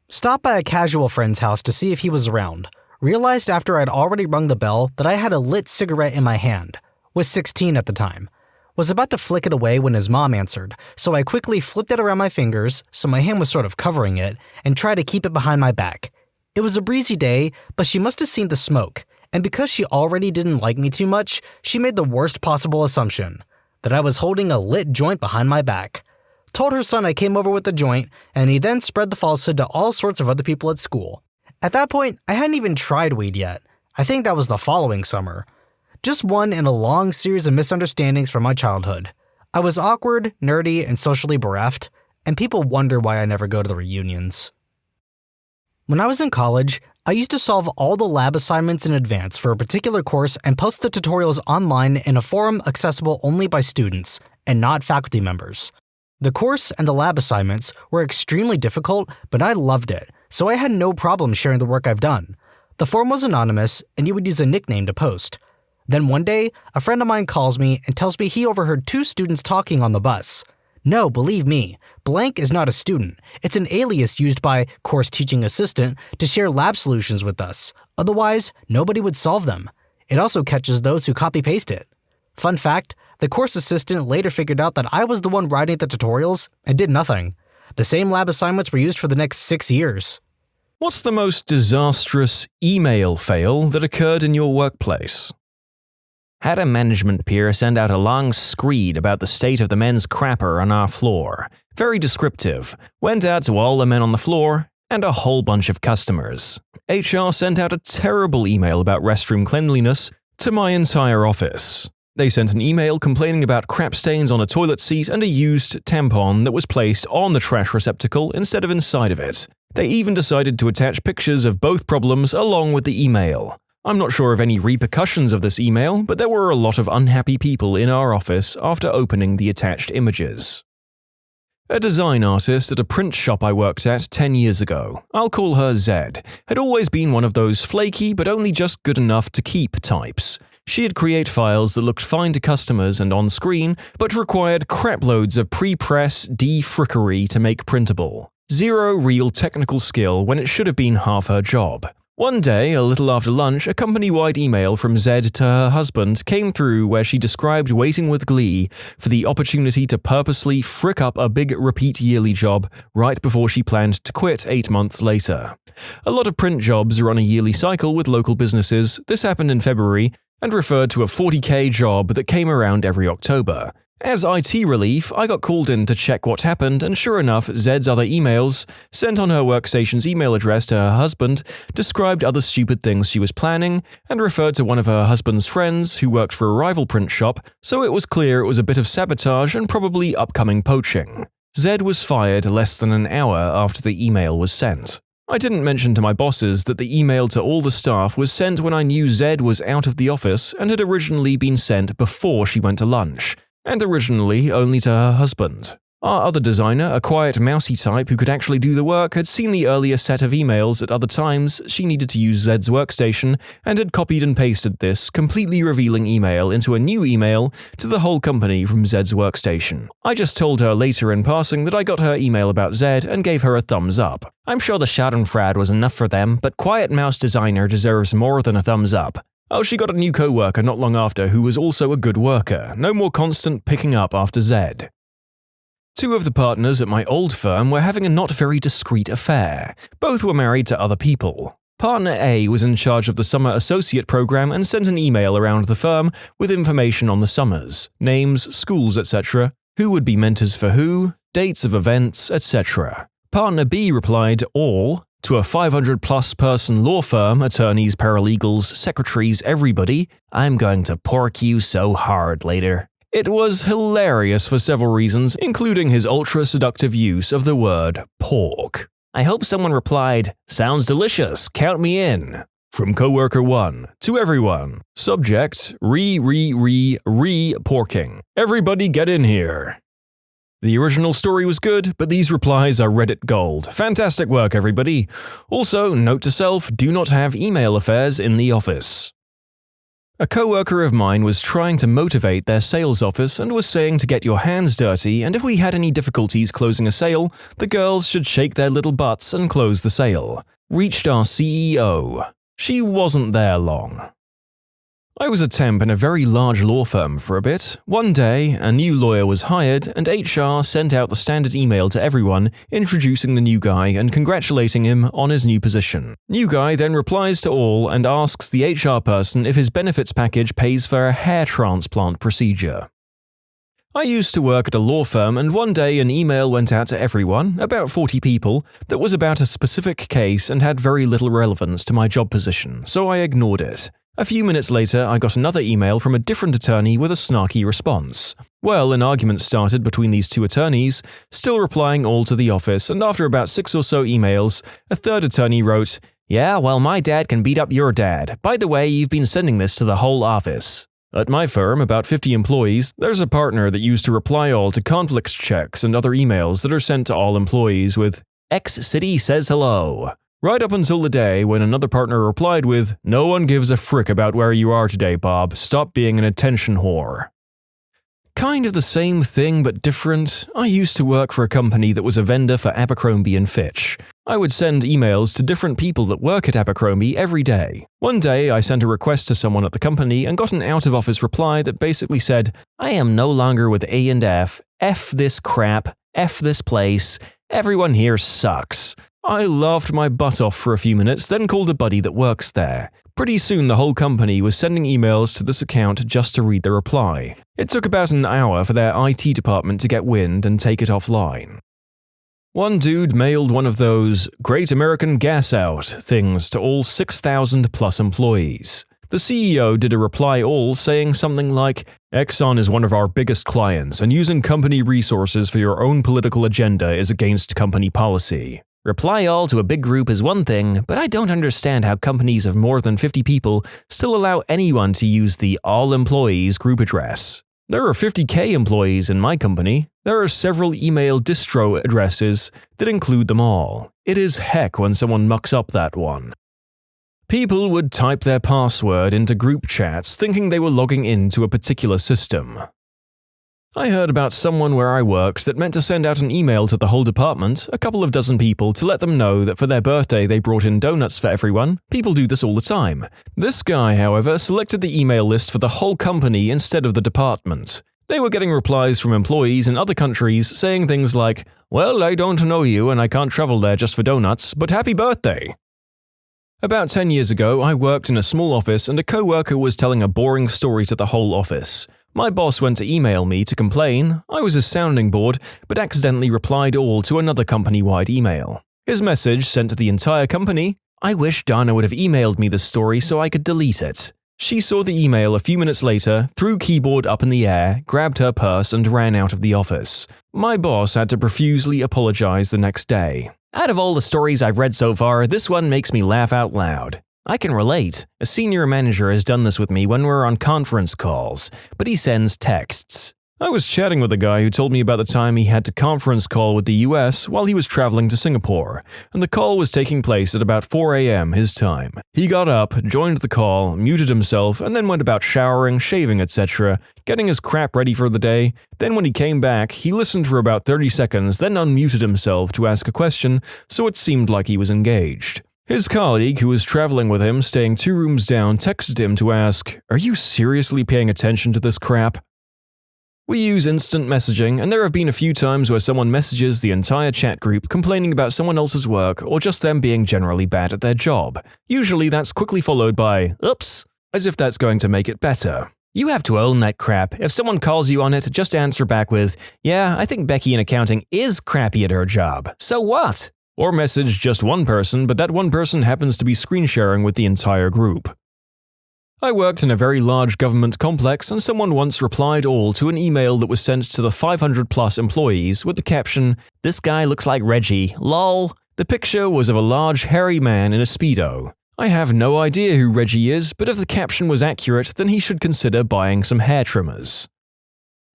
Stopped by a casual friend's house to see if he was around. Realized after I'd already rung the bell that I had a lit cigarette in my hand. Was 16 at the time. Was about to flick it away when his mom answered, so I quickly flipped it around my fingers, so my hand was sort of covering it, and tried to keep it behind my back. It was a breezy day, but she must have seen the smoke, and because she already didn't like me too much, she made the worst possible assumption, that I was holding a lit joint behind my back. Told her son I came over with the joint, and he then spread the falsehood to all sorts of other people at school. At that point, I hadn't even tried weed yet. I think that was the following summer. Just one in a long series of misunderstandings from my childhood. I was awkward, nerdy, and socially bereft, and people wonder why I never go to the reunions. When I was in college, I used to solve all the lab assignments in advance for a particular course and post the tutorials online in a forum accessible only by students, and not faculty members. The course and the lab assignments were extremely difficult, but I loved it, so I had no problem sharing the work I've done. The forum was anonymous, and you would use a nickname to post. Then one day, a friend of mine calls me and tells me he overheard two students talking on the bus. No, believe me, blank is not a student. It's an alias used by course teaching assistant to share lab solutions with us. Otherwise, nobody would solve them. It also catches those who copy-paste it. Fun fact, the course assistant later figured out that I was the one writing the tutorials and did nothing. The same lab assignments were used for the next 6 years. What's the most disastrous email fail that occurred in your workplace? Had a management peer send out a long screed about the state of the men's crapper on our floor. Very descriptive. Went out to all the men on the floor and a whole bunch of customers. HR sent out a terrible email about restroom cleanliness to my entire office. They sent an email complaining about crap stains on a toilet seat and a used tampon that was placed on the trash receptacle instead of inside of it. They even decided to attach pictures of both problems along with the email. I'm not sure of any repercussions of this email, but there were a lot of unhappy people in our office after opening the attached images. A design artist at a print shop I worked at 10 years ago, I'll call her Zed, had always been one of those flaky but only just good enough to keep types. She'd create files that looked fine to customers and on screen, but required craploads of pre-press defrickery to make printable. Zero real technical skill when it should have been half her job. One day, a little after lunch, a company-wide email from Zed to her husband came through where she described waiting with glee for the opportunity to purposely frick up a big repeat yearly job right before she planned to quit 8 months later. A lot of print jobs are on a yearly cycle with local businesses. This happened in February and referred to a 40k job that came around every October. As IT relief, I got called in to check what happened, and sure enough, Zed's other emails, sent on her workstation's email address to her husband, described other stupid things she was planning, and referred to one of her husband's friends who worked for a rival print shop, so it was clear it was a bit of sabotage and probably upcoming poaching. Zed was fired less than an hour after the email was sent. I didn't mention to my bosses that the email to all the staff was sent when I knew Zed was out of the office and had originally been sent before she went to lunch, and originally only to her husband. Our other designer, a quiet, mousy type who could actually do the work, had seen the earlier set of emails at other times she needed to use Zed's workstation and had copied and pasted this completely revealing email into a new email to the whole company from Zed's workstation. I just told her later in passing that I got her email about Zed and gave her a thumbs up. I'm sure the Schadenfreude was enough for them, but quiet mouse designer deserves more than a thumbs up. Oh, she got a new co-worker not long after who was also a good worker, no more constant picking up after Zed. Two of the partners at my old firm were having a not very discreet affair. Both were married to other people. Partner A was in charge of the summer associate program and sent an email around the firm with information on the summers, names, schools, etc., who would be mentors for who, dates of events, etc. Partner B replied all to a 500-plus person law firm, attorneys, paralegals, secretaries, everybody. I'm going to pork you so hard later. It was hilarious for several reasons, including his ultra-seductive use of the word pork. I hope someone replied, sounds delicious, count me in. From coworker 1 to everyone. Subject, porking. Everybody get in here. The original story was good, but these replies are Reddit gold. Fantastic work, everybody. Also, note to self, do not have email affairs in the office. A coworker of mine was trying to motivate their sales office and was saying to get your hands dirty, and if we had any difficulties closing a sale, the girls should shake their little butts and close the sale. Reached our CEO. She wasn't there long. I was a temp in a very large law firm for a bit. One day, a new lawyer was hired, and HR sent out the standard email to everyone introducing the new guy and congratulating him on his new position. New guy then replies to all and asks the HR person if his benefits package pays for a hair transplant procedure. I used to work at a law firm, and one day an email went out to everyone, about 40 people, that was about a specific case and had very little relevance to my job position, so I ignored it. A few minutes later, I got another email from a different attorney with a snarky response. Well, an argument started between these two attorneys, still replying all to the office, and after about 6 or so emails, a third attorney wrote, "Yeah, well, my dad can beat up your dad. By the way, you've been sending this to the whole office." At my firm, about 50 employees, there's a partner that used to reply all to conflict checks and other emails that are sent to all employees with, "X city says hello." Right up until the day when another partner replied with, "No one gives a frick about where you are today, Bob. Stop being an attention whore." Kind of the same thing but different. I used to work for a company that was a vendor for Abercrombie & Fitch. I would send emails to different people that work at Abercrombie every day. One day, I sent a request to someone at the company and got an out-of-office reply that basically said, "I am no longer with A&F. F this crap. F this place. Everyone here sucks." I laughed my butt off for a few minutes, then called a buddy that works there. Pretty soon the whole company was sending emails to this account just to read the reply. It took about an hour for their IT department to get wind and take it offline. One dude mailed one of those Great American Gas Out things to all 6,000 plus employees. The CEO did a reply all saying something like, "Exxon is one of our biggest clients, and using company resources for your own political agenda is against company policy. Reply all to a big group is one thing, but I don't understand how companies of more than 50 people still allow anyone to use the all employees group address. There are 50K employees in my company. There are several email distro addresses that include them all. It is heck when someone mucks up that one." People would type their password into group chats thinking they were logging into a particular system. I heard about someone where I worked that meant to send out an email to the whole department, a couple of dozen people, to let them know that for their birthday they brought in donuts for everyone. People do this all the time. This guy, however, selected the email list for the whole company instead of the department. They were getting replies from employees in other countries saying things like, "Well, I don't know you and I can't travel there just for donuts, but happy birthday." About 10 years ago, I worked in a small office and a co-worker was telling a boring story to the whole office. My boss went to email me to complain. I was his sounding board, but accidentally replied all to another company-wide email. His message sent to the entire company, "I wish Donna would have emailed me this story so I could delete it." She saw the email a few minutes later, threw keyboard up in the air, grabbed her purse and ran out of the office. My boss had to profusely apologize the next day. "Out of all the stories I've read so far, this one makes me laugh out loud. I can relate. A senior manager has done this with me when we're on conference calls, but he sends texts. I was chatting with a guy who told me about the time he had to conference call with the US while he was traveling to Singapore, and the call was taking place at about 4 a.m. his time. He got up, joined the call, muted himself, and then went about showering, shaving, etc., getting his crap ready for the day. Then when he came back, he listened for about 30 seconds, then unmuted himself to ask a question, so it seemed like he was engaged. His colleague, who was traveling with him, staying 2 rooms down, texted him to ask, "Are you seriously paying attention to this crap?" We use instant messaging, and there have been a few times where someone messages the entire chat group complaining about someone else's work or just them being generally bad at their job. Usually that's quickly followed by, "Oops," as if that's going to make it better. You have to own that crap. If someone calls you on it, just answer back with, "Yeah, I think Becky in accounting is crappy at her job. So what?" Or message just one person, but that one person happens to be screen sharing with the entire group. I worked in a very large government complex, and someone once replied all to an email that was sent to the 500-plus employees with the caption, "This guy looks like Reggie, lol." The picture was of a large, hairy man in a Speedo. I have no idea who Reggie is, but if the caption was accurate, then he should consider buying some hair trimmers.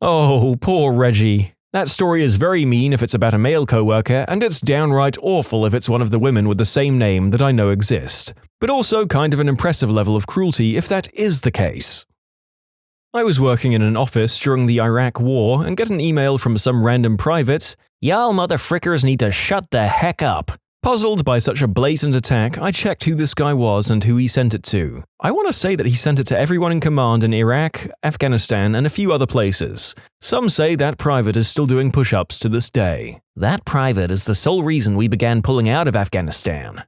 Oh, poor Reggie. That story is very mean if it's about a male coworker, and it's downright awful if it's one of the women with the same name that I know exist. But also kind of an impressive level of cruelty if that is the case. I was working in an office during the Iraq War and get an email from some random private, "Y'all motherfrickers need to shut the heck up." Puzzled by such a blatant attack, I checked who this guy was and who he sent it to. I want to say that he sent it to everyone in command in Iraq, Afghanistan, and a few other places. Some say that private is still doing push-ups to this day. That private is the sole reason we began pulling out of Afghanistan.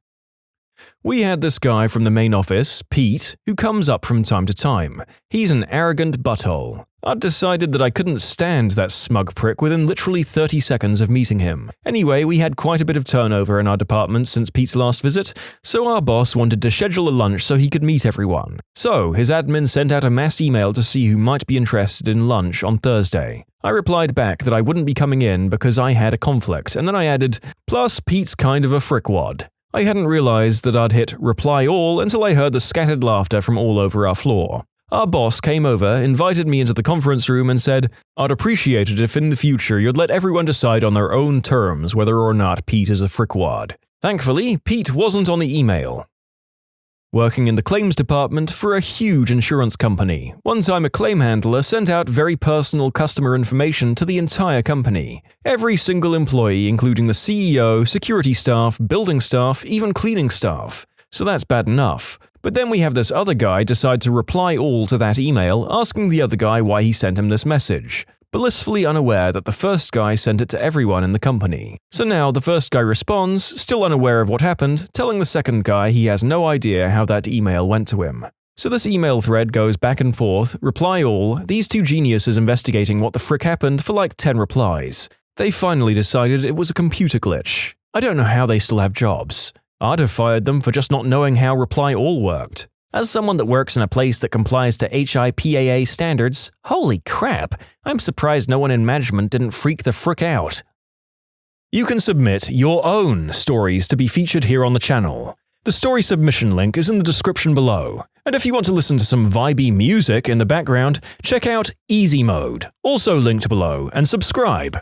We had this guy from the main office, Pete, who comes up from time to time. He's an arrogant butthole. I'd decided that I couldn't stand that smug prick within literally 30 seconds of meeting him. Anyway, we had quite a bit of turnover in our department since Pete's last visit, so our boss wanted to schedule a lunch so he could meet everyone. So, his admin sent out a mass email to see who might be interested in lunch on Thursday. I replied back that I wouldn't be coming in because I had a conflict, and then I added, "Plus, Pete's kind of a frickwad." I hadn't realized that I'd hit reply all until I heard the scattered laughter from all over our floor. Our boss came over, invited me into the conference room and said, "I'd appreciate it if in the future you'd let everyone decide on their own terms whether or not Pete is a frickwad." Thankfully, Pete wasn't on the email. Working in the claims department for a huge insurance company, one time a claim handler sent out very personal customer information to the entire company. Every single employee, including the CEO, security staff, building staff, even cleaning staff. So that's bad enough. But then we have this other guy decide to reply all to that email, asking the other guy why he sent him this message, blissfully unaware that the first guy sent it to everyone in the company. So now the first guy responds, still unaware of what happened, telling the second guy he has no idea how that email went to him. So this email thread goes back and forth, reply all, these two geniuses investigating what the frick happened for like 10 replies. They finally decided it was a computer glitch. I don't know how they still have jobs. I'd have fired them for just not knowing how reply all worked. As someone that works in a place that complies to IDOWorkHereLady standards, holy crap, I'm surprised no one in management didn't freak the frick out. You can submit your own stories to be featured here on the channel. The story submission link is in the description below. And if you want to listen to some vibey music in the background, check out easymode, also linked below, and subscribe.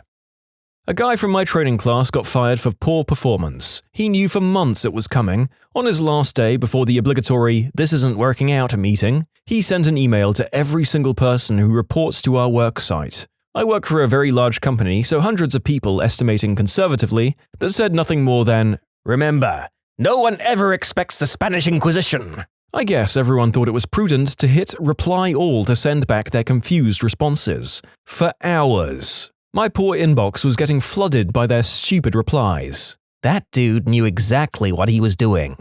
A guy from my training class got fired for poor performance. He knew for months it was coming. On his last day before the obligatory "this isn't working out" meeting, he sent an email to every single person who reports to our work site. I work for a very large company, so hundreds of people estimating conservatively, that said nothing more than, "Remember, no one ever expects the Spanish Inquisition." I guess everyone thought it was prudent to hit reply all to send back their confused responses. For hours. My poor inbox was getting flooded by their stupid replies. That dude knew exactly what he was doing.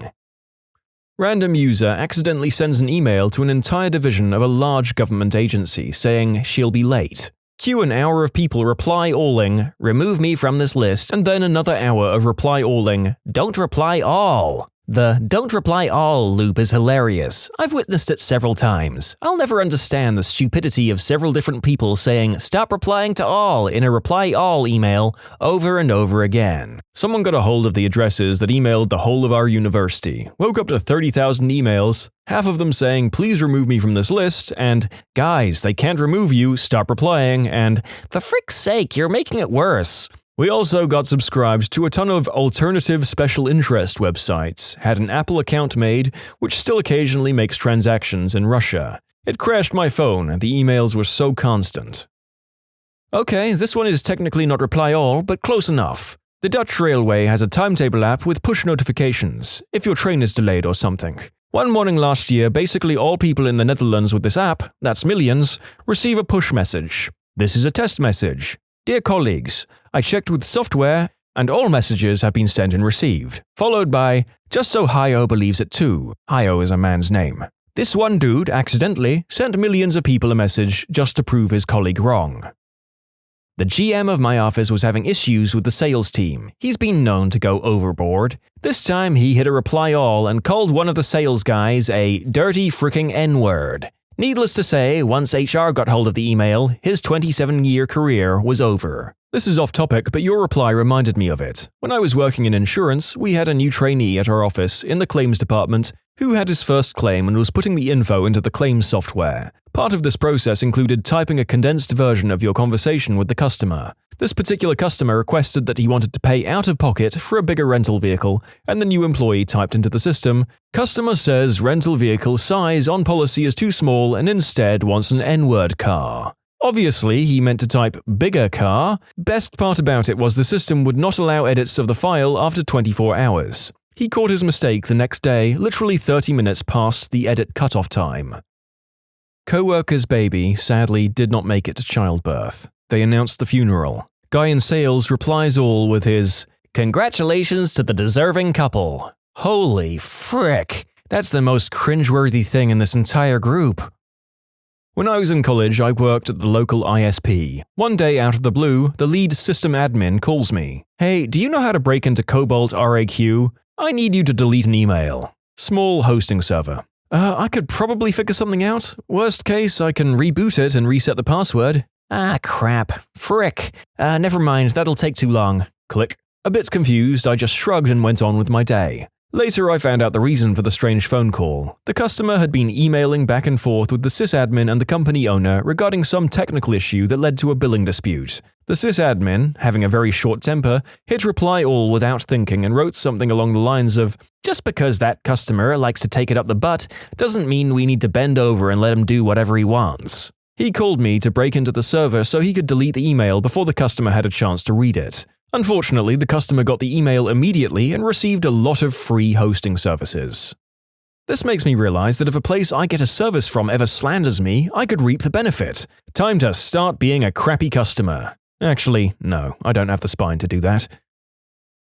Random user accidentally sends an email to an entire division of a large government agency saying she'll be late. Cue an hour of people reply alling, "remove me from this list," and then another hour of reply alling, "don't reply all." The "don't reply all" loop is hilarious. I've witnessed it several times. I'll never understand the stupidity of several different people saying "stop replying to all" in a reply all email over and over again. Someone got a hold of the addresses that emailed the whole of our university, woke up to 30,000 emails, half of them saying "please remove me from this list" and "guys, they can't remove you, stop replying" and "for frick's sake, you're making it worse." We also got subscribed to a ton of alternative special interest websites, had an Apple account made, which still occasionally makes transactions in Russia. It crashed my phone, the emails were so constant. Okay, this one is technically not reply all, but close enough. The Dutch Railway has a timetable app with push notifications, if your train is delayed or something. One morning last year, basically all people in the Netherlands with this app, that's millions, receive a push message. This is a test message. Dear colleagues, I checked with software and all messages have been sent and received, followed by, just so Hio believes it too. Hio is a man's name. This one dude accidentally sent millions of people a message just to prove his colleague wrong. The GM of my office was having issues with the sales team. He's been known to go overboard. This time he hit a reply all and called one of the sales guys a dirty fricking N-word. Needless to say, once HR got hold of the email, his 27-year career was over. This is off topic, but your reply reminded me of it. When I was working in insurance, we had a new trainee at our office in the claims department who had his first claim and was putting the info into the claims software. Part of this process included typing a condensed version of your conversation with the customer. This particular customer requested that he wanted to pay out of pocket for a bigger rental vehicle, and the new employee typed into the system, "Customer says rental vehicle size on policy is too small and instead wants an N-word car." Obviously, he meant to type "bigger car." Best part about it was the system would not allow edits of the file after 24 hours. He caught his mistake the next day, literally 30 minutes past the edit cutoff time. Co-worker's baby sadly did not make it to childbirth. They announced the funeral. Guy in sales replies all with his, "Congratulations to the deserving couple." Holy frick, that's the most cringeworthy thing in this entire group. When I was in college, I worked at the local ISP. One day out of the blue, the lead system admin calls me. "Hey, do you know how to break into Cobalt RAQ? I need you to delete an email." Small hosting server. I could probably figure something out. Worst case, I can reboot it and reset the password." "Ah, crap. Frick. Never mind, that'll take too long." Click. A bit confused, I just shrugged and went on with my day. Later, I found out the reason for the strange phone call. The customer had been emailing back and forth with the sysadmin and the company owner regarding some technical issue that led to a billing dispute. The sysadmin, having a very short temper, hit reply all without thinking and wrote something along the lines of, "Just because that customer likes to take it up the butt doesn't mean we need to bend over and let him do whatever he wants." He called me to break into the server so he could delete the email before the customer had a chance to read it. Unfortunately, the customer got the email immediately and received a lot of free hosting services. This makes me realize that if a place I get a service from ever slanders me, I could reap the benefit. Time to start being a crappy customer. Actually, no, I don't have the spine to do that.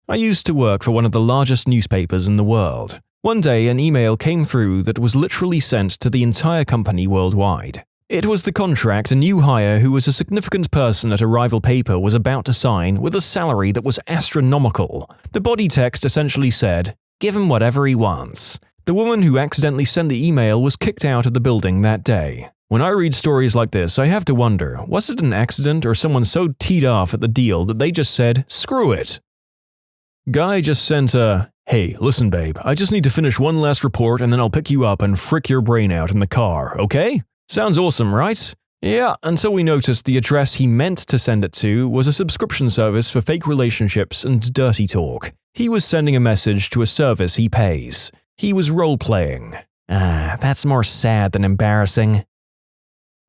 I used to work for one of the largest newspapers in the world. One day, an email came through that was literally sent to the entire company worldwide. It was the contract a new hire who was a significant person at a rival paper was about to sign with a salary that was astronomical. The body text essentially said, "Give him whatever he wants." The woman who accidentally sent the email was kicked out of the building that day. When I read stories like this, I have to wonder, was it an accident or someone so teed off at the deal that they just said, "Screw it"? Guy just sent a, "Hey, listen babe, I just need to finish one last report and then I'll pick you up and frick your brain out in the car, okay? Sounds awesome, right?" Yeah, until we noticed the address he meant to send it to was a subscription service for fake relationships and dirty talk. He was sending a message to a service he pays. He was role-playing. That's more sad than embarrassing.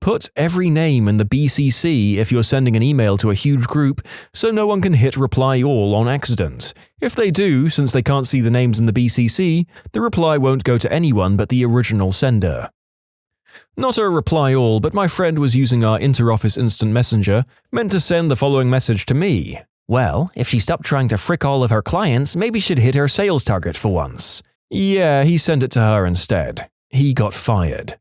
Put every name in the BCC if you're sending an email to a huge group so no one can hit reply all on accident. If they do, since they can't see the names in the BCC, the reply won't go to anyone but the original sender. Not a reply all, but my friend was using our inter-office instant messenger, meant to send the following message to me. "Well, if she stopped trying to frick all of her clients, maybe she'd hit her sales target for once." Yeah, he sent it to her instead. He got fired.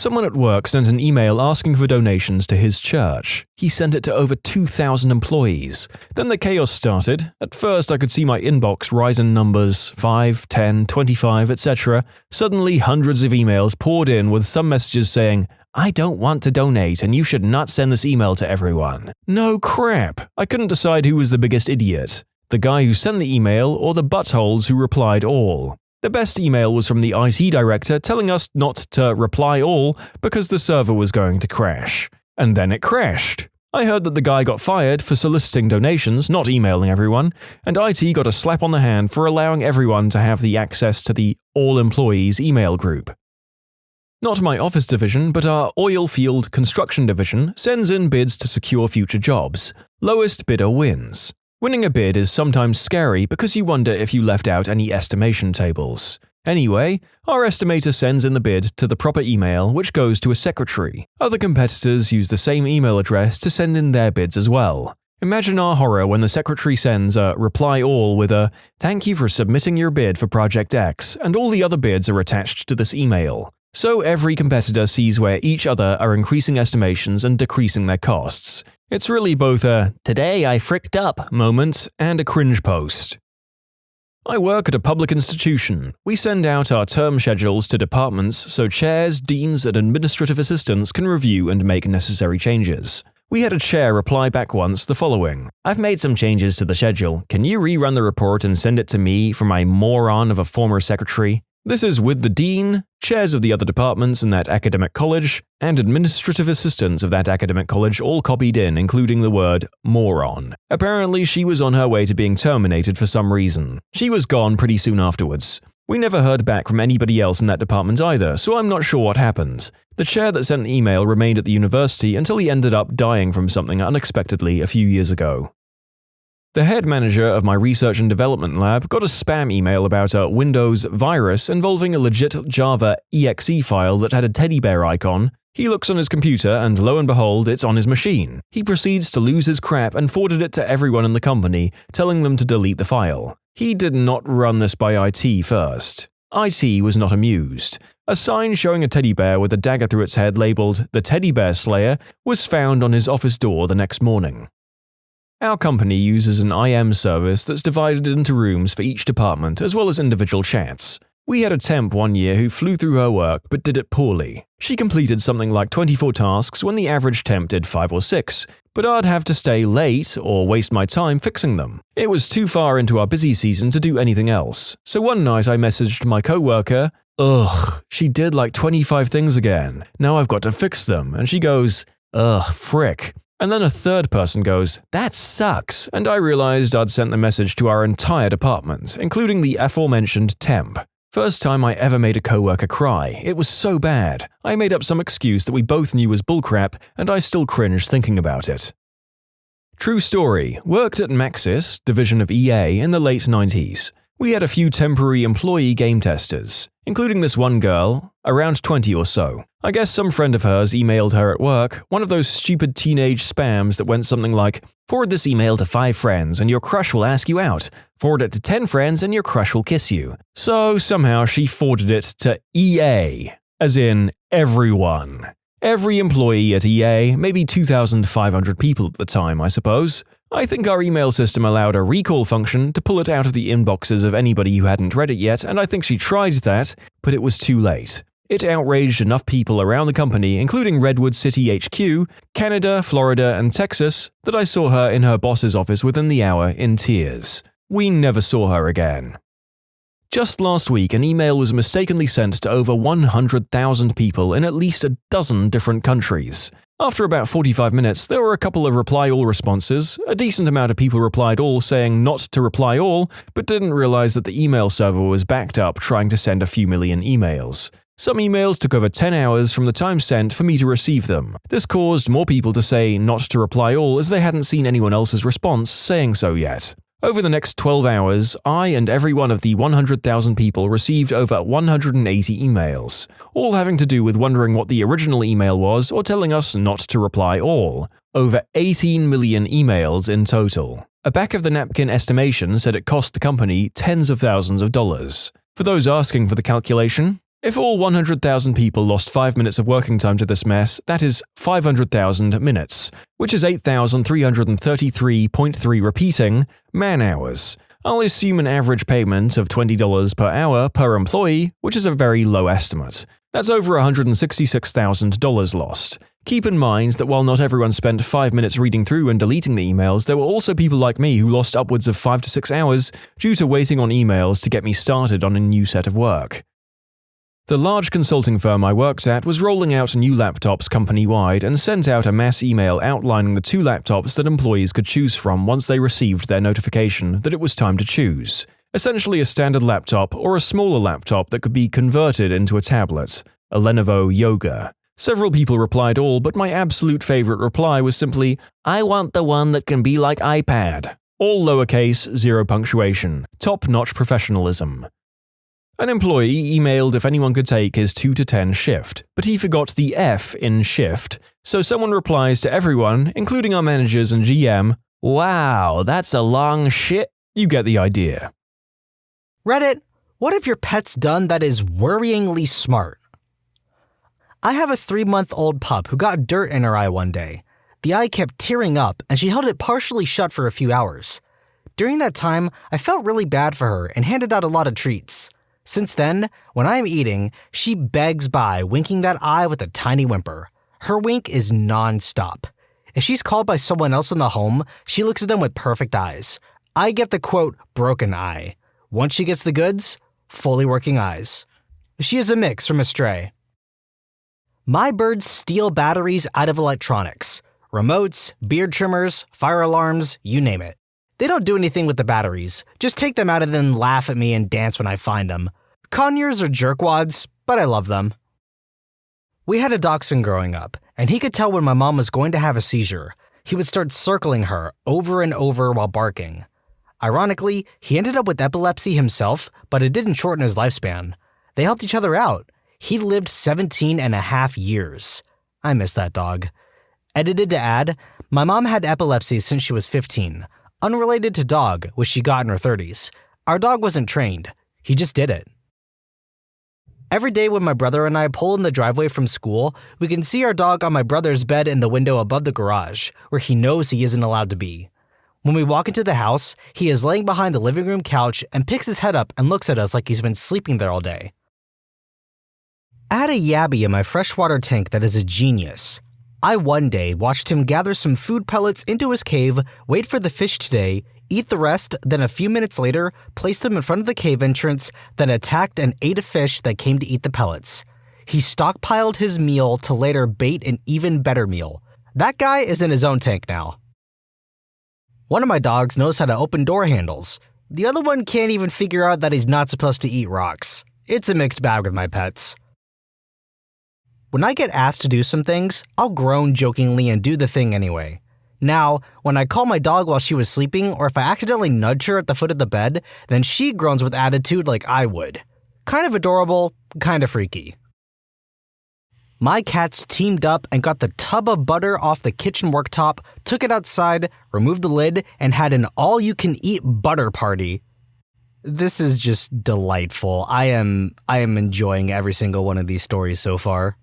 Someone at work sent an email asking for donations to his church. He sent it to over 2,000 employees. Then the chaos started. At first, I could see my inbox rise in numbers 5, 10, 25, etc. Suddenly, hundreds of emails poured in with some messages saying, "I don't want to donate and you should not send this email to everyone." No crap! I couldn't decide who was the biggest idiot. The guy who sent the email or the buttholes who replied all. The best email was from the IT director telling us not to reply all because the server was going to crash. And then it crashed. I heard that the guy got fired for soliciting donations, not emailing everyone, and IT got a slap on the hand for allowing everyone to have the access to the all employees email group. Not my office division, but our oil field construction division sends in bids to secure future jobs. Lowest bidder wins. Winning a bid is sometimes scary because you wonder if you left out any estimation tables. Anyway, our estimator sends in the bid to the proper email, which goes to a secretary. Other competitors use the same email address to send in their bids as well. Imagine our horror when the secretary sends a reply all with a "Thank you for submitting your bid for Project X," and all the other bids are attached to this email. So every competitor sees where each other are increasing estimations and decreasing their costs. It's really both a "today I fricked up" moment and a cringe post. I work at a public institution. We send out our term schedules to departments so chairs, deans, and administrative assistants can review and make necessary changes. We had a chair reply back once the following: "I've made some changes to the schedule. Can you rerun the report and send it to me for my moron of a former secretary?" This is with the dean, chairs of the other departments in that academic college, and administrative assistants of that academic college all copied in, including the word moron. Apparently, she was on her way to being terminated for some reason. She was gone pretty soon afterwards. We never heard back from anybody else in that department either, so I'm not sure what happened. The chair that sent the email remained at the university until he ended up dying from something unexpectedly a few years ago. The head manager of my research and development lab got a spam email about a Windows virus involving a legit Java exe file that had a teddy bear icon. He looks on his computer and lo and behold, it's on his machine. He proceeds to lose his crap and forwarded it to everyone in the company, telling them to delete the file. He did not run this by IT first. IT was not amused. A sign showing a teddy bear with a dagger through its head labeled "The Teddy Bear Slayer" was found on his office door the next morning. Our company uses an IM service that's divided into rooms for each department as well as individual chats. We had a temp one year who flew through her work but did it poorly. She completed something like 24 tasks when the average temp did 5 or 6, but I'd have to stay late or waste my time fixing them. It was too far into our busy season to do anything else. So one night I messaged my coworker, "Ugh, she did like 25 things again. Now I've got to fix them." And she goes, "Ugh, frick." And then a third person goes, "That sucks," and I realized I'd sent the message to our entire department, including the aforementioned temp. First time I ever made a coworker cry. It was so bad. I made up some excuse that we both knew was bullcrap, and I still cringe thinking about it. True story. Worked at Maxis, division of EA, in the late 90s. We had a few temporary employee game testers, including this one girl, around 20 or so. I guess some friend of hers emailed her at work, one of those stupid teenage spams that went something like, "Forward this email to 5 friends and your crush will ask you out. Forward it to 10 friends and your crush will kiss you." So somehow she forwarded it to EA, as in everyone. Every employee at EA, maybe 2,500 people at the time, I suppose. I think our email system allowed a recall function to pull it out of the inboxes of anybody who hadn't read it yet, and I think she tried that, but it was too late. It outraged enough people around the company, including Redwood City HQ, Canada, Florida, and Texas, that I saw her in her boss's office within the hour in tears. We never saw her again. Just last week, an email was mistakenly sent to over 100,000 people in at least a dozen different countries. After about 45 minutes, there were a couple of reply all responses. A decent amount of people replied all saying not to reply all, but didn't realize that the email server was backed up trying to send a few million emails. Some emails took over 10 hours from the time sent for me to receive them. This caused more people to say not to reply all as they hadn't seen anyone else's response saying so yet. Over the next 12 hours, I and every one of the 100,000 people received over 180 emails, all having to do with wondering what the original email was or telling us not to reply all. Over 18 million emails in total. A back-of-the-napkin estimation said it cost the company tens of thousands of dollars. For those asking for the calculation, If all 100,000 people lost 5 minutes of working time to this mess, that is 500,000 minutes, which is 8,333.3 repeating man-hours. I'll assume an average payment of $20 per hour per employee, which is a very low estimate. That's over $166,000 lost. Keep in mind that while not everyone spent 5 minutes reading through and deleting the emails, there were also people like me who lost upwards of 5 to 6 hours due to waiting on emails to get me started on a new set of work. The large consulting firm I worked at was rolling out new laptops company-wide and sent out a mass email outlining the 2 laptops that employees could choose from once they received their notification that it was time to choose. Essentially a standard laptop or a smaller laptop that could be converted into a tablet, a Lenovo Yoga. Several people replied all, but my absolute favorite reply was simply, "I want the one that can be like iPad." All lowercase, 0 punctuation. Top-notch professionalism. An employee emailed if anyone could take his 2 to 10 shift, but he forgot the F in shift, so someone replies to everyone, including our managers and GM, "Wow, that's a long shit." You get the idea. Reddit, what have your pets done that is worryingly smart? I have a 3-month-old pup who got dirt in her eye one day. The eye kept tearing up, and she held it partially shut for a few hours. During that time, I felt really bad for her and handed out a lot of treats. Since then, when I am eating, she begs by, winking that eye with a tiny whimper. Her wink is non-stop. If she's called by someone else in the home, she looks at them with perfect eyes. I get the quote, broken eye. Once she gets the goods, fully working eyes. She is a mix from a stray. My birds steal batteries out of electronics. Remotes, beard trimmers, fire alarms, you name it. They don't do anything with the batteries, just take them out and then laugh at me and dance when I find them. Conures are jerkwads, but I love them. We had a dachshund growing up, and he could tell when my mom was going to have a seizure. He would start circling her over and over while barking. Ironically, he ended up with epilepsy himself, but it didn't shorten his lifespan. They helped each other out. He lived 17 and a half years. I miss that dog. Edited to add, my mom had epilepsy since she was 15. Unrelated to dog, which she got in her 30s. Our dog wasn't trained. He just did it. Every day when my brother and I pull in the driveway from school, we can see our dog on my brother's bed in the window above the garage, where he knows he isn't allowed to be. When we walk into the house, he is laying behind the living room couch and picks his head up and looks at us like he's been sleeping there all day. I had a yabby in my freshwater tank that is a genius. I one day watched him gather some food pellets into his cave, wait for the fish today, eat the rest, then a few minutes later, place them in front of the cave entrance, then attacked and ate a fish that came to eat the pellets. He stockpiled his meal to later bait an even better meal. That guy is in his own tank now. One of my dogs knows how to open door handles. The other one can't even figure out that he's not supposed to eat rocks. It's a mixed bag with my pets. When I get asked to do some things, I'll groan jokingly and do the thing anyway. Now, when I call my dog while she was sleeping, or if I accidentally nudge her at the foot of the bed, then she groans with attitude like I would. Kind of adorable, kind of freaky. My cats teamed up and got the tub of butter off the kitchen worktop, took it outside, removed the lid, and had an all-you-can-eat butter party. This is just delightful. I am enjoying every single one of these stories so far.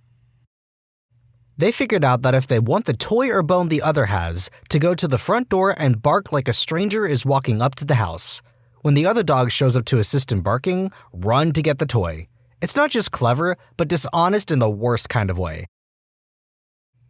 They figured out that if they want the toy or bone the other has, to go to the front door and bark like a stranger is walking up to the house. When the other dog shows up to assist in barking, run to get the toy. It's not just clever, but dishonest in the worst kind of way.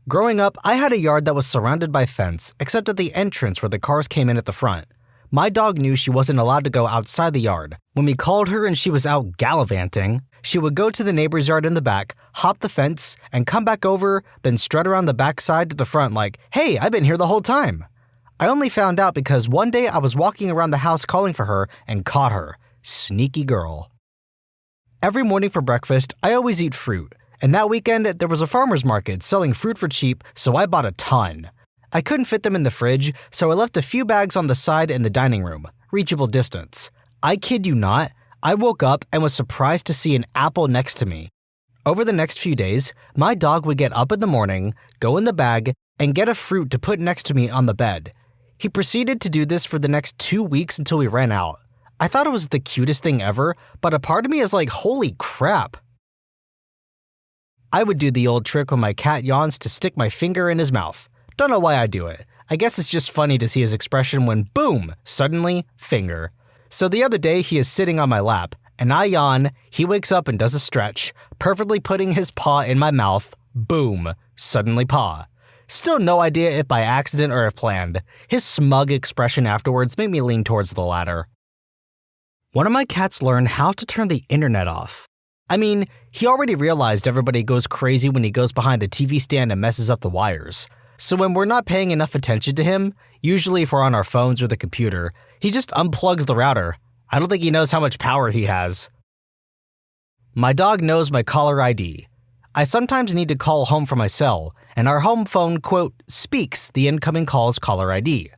Growing up, I had a yard that was surrounded by fence, except at the entrance where the cars came in at the front. My dog knew she wasn't allowed to go outside the yard. When we called her and she was out gallivanting, she would go to the neighbor's yard in the back, hop the fence, and come back over, then strut around the backside to the front like, "Hey, I've been here the whole time." I only found out because one day I was walking around the house calling for her and caught her. Sneaky girl. Every morning for breakfast, I always eat fruit, and that weekend there was a farmer's market selling fruit for cheap, so I bought a ton. I couldn't fit them in the fridge, so I left a few bags on the side in the dining room, reachable distance. I kid you not, I woke up and was surprised to see an apple next to me. Over the next few days, my dog would get up in the morning, go in the bag, and get a fruit to put next to me on the bed. He proceeded to do this for the next 2 weeks until we ran out. I thought it was the cutest thing ever, but a part of me is like, holy crap. I would do the old trick when my cat yawns to stick my finger in his mouth. Don't know why I do it. I guess it's just funny to see his expression when boom, suddenly, finger. So the other day he is sitting on my lap, and I yawn, he wakes up and does a stretch, perfectly putting his paw in my mouth, boom, suddenly paw. Still no idea if by accident or if planned. His smug expression afterwards made me lean towards the latter. One of my cats learned how to turn the internet off. I mean, he already realized everybody goes crazy when he goes behind the TV stand and messes up the wires. So when we're not paying enough attention to him, usually if we're on our phones or the computer, he just unplugs the router. I don't think he knows how much power he has. My dog knows my caller ID. I sometimes need to call home from my cell, and our home phone, quote, speaks the incoming call's caller ID.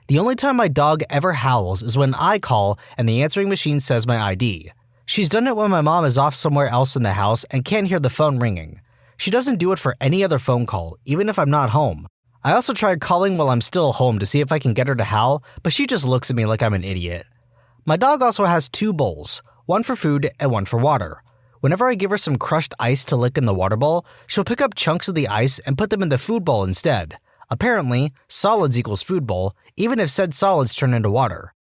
The only time my dog ever howls is when I call and the answering machine says my ID. She's done it when my mom is off somewhere else in the house and can't hear the phone ringing. She doesn't do it for any other phone call, even if I'm not home. I also tried calling while I'm still home to see if I can get her to howl, but she just looks at me like I'm an idiot. My dog also has 2 bowls, one for food and one for water. Whenever I give her some crushed ice to lick in the water bowl, she'll pick up chunks of the ice and put them in the food bowl instead. Apparently, solids equals food bowl, even if said solids turn into water.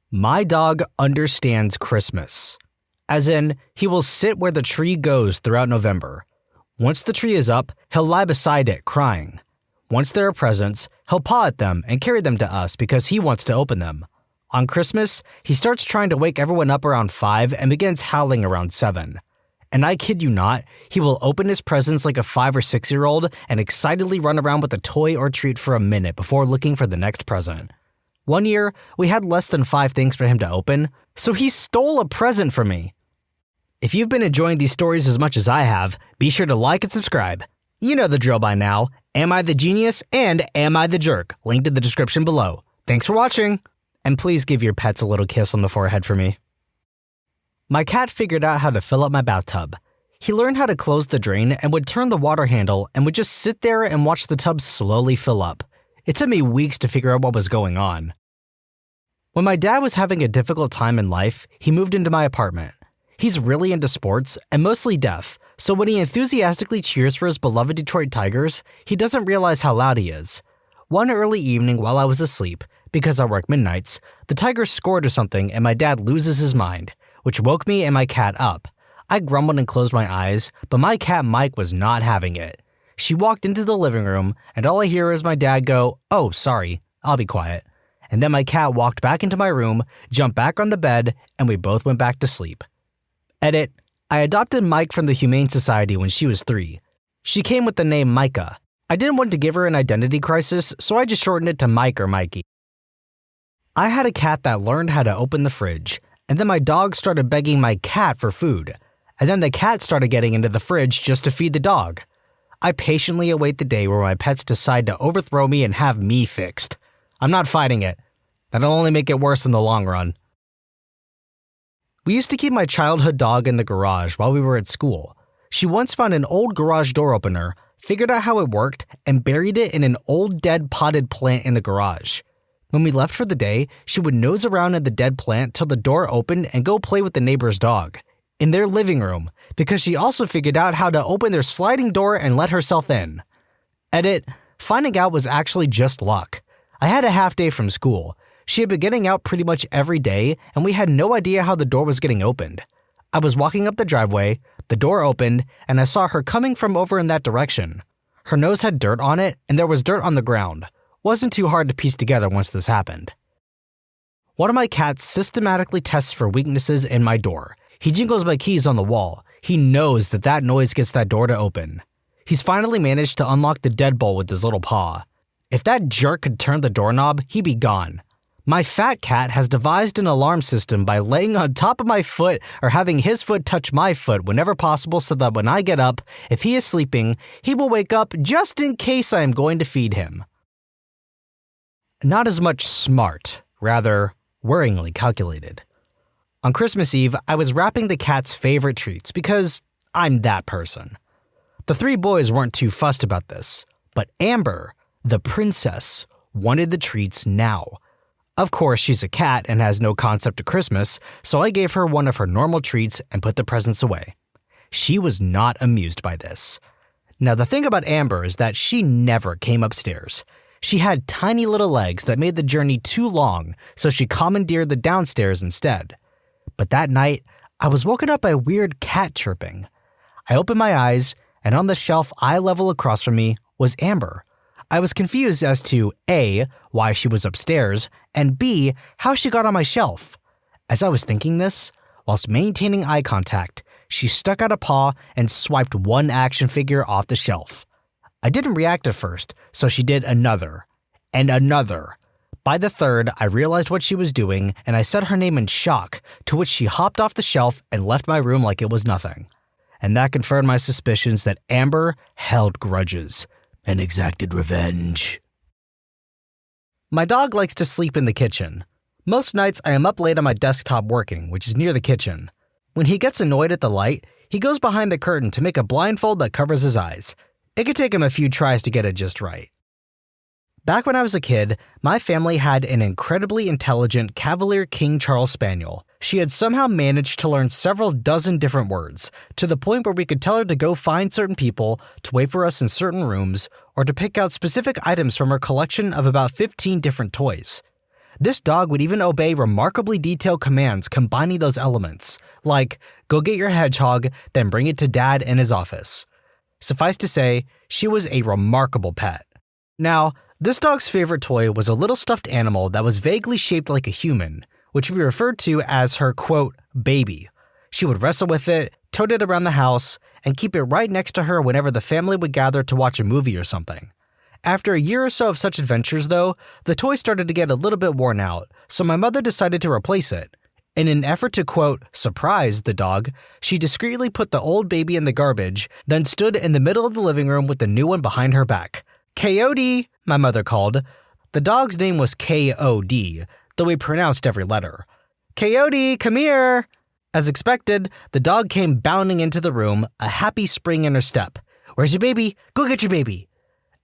My dog understands Christmas. As in, he will sit where the tree goes throughout November. Once the tree is up, he'll lie beside it, crying. Once there are presents, he'll paw at them and carry them to us because he wants to open them. On Christmas, he starts trying to wake everyone up around 5 and begins howling around 7. And I kid you not, he will open his presents like a 5 or 6-year-old and excitedly run around with a toy or treat for a minute before looking for the next present. One year, we had less than 5 things for him to open, so he stole a present from me. If you've been enjoying these stories as much as I have, be sure to like and subscribe. You know the drill by now. Am I the Genius and Am I the Jerk? Linked in the description below. Thanks for watching, and please give your pets a little kiss on the forehead for me. My cat figured out how to fill up my bathtub. He learned how to close the drain and would turn the water handle and would just sit there and watch the tub slowly fill up. It took me weeks to figure out what was going on. When my dad was having a difficult time in life, he moved into my apartment. He's really into sports and mostly deaf, so when he enthusiastically cheers for his beloved Detroit Tigers, he doesn't realize how loud he is. One early evening while I was asleep, because I work midnights, the Tigers scored or something and my dad loses his mind, which woke me and my cat up. I grumbled and closed my eyes, but my cat Mike was not having it. She walked into the living room, and all I hear is my dad go, "Oh, sorry, I'll be quiet." And then my cat walked back into my room, jumped back on the bed, and we both went back to sleep. Edit: I adopted Mike from the Humane Society when she was 3. She came with the name Micah. I didn't want to give her an identity crisis, so I just shortened it to Mike or Mikey. I had a cat that learned how to open the fridge, and then my dog started begging my cat for food, and then the cat started getting into the fridge just to feed the dog. I patiently await the day where my pets decide to overthrow me and have me fixed. I'm not fighting it. That'll only make it worse in the long run. We used to keep my childhood dog in the garage while we were at school. She once found an old garage door opener, figured out how it worked, and buried it in an old dead potted plant in the garage. When we left for the day, she would nose around in the dead plant till the door opened and go play with the neighbor's dog in their living room, because she also figured out how to open their sliding door and let herself in. Edit: finding out was actually just luck. I had a half day from school. She had been getting out pretty much every day, and we had no idea how the door was getting opened. I was walking up the driveway, the door opened, and I saw her coming from over in that direction. Her nose had dirt on it, and there was dirt on the ground. Wasn't too hard to piece together once this happened. One of my cats systematically tests for weaknesses in my door. He jingles my keys on the wall. He knows that noise gets that door to open. He's finally managed to unlock the deadbolt with his little paw. If that jerk could turn the doorknob, he'd be gone. My fat cat has devised an alarm system by laying on top of my foot or having his foot touch my foot whenever possible so that when I get up, if he is sleeping, he will wake up just in case I am going to feed him. Not as much smart, rather worryingly calculated. On Christmas Eve, I was wrapping the cat's favorite treats because I'm that person. The 3 boys weren't too fussed about this, but Amber, the princess, wanted the treats now. Of course, she's a cat and has no concept of Christmas, so I gave her one of her normal treats and put the presents away. She was not amused by this. Now, the thing about Amber is that she never came upstairs. She had tiny little legs that made the journey too long, so she commandeered the downstairs instead. But that night, I was woken up by weird cat chirping. I opened my eyes, and on the shelf eye level across from me was Amber. I was confused as to A, why she was upstairs, and B, how she got on my shelf. As I was thinking this, whilst maintaining eye contact, she stuck out a paw and swiped one action figure off the shelf. I didn't react at first, so she did another, and another. By the third, I realized what she was doing, and I said her name in shock, to which she hopped off the shelf and left my room like it was nothing. And that confirmed my suspicions that Amber held grudges and exacted revenge. My dog likes to sleep in the kitchen. Most nights I am up late on my desktop working, which is near the kitchen. When he gets annoyed at the light, he goes behind the curtain to make a blindfold that covers his eyes. It could take him a few tries to get it just right. Back when I was a kid, my family had an incredibly intelligent Cavalier King Charles Spaniel. She had somehow managed to learn several dozen different words, to the point where we could tell her to go find certain people, to wait for us in certain rooms, or to pick out specific items from her collection of about 15 different toys. This dog would even obey remarkably detailed commands combining those elements, like, go get your hedgehog, then bring it to Dad in his office. Suffice to say, she was a remarkable pet. Now, this dog's favorite toy was a little stuffed animal that was vaguely shaped like a human, which we referred to as her, quote, baby. She would wrestle with it, tote it around the house, and keep it right next to her whenever the family would gather to watch a movie or something. After a year or so of such adventures, though, the toy started to get a little bit worn out, so my mother decided to replace it. In an effort to, quote, surprise the dog, she discreetly put the old baby in the garbage, then stood in the middle of the living room with the new one behind her back. Coyote, my mother called. The dog's name was K-O-D, though we pronounced every letter. Coyote, come here! As expected, the dog came bounding into the room, a happy spring in her step. Where's your baby? Go get your baby!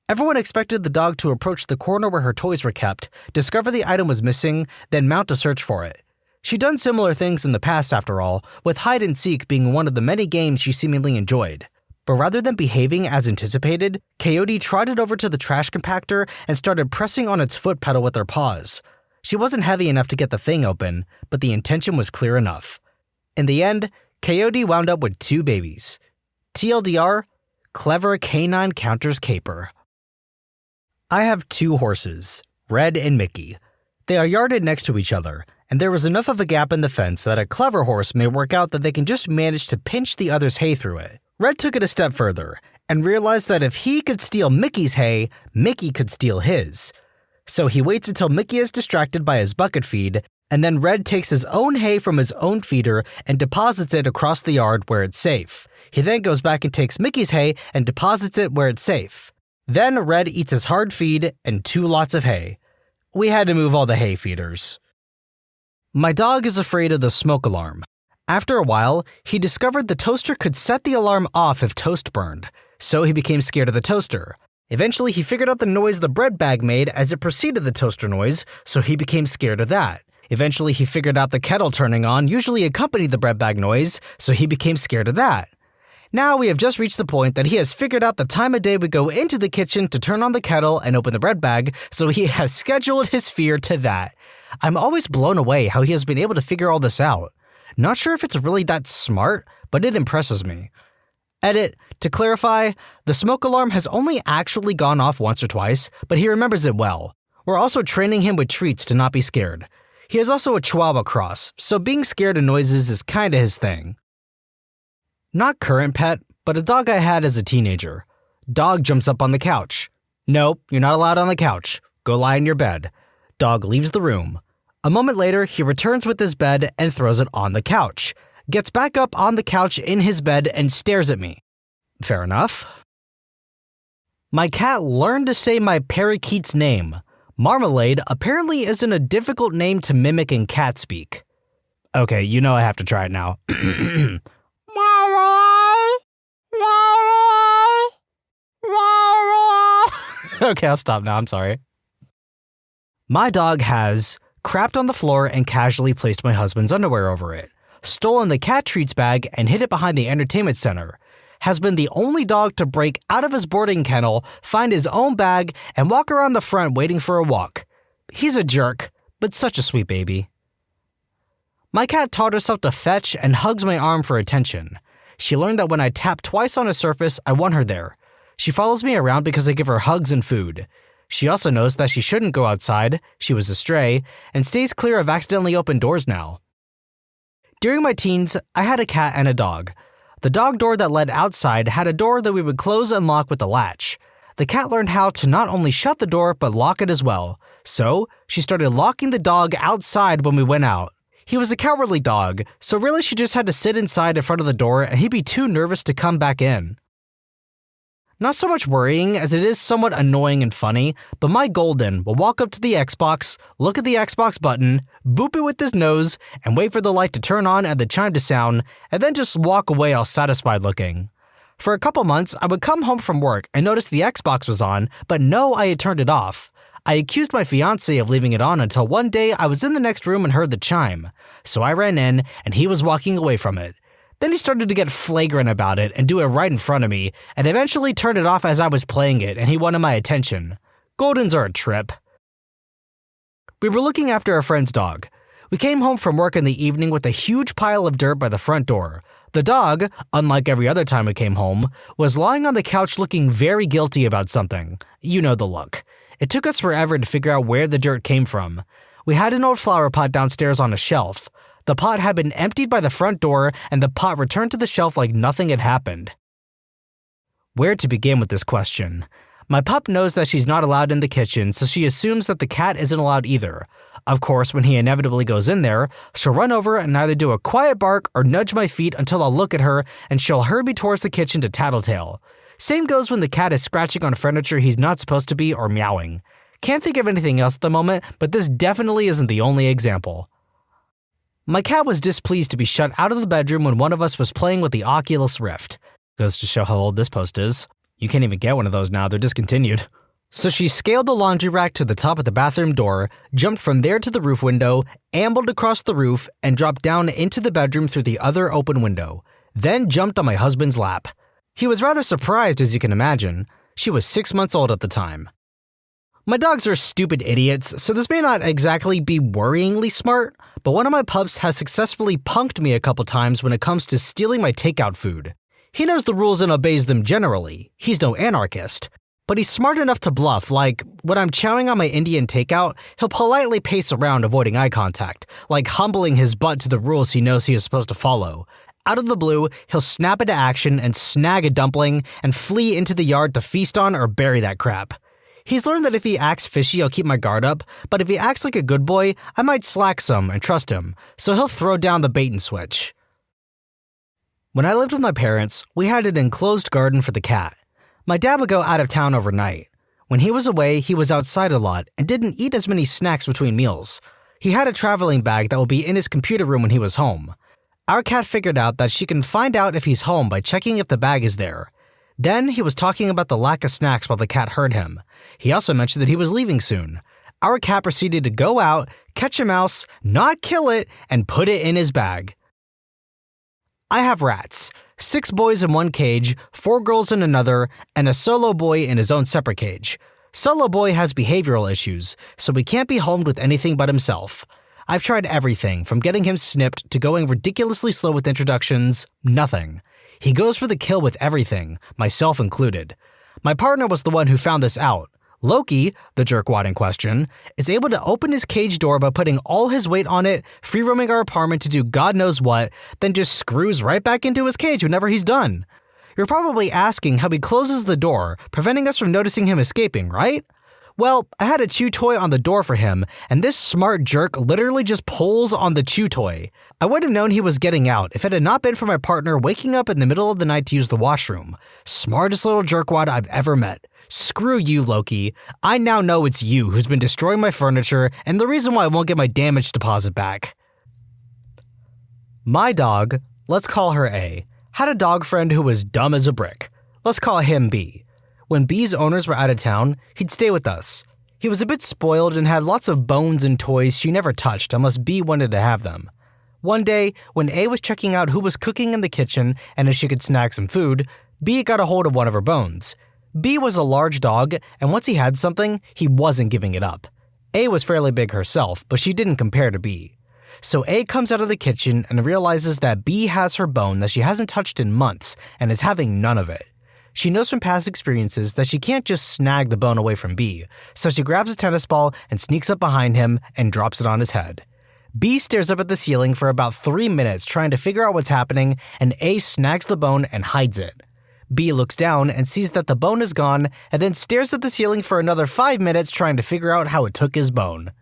Everyone expected the dog to approach the corner where her toys were kept, discover the item was missing, then mount a search for it. She'd done similar things in the past after all, with hide and seek being one of the many games she seemingly enjoyed. But rather than behaving as anticipated, Coyote trotted over to the trash compactor and started pressing on its foot pedal with her paws. She wasn't heavy enough to get the thing open, but the intention was clear enough. In the end, Coyote wound up with 2 babies. TLDR, clever canine counters caper. I have 2 horses, Red and Mickey. They are yarded next to each other, and there was enough of a gap in the fence that a clever horse may work out that they can just manage to pinch the other's hay through it. Red took it a step further, and realized that if he could steal Mickey's hay, Mickey could steal his. So he waits until Mickey is distracted by his bucket feed, and then Red takes his own hay from his own feeder and deposits it across the yard where it's safe. He then goes back and takes Mickey's hay and deposits it where it's safe. Then Red eats his hard feed and 2 lots of hay. We had to move all the hay feeders. My dog is afraid of the smoke alarm. After a while, he discovered the toaster could set the alarm off if toast burned, so he became scared of the toaster. Eventually, he figured out the noise the bread bag made as it preceded the toaster noise, so he became scared of that. Eventually, he figured out the kettle turning on usually accompanied the bread bag noise, so he became scared of that. Now we have just reached the point that he has figured out the time of day we go into the kitchen to turn on the kettle and open the bread bag, so he has scheduled his fear to that. I'm always blown away how he has been able to figure all this out. Not sure if it's really that smart, but it impresses me. Edit, to clarify, the smoke alarm has only actually gone off once or twice, but he remembers it well. We're also training him with treats to not be scared. He is also a Chihuahua cross, so being scared of noises is kinda his thing. Not current pet, but a dog I had as a teenager. Dog jumps up on the couch. Nope, you're not allowed on the couch. Go lie in your bed. Dog leaves the room. A moment later, he returns with his bed and throws it on the couch. Gets back up on the couch in his bed and stares at me. Fair enough. My cat learned to say my parakeet's name. Marmalade apparently isn't a difficult name to mimic in cat speak. Okay, you know I have to try it now. Okay, I'll stop now, I'm sorry. My dog has crapped on the floor and casually placed my husband's underwear over it. stolen the cat treats bag and hid it behind the entertainment center, has been the only dog to break out of his boarding kennel, find his own bag, and walk around the front waiting for a walk. He's a jerk, but such a sweet baby. My cat taught herself to fetch and hugs my arm for attention. She learned that when I tap twice on a surface, I want her there. She follows me around because I give her hugs and food. She also knows that she shouldn't go outside, she was a stray, and stays clear of accidentally opened doors now. During my teens, I had a cat and a dog. The dog door that led outside had a door that we would close and lock with a latch. The cat learned how to not only shut the door, but lock it as well. So, she started locking the dog outside when we went out. He was a cowardly dog, so really she just had to sit inside in front of the door and he'd be too nervous to come back in. Not so much worrying as it is somewhat annoying and funny, but my Golden will walk up to the Xbox, look at the Xbox button, boop it with his nose, and wait for the light to turn on and the chime to sound, and then just walk away all satisfied looking. For a couple months, I would come home from work and notice the Xbox was on, but no, I had turned it off. I accused my fiancé of leaving it on until one day I was in the next room and heard the chime. So I ran in, and he was walking away from it. Then he started to get flagrant about it and do it right in front of me, and eventually turned it off as I was playing it, and he wanted my attention. Goldens are a trip. We were looking after a friend's dog. We came home from work in the evening with a huge pile of dirt by the front door. The dog, unlike every other time we came home, was lying on the couch looking very guilty about something. You know the look. It took us forever to figure out where the dirt came from. We had an old flower pot downstairs on a shelf. The pot had been emptied by the front door, and the pot returned to the shelf like nothing had happened. Where to begin with this question? My pup knows that she's not allowed in the kitchen, so she assumes that the cat isn't allowed either. Of course, when he inevitably goes in there, she'll run over and either do a quiet bark or nudge my feet until I'll look at her, and she'll hurry me towards the kitchen to tattletale. Same goes when the cat is scratching on furniture he's not supposed to be or meowing. Can't think of anything else at the moment, but this definitely isn't the only example. My cat was displeased to be shut out of the bedroom when one of us was playing with the Oculus Rift. Goes to show how old this post is. You can't even get one of those now, they're discontinued. So she scaled the laundry rack to the top of the bathroom door, jumped from there to the roof window, ambled across the roof, and dropped down into the bedroom through the other open window. Then jumped on my husband's lap. He was rather surprised, as you can imagine. She was 6 months old at the time. My dogs are stupid idiots, so this may not exactly be worryingly smart, but one of my pups has successfully punked me a couple times when it comes to stealing my takeout food. He knows the rules and obeys them generally. He's no anarchist. But he's smart enough to bluff, like, when I'm chowing on my Indian takeout, he'll politely pace around avoiding eye contact, like humbling his butt to the rules he knows he is supposed to follow. Out of the blue, he'll snap into action and snag a dumpling and flee into the yard to feast on or bury that crap. He's learned that if he acts fishy, I'll keep my guard up, but if he acts like a good boy, I might slack some and trust him, so he'll throw down the bait and switch. When I lived with my parents, we had an enclosed garden for the cat. My dad would go out of town overnight. When he was away, he was outside a lot and didn't eat as many snacks between meals. He had a traveling bag that would be in his computer room when he was home. Our cat figured out that she can find out if he's home by checking if the bag is there. Then he was talking about the lack of snacks while the cat heard him. He also mentioned that he was leaving soon. Our cat proceeded to go out, catch a mouse, not kill it, and put it in his bag. I have rats. 6 boys in one cage, 4 girls in another, and a solo boy in his own separate cage. Solo boy has behavioral issues, so he can't be homed with anything but himself. I've tried everything, from getting him snipped to going ridiculously slow with introductions, nothing. He goes for the kill with everything, myself included. My partner was the one who found this out. Loki, the jerkwad in question, is able to open his cage door by putting all his weight on it, free-roaming our apartment to do God knows what, then just screws right back into his cage whenever he's done. You're probably asking how he closes the door, preventing us from noticing him escaping, right? Well, I had a chew toy on the door for him, and this smart jerk literally just pulls on the chew toy. I would have known he was getting out if it had not been for my partner waking up in the middle of the night to use the washroom. Smartest little jerkwad I've ever met. Screw you, Loki. I now know it's you who's been destroying my furniture and the reason why I won't get my damage deposit back. My dog, let's call her A, had a dog friend who was dumb as a brick. Let's call him B. When B's owners were out of town, he'd stay with us. He was a bit spoiled and had lots of bones and toys she never touched unless B wanted to have them. One day, when A was checking out who was cooking in the kitchen and if she could snag some food, B got a hold of one of her bones. B was a large dog, and once he had something, he wasn't giving it up. A was fairly big herself, but she didn't compare to B. So A comes out of the kitchen and realizes that B has her bone that she hasn't touched in months and is having none of it. She knows from past experiences that she can't just snag the bone away from B, so she grabs a tennis ball and sneaks up behind him and drops it on his head. B stares up at the ceiling for about 3 minutes trying to figure out what's happening, and A snags the bone and hides it. B looks down and sees that the bone is gone and then stares at the ceiling for another 5 minutes trying to figure out how it took his bone.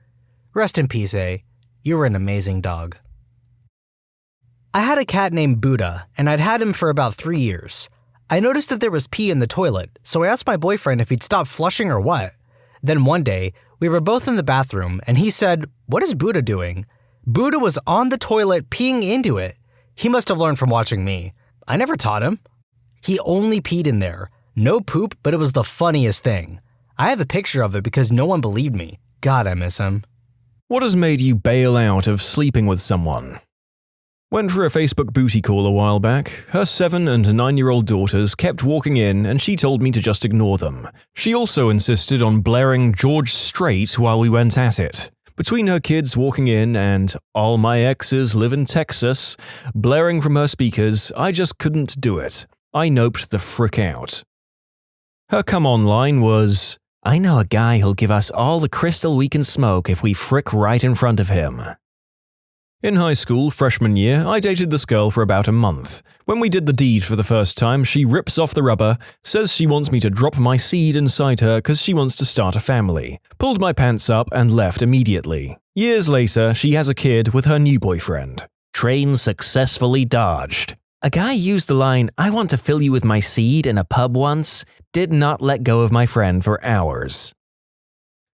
Rest in peace, A. You were an amazing dog. I had a cat named Buddha, and I'd had him for about 3 years. I noticed that there was pee in the toilet, so I asked my boyfriend if he'd stop flushing or what. Then one day, we were both in the bathroom, and he said, "What is Buddha doing?" Buddha was on the toilet peeing into it. He must have learned from watching me. I never taught him. He only peed in there. No poop, but it was the funniest thing. I have a picture of it because no one believed me. God, I miss him. What has made you bail out of sleeping with someone? Went for a Facebook booty call a while back. Her 7 and 9-year-old daughters kept walking in and she told me to just ignore them. She also insisted on blaring George Strait while we went at it. Between her kids walking in and "All my exes live in Texas" blaring from her speakers, I just couldn't do it. I noped the frick out. Her come-on line was, "I know a guy who'll give us all the crystal we can smoke if we frick right in front of him." In high school, freshman year, I dated this girl for about a month. When we did the deed for the first time, she rips off the rubber, says she wants me to drop my seed inside her because she wants to start a family, pulled my pants up and left immediately. Years later, she has a kid with her new boyfriend. Train successfully dodged. A guy used the line, "I want to fill you with my seed" in a pub once, did not let go of my friend for hours.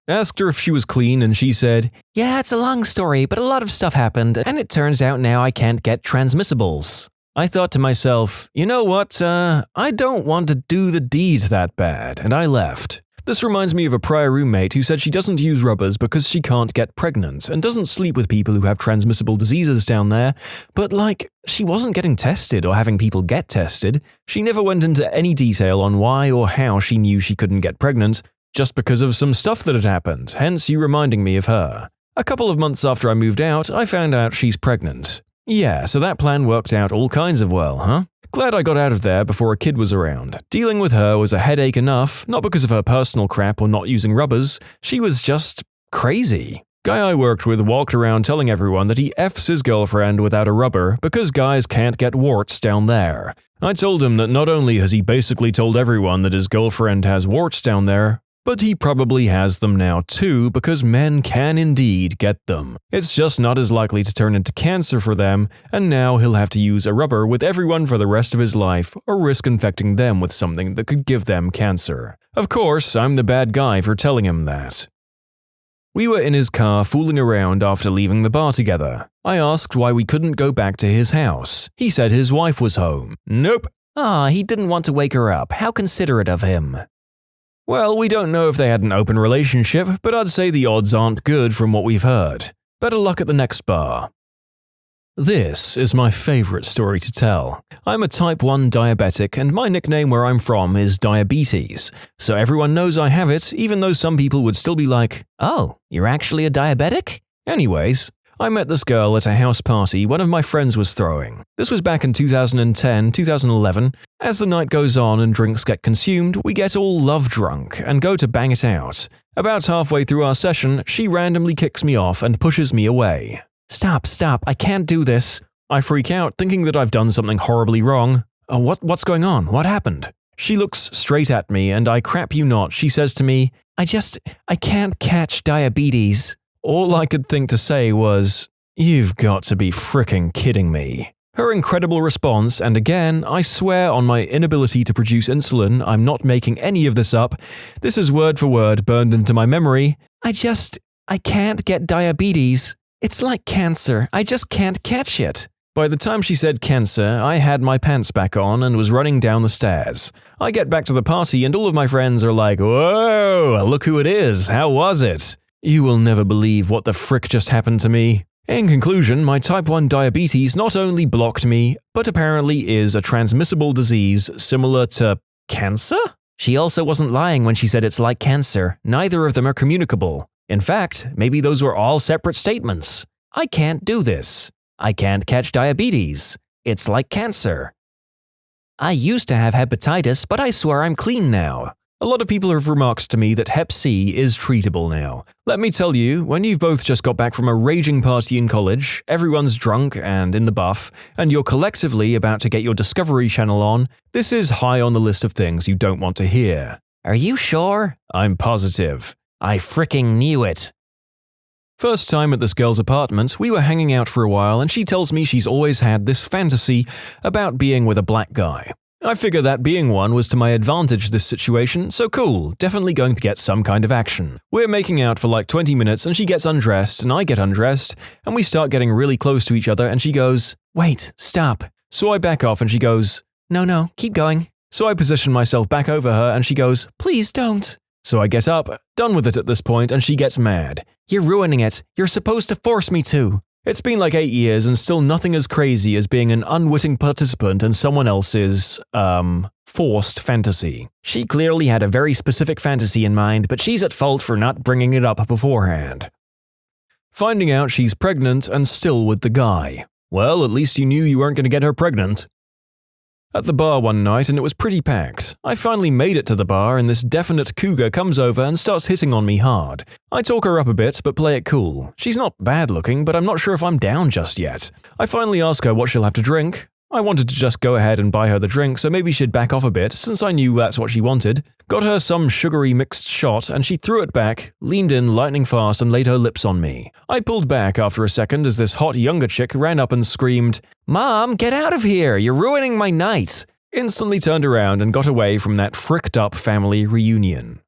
Asked her if she was clean and she said, "Yeah, it's a long story, but a lot of stuff happened, and it turns out now I can't get transmissibles." I thought to myself, you know what, I don't want to do the deed that bad, and I left. This reminds me of a prior roommate who said she doesn't use rubbers because she can't get pregnant and doesn't sleep with people who have transmissible diseases down there, but she wasn't getting tested or having people get tested. She never went into any detail on why or how she knew she couldn't get pregnant, just because of some stuff that had happened, hence you reminding me of her. A couple of months after I moved out, I found out she's pregnant. Yeah, so that plan worked out all kinds of well, huh? Glad I got out of there before a kid was around. Dealing with her was a headache enough, not because of her personal crap or not using rubbers, she was just crazy. Guy I worked with walked around telling everyone that he F's his girlfriend without a rubber because guys can't get warts down there. I told him that not only has he basically told everyone that his girlfriend has warts down there, but he probably has them now too because men can indeed get them. It's just not as likely to turn into cancer for them, and now he'll have to use a rubber with everyone for the rest of his life or risk infecting them with something that could give them cancer. Of course, I'm the bad guy for telling him that. We were in his car fooling around after leaving the bar together. I asked why we couldn't go back to his house. He said his wife was home. Nope. He didn't want to wake her up. How considerate of him. Well, we don't know if they had an open relationship, but I'd say the odds aren't good from what we've heard. Better luck at the next bar. This is my favorite story to tell. I'm a type 1 diabetic and my nickname where I'm from is diabetes, so everyone knows I have it even though some people would still be like, "Oh, you're actually a diabetic?" Anyways, I met this girl at a house party one of my friends was throwing. This was back in 2010, 2011. As the night goes on and drinks get consumed, we get all love drunk and go to bang it out. About halfway through our session, she randomly kicks me off and pushes me away. Stop, I can't do this. I freak out thinking that I've done something horribly wrong. What's going on? What happened? She looks straight at me and I crap you not, she says to me, I can't catch diabetes. All I could think to say was, "You've got to be fricking kidding me." Her incredible response, and again, I swear on my inability to produce insulin, I'm not making any of this up, this is word for word burned into my memory, I can't get diabetes. It's like cancer, I just can't catch it. By the time she said cancer, I had my pants back on and was running down the stairs. I get back to the party and all of my friends are like, "Whoa, look who it is, how was it?" You will never believe what the frick just happened to me. In conclusion, my type 1 diabetes not only blocked me, but apparently is a transmissible disease similar to cancer? She also wasn't lying when she said it's like cancer. Neither of them are communicable. In fact, maybe those were all separate statements. I can't do this. I can't catch diabetes. It's like cancer. I used to have hepatitis, but I swear I'm clean now. A lot of people have remarked to me that Hep C is treatable now. Let me tell you, when you've both just got back from a raging party in college, everyone's drunk and in the buff, and you're collectively about to get your Discovery Channel on, this is high on the list of things you don't want to hear. Are you sure? I'm positive. I fricking knew it. First time at this girl's apartment, we were hanging out for a while and she tells me she's always had this fantasy about being with a black guy. I figure that being one was to my advantage this situation, so cool, definitely going to get some kind of action. We're making out for like 20 minutes and she gets undressed and I get undressed and we start getting really close to each other and she goes, "Wait, stop." So I back off and she goes, No, keep going." So I position myself back over her and she goes, "Please don't." So I get up, done with it at this point, and she gets mad. "You're ruining it. You're supposed to force me to." It's been like 8 years and still nothing as crazy as being an unwitting participant in someone else's, forced fantasy. She clearly had a very specific fantasy in mind, but she's at fault for not bringing it up beforehand. Finding out she's pregnant and still with the guy. Well, at least you knew you weren't going to get her pregnant. At the bar one night and it was pretty packed. I finally made it to the bar and this definite cougar comes over and starts hitting on me hard. I talk her up a bit but play it cool. She's not bad looking, but I'm not sure if I'm down just yet. I finally ask her what she'll have to drink. I wanted to just go ahead and buy her the drink, so maybe she'd back off a bit since I knew that's what she wanted. Got her some sugary mixed shot and she threw it back, leaned in lightning fast and laid her lips on me. I pulled back after a second as this hot younger chick ran up and screamed, "Mom, get out of here! You're ruining my night!" Instantly turned around and got away from that fricked up family reunion.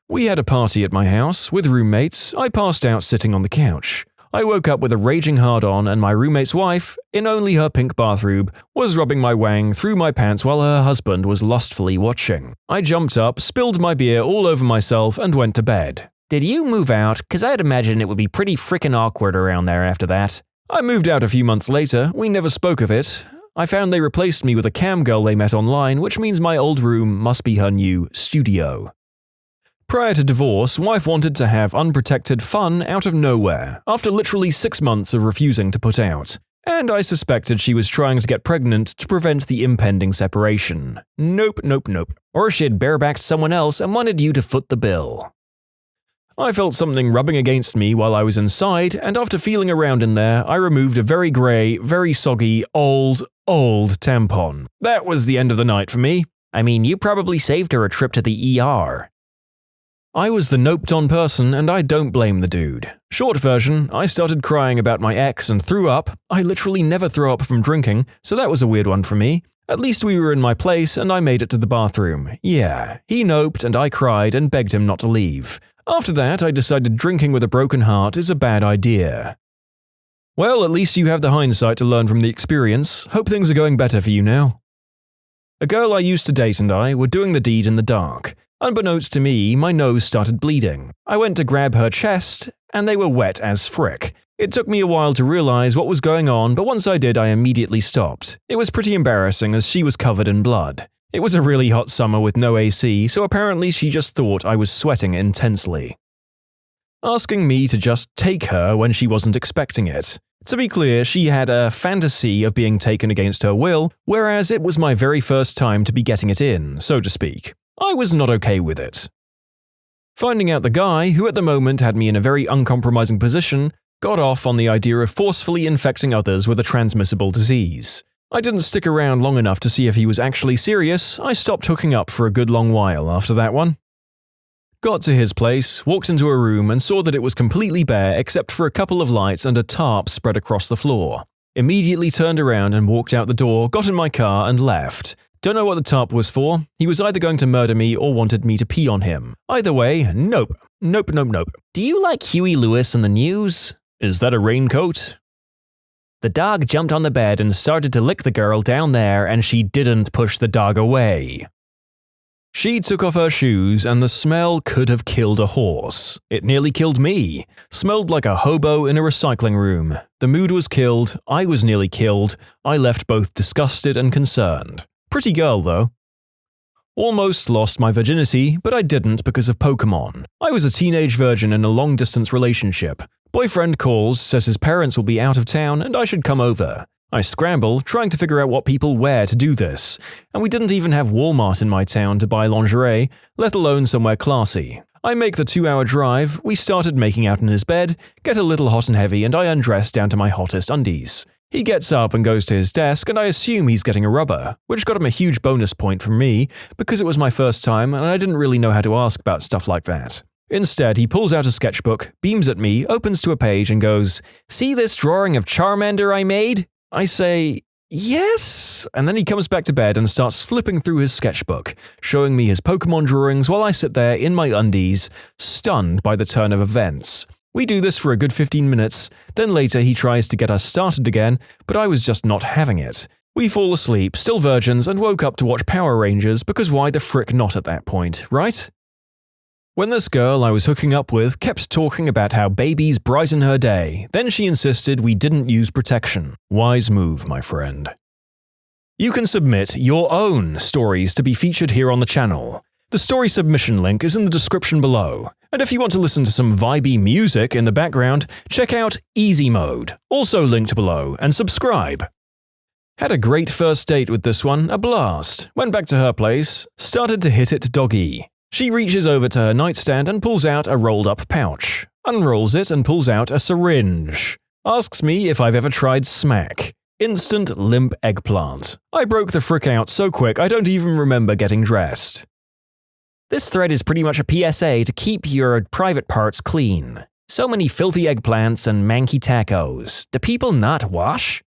We had a party at my house with roommates. I passed out sitting on the couch. I woke up with a raging hard-on and my roommate's wife, in only her pink bathrobe, was rubbing my wang through my pants while her husband was lustfully watching. I jumped up, spilled my beer all over myself and went to bed. "Did you move out? 'Cause I'd imagine it would be pretty frickin' awkward around there after that." I moved out a few months later. We never spoke of it. I found they replaced me with a cam girl they met online, which means my old room must be her new studio. Prior to divorce, wife wanted to have unprotected fun out of nowhere, after literally 6 months of refusing to put out. And I suspected she was trying to get pregnant to prevent the impending separation. Nope. Or she'd barebacked someone else and wanted you to foot the bill. I felt something rubbing against me while I was inside, and after feeling around in there, I removed a very grey, very soggy, old tampon. That was the end of the night for me. I mean, you probably saved her a trip to the ER. I was the noped-on person, and I don't blame the dude. Short version, I started crying about my ex and threw up. I literally never throw up from drinking, so that was a weird one for me. At least we were in my place and I made it to the bathroom. Yeah, he noped and I cried and begged him not to leave. After that, I decided drinking with a broken heart is a bad idea. Well, at least you have the hindsight to learn from the experience. Hope things are going better for you now. A girl I used to date and I were doing the deed in the dark. Unbeknownst to me, my nose started bleeding. I went to grab her chest, and they were wet as frick. It took me a while to realize what was going on, but once I did, I immediately stopped. It was pretty embarrassing as she was covered in blood. It was a really hot summer with no AC, so apparently she just thought I was sweating intensely. Asking me to just take her when she wasn't expecting it. To be clear, she had a fantasy of being taken against her will, whereas it was my very first time to be getting it in, so to speak. I was not okay with it. Finding out the guy, who at the moment had me in a very uncompromising position, got off on the idea of forcefully infecting others with a transmissible disease. I didn't stick around long enough to see if he was actually serious. I stopped hooking up for a good long while after that one. Got to his place, walked into a room and saw that it was completely bare except for a couple of lights and a tarp spread across the floor. Immediately turned around and walked out the door, got in my car and left. Don't know what the tarp was for. He was either going to murder me or wanted me to pee on him. Either way, nope. Nope. Do you like Huey Lewis in the news? Is that a raincoat? The dog jumped on the bed and started to lick the girl down there and she didn't push the dog away. She took off her shoes and the smell could have killed a horse. It nearly killed me. Smelled like a hobo in a recycling room. The mood was killed, I was nearly killed, I left both disgusted and concerned. Pretty girl though. Almost lost my virginity, but I didn't because of Pokemon. I was a teenage virgin in a long-distance relationship. Boyfriend calls, says his parents will be out of town and I should come over. I scramble, trying to figure out what people wear to do this, and we didn't even have Walmart in my town to buy lingerie, let alone somewhere classy. I make the 2-hour drive, we started making out in his bed, get a little hot and heavy, and I undress down to my hottest undies. He gets up and goes to his desk, and I assume he's getting a rubber, which got him a huge bonus point from me, because it was my first time and I didn't really know how to ask about stuff like that. Instead, he pulls out a sketchbook, beams at me, opens to a page, and goes, "See this drawing of Charmander I made?" I say, "Yes," and then he comes back to bed and starts flipping through his sketchbook, showing me his Pokemon drawings while I sit there in my undies, stunned by the turn of events. We do this for a good 15 minutes, then later he tries to get us started again, but I was just not having it. We fall asleep, still virgins, and woke up to watch Power Rangers because why the frick not at that point, right? When this girl I was hooking up with kept talking about how babies brighten her day, then she insisted we didn't use protection. Wise move, my friend. You can submit your own stories to be featured here on the channel. The story submission link is in the description below. And if you want to listen to some vibey music in the background, check out easymode, also linked below, and subscribe. Had a great first date with this one, a blast. Went back to her place, started to hit it doggy. She reaches over to her nightstand and pulls out a rolled-up pouch, unrolls it and pulls out a syringe. Asks me if I've ever tried smack. Instant limp eggplant. I broke the frick out so quick I don't even remember getting dressed. This thread is pretty much a PSA to keep your private parts clean. So many filthy eggplants and manky tacos. Do people not wash?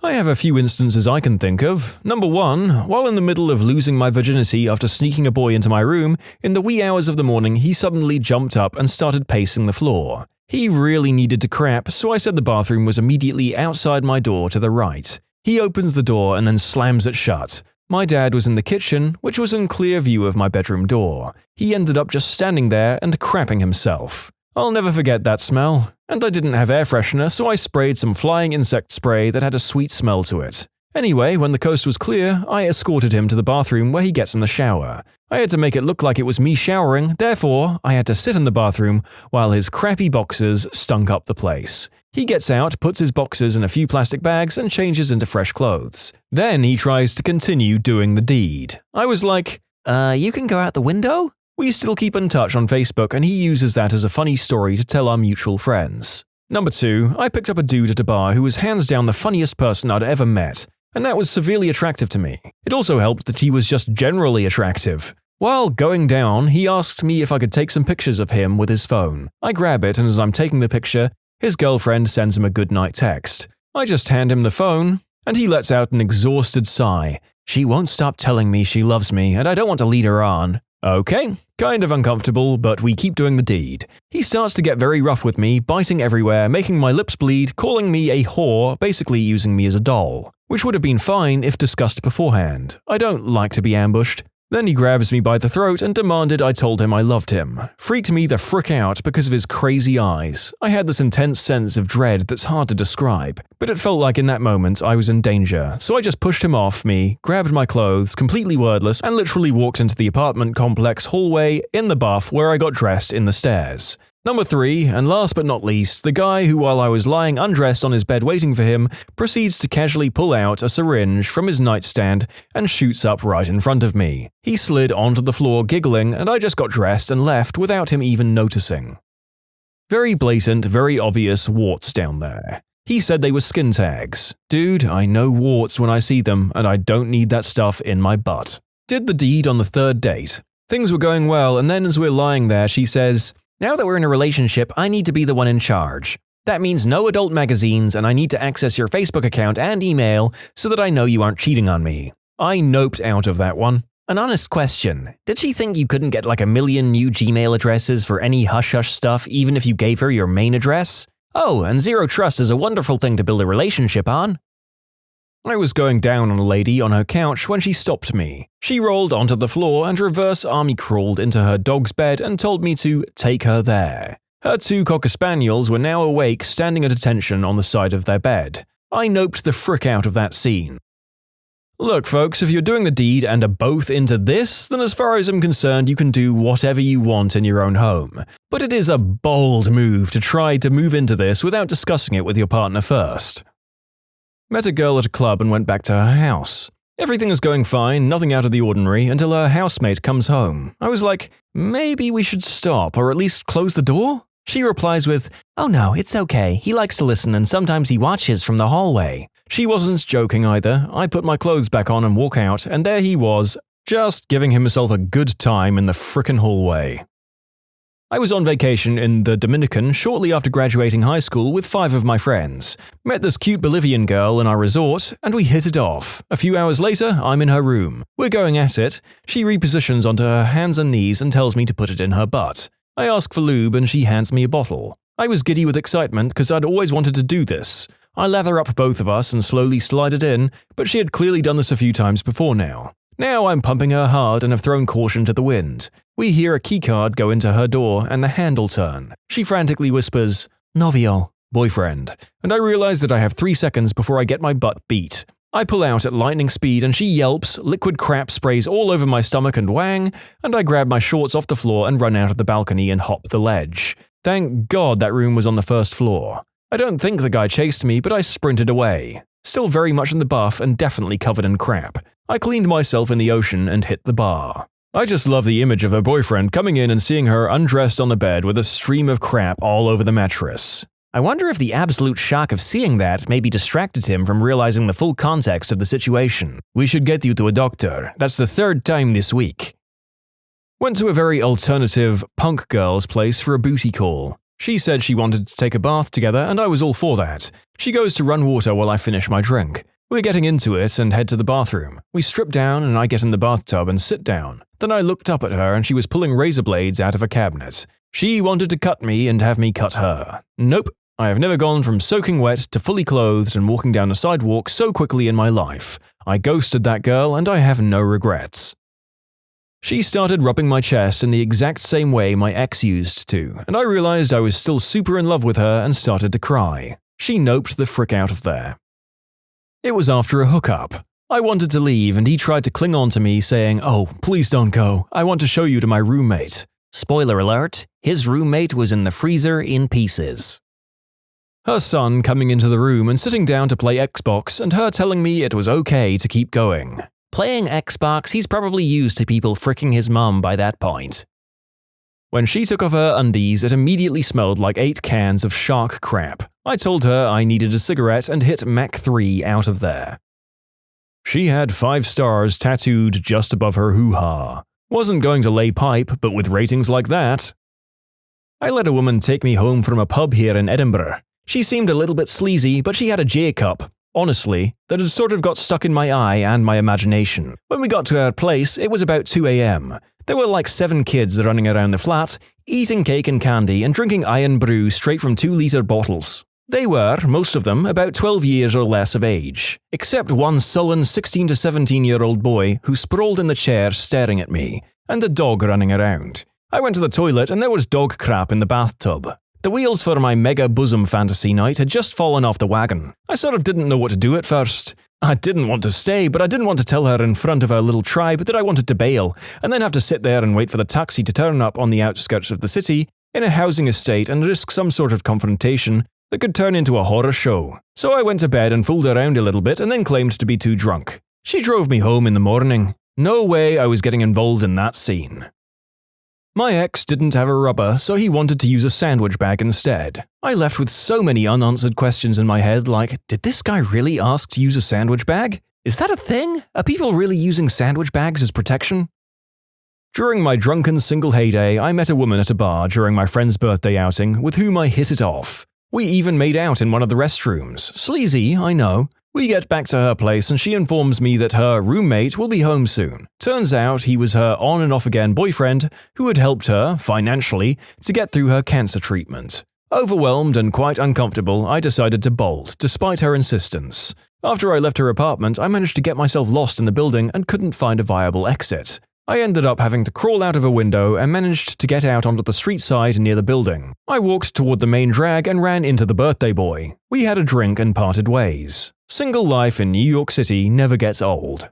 I have a few instances I can think of. Number 1, while in the middle of losing my virginity after sneaking a boy into my room, in the wee hours of the morning he suddenly jumped up and started pacing the floor. He really needed to crap, so I said the bathroom was immediately outside my door to the right. He opens the door and then slams it shut. My dad was in the kitchen, which was in clear view of my bedroom door. He ended up just standing there and crapping himself. I'll never forget that smell. And I didn't have air freshener, so I sprayed some flying insect spray that had a sweet smell to it. Anyway, when the coast was clear, I escorted him to the bathroom where he gets in the shower. I had to make it look like it was me showering, therefore, I had to sit in the bathroom while his crappy boxers stunk up the place. He gets out, puts his boxers in a few plastic bags, and changes into fresh clothes. Then he tries to continue doing the deed. I was like, you can go out the window? We still keep in touch on Facebook and he uses that as a funny story to tell our mutual friends. Number 2, I picked up a dude at a bar who was hands down the funniest person I'd ever met, and that was severely attractive to me. It also helped that he was just generally attractive. While going down, he asked me if I could take some pictures of him with his phone. I grab it and as I'm taking the picture, his girlfriend sends him a goodnight text. I just hand him the phone, and he lets out an exhausted sigh. She won't stop telling me she loves me and I don't want to lead her on. Okay, kind of uncomfortable, but we keep doing the deed. He starts to get very rough with me, biting everywhere, making my lips bleed, calling me a whore, basically using me as a doll. Which would have been fine if discussed beforehand. I don't like to be ambushed. Then he grabs me by the throat and demanded I told him I loved him. Freaked me the frick out because of his crazy eyes. I had this intense sense of dread that's hard to describe, but it felt like in that moment I was in danger, so I just pushed him off me, grabbed my clothes, completely wordless, and literally walked into the apartment complex hallway in the buff where I got dressed in the stairs. Number 3, and last but not least, the guy who, while I was lying undressed on his bed waiting for him, proceeds to casually pull out a syringe from his nightstand and shoots up right in front of me. He slid onto the floor giggling, and I just got dressed and left without him even noticing. Very blatant, very obvious warts down there. He said they were skin tags. Dude, I know warts when I see them, and I don't need that stuff in my butt. Did the deed on the 3rd date. Things were going well, and then as we're lying there, she says, "Now that we're in a relationship, I need to be the one in charge. That means no adult magazines and I need to access your Facebook account and email so that I know you aren't cheating on me." I noped out of that one. An honest question. Did she think you couldn't get like a million new Gmail addresses for any hush-hush stuff even if you gave her your main address? Oh, and zero trust is a wonderful thing to build a relationship on. I was going down on a lady on her couch when she stopped me. She rolled onto the floor and reverse army crawled into her dog's bed and told me to take her there. Her 2 Cocker Spaniels were now awake, standing at attention on the side of their bed. I noped the frick out of that scene. Look, folks, if you're doing the deed and are both into this, then as far as I'm concerned, you can do whatever you want in your own home. But it is a bold move to try to move into this without discussing it with your partner first. Met a girl at a club and went back to her house. Everything is going fine, nothing out of the ordinary, until her housemate comes home. I was like, maybe we should stop, or at least close the door? She replies with, "Oh no, it's okay. He likes to listen and sometimes he watches from the hallway." She wasn't joking either. I put my clothes back on and walk out, and there he was, just giving himself a good time in the frickin' hallway. I was on vacation in the Dominican shortly after graduating high school with 5 of my friends. Met this cute Bolivian girl in our resort, and we hit it off. A few hours later, I'm in her room. We're going at it. She repositions onto her hands and knees and tells me to put it in her butt. I ask for lube and she hands me a bottle. I was giddy with excitement because I'd always wanted to do this. I lather up both of us and slowly slide it in, but she had clearly done this a few times before now. Now I'm pumping her hard and have thrown caution to the wind. We hear a keycard go into her door and the handle turn. She frantically whispers, "Novio," boyfriend, and I realize that I have 3 seconds before I get my butt beat. I pull out at lightning speed and she yelps, liquid crap sprays all over my stomach and wang, and I grab my shorts off the floor and run out of the balcony and hop the ledge. Thank God that room was on the first floor. I don't think the guy chased me, but I sprinted away. Still very much in the buff and definitely covered in crap. I cleaned myself in the ocean and hit the bar. I just love the image of her boyfriend coming in and seeing her undressed on the bed with a stream of crap all over the mattress. I wonder if the absolute shock of seeing that maybe distracted him from realizing the full context of the situation. We should get you to a doctor. That's the 3rd time this week. Went to a very alternative punk girl's place for a booty call. She said she wanted to take a bath together and I was all for that. She goes to run water while I finish my drink. We're getting into it and head to the bathroom. We strip down and I get in the bathtub and sit down. Then I looked up at her and she was pulling razor blades out of a cabinet. She wanted to cut me and have me cut her. Nope. I have never gone from soaking wet to fully clothed and walking down a sidewalk so quickly in my life. I ghosted that girl and I have no regrets. She started rubbing my chest in the exact same way my ex used to, and I realized I was still super in love with her and started to cry. She noped the frick out of there. It was after a hookup. I wanted to leave and he tried to cling on to me saying, "Oh, please don't go. I want to show you to my roommate." Spoiler alert, his roommate was in the freezer in pieces. Her son coming into the room and sitting down to play Xbox and her telling me it was okay to keep going. Playing Xbox, he's probably used to people fricking his mum by that point. When she took off her undies, it immediately smelled like 8 cans of shark crap. I told her I needed a cigarette and hit Mach 3 out of there. She had 5 stars tattooed just above her hoo-ha. Wasn't going to lay pipe, but with ratings like that. I let a woman take me home from a pub here in Edinburgh. She seemed a little bit sleazy, but she had a J-cup. Honestly, that had sort of got stuck in my eye and my imagination. When we got to our place, it was about 2 a.m. There were like 7 kids running around the flat, eating cake and candy and drinking iron brew straight from 2-liter bottles. They were, most of them, about 12 years or less of age, except one sullen 16 to 17-year-old boy who sprawled in the chair staring at me, and the dog running around. I went to the toilet and there was dog crap in the bathtub. The wheels for my mega bosom fantasy night had just fallen off the wagon. I sort of didn't know what to do at first. I didn't want to stay, but I didn't want to tell her in front of our little tribe that I wanted to bail, and then have to sit there and wait for the taxi to turn up on the outskirts of the city, in a housing estate, and risk some sort of confrontation that could turn into a horror show. So I went to bed and fooled around a little bit and then claimed to be too drunk. She drove me home in the morning. No way I was getting involved in that scene. My ex didn't have a rubber, so he wanted to use a sandwich bag instead. I left with so many unanswered questions in my head like, did this guy really ask to use a sandwich bag? Is that a thing? Are people really using sandwich bags as protection? During my drunken single heyday, I met a woman at a bar during my friend's birthday outing with whom I hit it off. We even made out in one of the restrooms. Sleazy, I know. We get back to her place and she informs me that her roommate will be home soon. Turns out he was her on and off again boyfriend who had helped her, financially, to get through her cancer treatment. Overwhelmed and quite uncomfortable, I decided to bolt, despite her insistence. After I left her apartment, I managed to get myself lost in the building and couldn't find a viable exit. I ended up having to crawl out of a window and managed to get out onto the street side near the building. I walked toward the main drag and ran into the birthday boy. We had a drink and parted ways. Single life in New York City never gets old.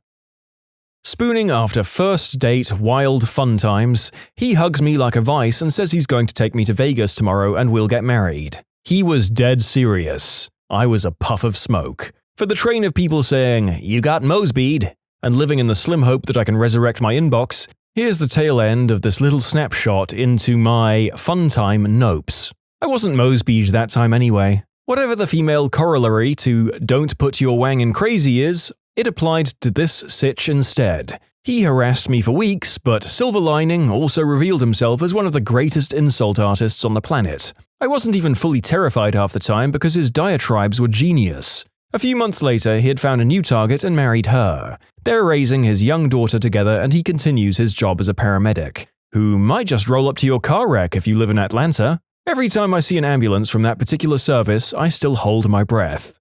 Spooning after first date wild fun times, he hugs me like a vice and says he's going to take me to Vegas tomorrow and we'll get married. He was dead serious. I was a puff of smoke. For the train of people saying, "You got Mosby'd," and living in the slim hope that I can resurrect my inbox, here's the tail end of this little snapshot into my fun time nopes. I wasn't Mosby'd that time anyway. Whatever the female corollary to "don't put your wang in crazy" is, it applied to this sitch instead. He harassed me for weeks, but silver lining also revealed himself as one of the greatest insult artists on the planet. I wasn't even fully terrified half the time because his diatribes were genius. A few months later, he had found a new target and married her. They're raising his young daughter together and he continues his job as a paramedic, who might just roll up to your car wreck if you live in Atlanta. Every time I see an ambulance from that particular service, I still hold my breath.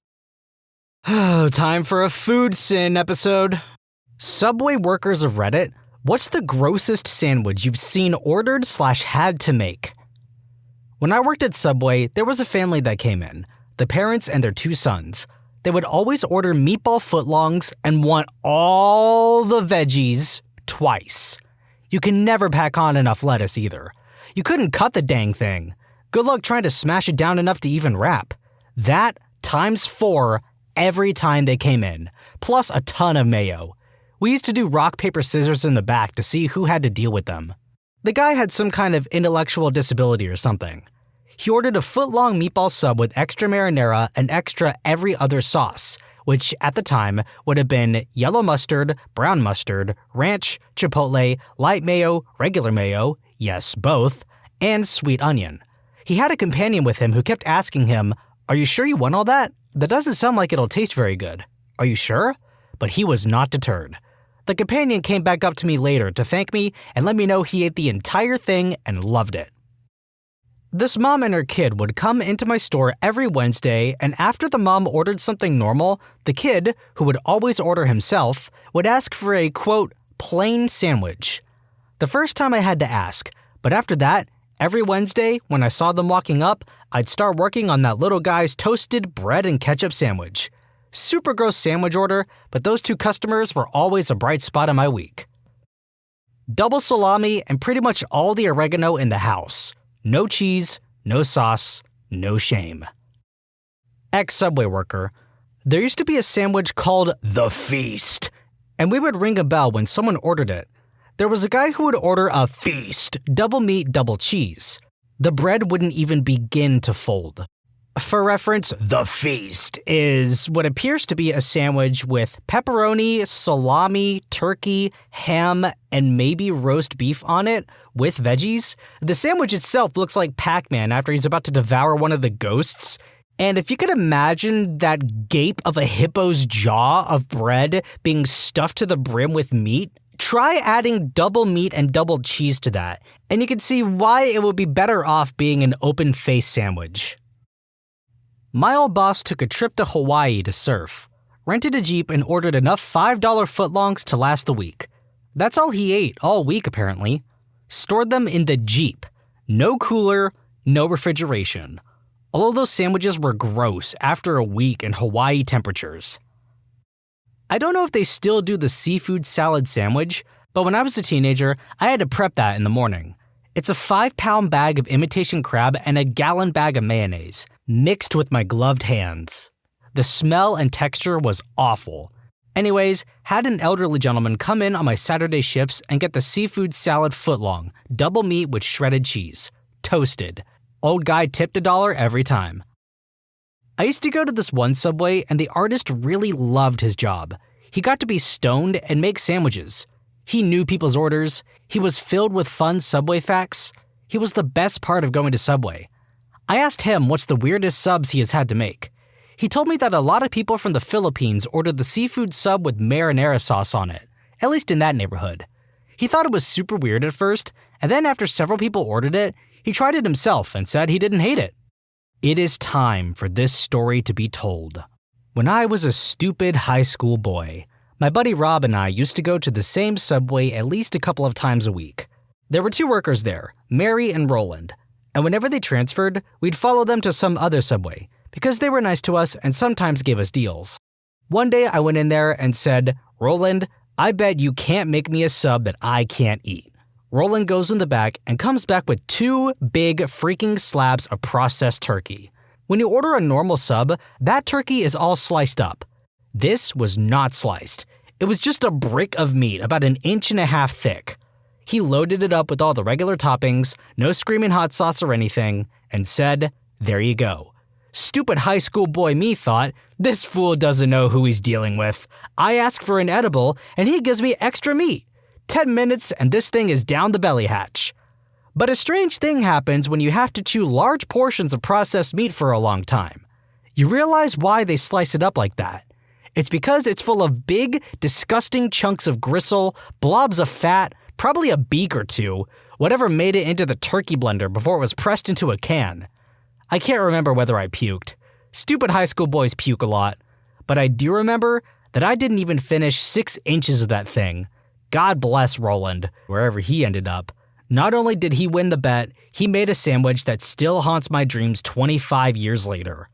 Oh, time for a food sin episode. Subway workers of Reddit, what's the grossest sandwich you've seen ordered/had to make? When I worked at Subway, there was a family that came in, the parents and their 2 sons. They would always order meatball footlongs and want all the veggies twice. You can never pack on enough lettuce either. You couldn't cut the dang thing. Good luck trying to smash it down enough to even wrap. That times 4 every time they came in, plus a ton of mayo. We used to do rock, paper, scissors in the back to see who had to deal with them. The guy had some kind of intellectual disability or something. He ordered a foot-long meatball sub with extra marinara and extra every other sauce, which at the time would have been yellow mustard, brown mustard, ranch, chipotle, light mayo, regular mayo, yes, both, and sweet onion. He had a companion with him who kept asking him, "Are you sure you want all that? That doesn't sound like it'll taste very good. Are you sure?" But he was not deterred. The companion came back up to me later to thank me and let me know he ate the entire thing and loved it. This mom and her kid would come into my store every Wednesday, and after the mom ordered something normal, the kid, who would always order himself, would ask for a, quote, plain sandwich. The first time I had to ask, but after that, every Wednesday, when I saw them walking up, I'd start working on that little guy's toasted bread and ketchup sandwich. Super gross sandwich order, but those 2 customers were always a bright spot in my week. Double salami and pretty much all the oregano in the house. No cheese, no sauce, no shame. Ex-Subway worker, there used to be a sandwich called The Feast, and we would ring a bell when someone ordered it. There was a guy who would order a feast, double meat, double cheese. The bread wouldn't even begin to fold. For reference, The Feast is what appears to be a sandwich with pepperoni, salami, turkey, ham, and maybe roast beef on it, with veggies. The sandwich itself looks like Pac-Man after he's about to devour one of the ghosts. And if you could imagine that gape of a hippo's jaw of bread being stuffed to the brim with meat, try adding double meat and double cheese to that, and you can see why it would be better off being an open-faced sandwich. My old boss took a trip to Hawaii to surf, rented a Jeep, and ordered enough $5 footlongs to last the week. That's all he ate all week, apparently. Stored them in the Jeep. No cooler, no refrigeration. All of those sandwiches were gross after a week in Hawaii temperatures. I don't know if they still do the seafood salad sandwich, but when I was a teenager, I had to prep that in the morning. It's a 5-pound bag of imitation crab and a gallon bag of mayonnaise, mixed with my gloved hands. The smell and texture was awful. Anyways, had an elderly gentleman come in on my Saturday shifts and get the seafood salad footlong, double meat with shredded cheese, toasted. Old guy tipped $1 every time. I used to go to this one Subway and the artist really loved his job. He got to be stoned and make sandwiches. He knew people's orders. He was filled with fun Subway facts. He was the best part of going to Subway. I asked him what's the weirdest subs he has had to make. He told me that a lot of people from the Philippines ordered the seafood sub with marinara sauce on it, at least in that neighborhood. He thought it was super weird at first, and then after several people ordered it, he tried it himself and said he didn't hate it. It is time for this story to be told. When I was a stupid high school boy, my buddy Rob and I used to go to the same Subway at least a couple of times a week. There were two workers there, Mary and Roland, and whenever they transferred, we'd follow them to some other Subway because they were nice to us and sometimes gave us deals. One day I went in there and said, "Roland, I bet you can't make me a sub that I can't eat." Roland goes in the back and comes back with 2 big freaking slabs of processed turkey. When you order a normal sub, that turkey is all sliced up. This was not sliced. It was just a brick of meat about 1.5 inches thick. He loaded it up with all the regular toppings, no screaming hot sauce or anything, and said, "There you go." Stupid high school boy me thought, this fool doesn't know who he's dealing with. I ask for an edible, and he gives me extra meat. 10 minutes and this thing is down the belly hatch. But a strange thing happens when you have to chew large portions of processed meat for a long time. You realize why they slice it up like that. It's because it's full of big, disgusting chunks of gristle, blobs of fat, probably a beak or two, whatever made it into the turkey blender before it was pressed into a can. I can't remember whether I puked. Stupid high school boys puke a lot. But I do remember that I didn't even finish 6 inches of that thing. God bless Roland, wherever he ended up. Not only did he win the bet, he made a sandwich that still haunts my dreams 25 years later.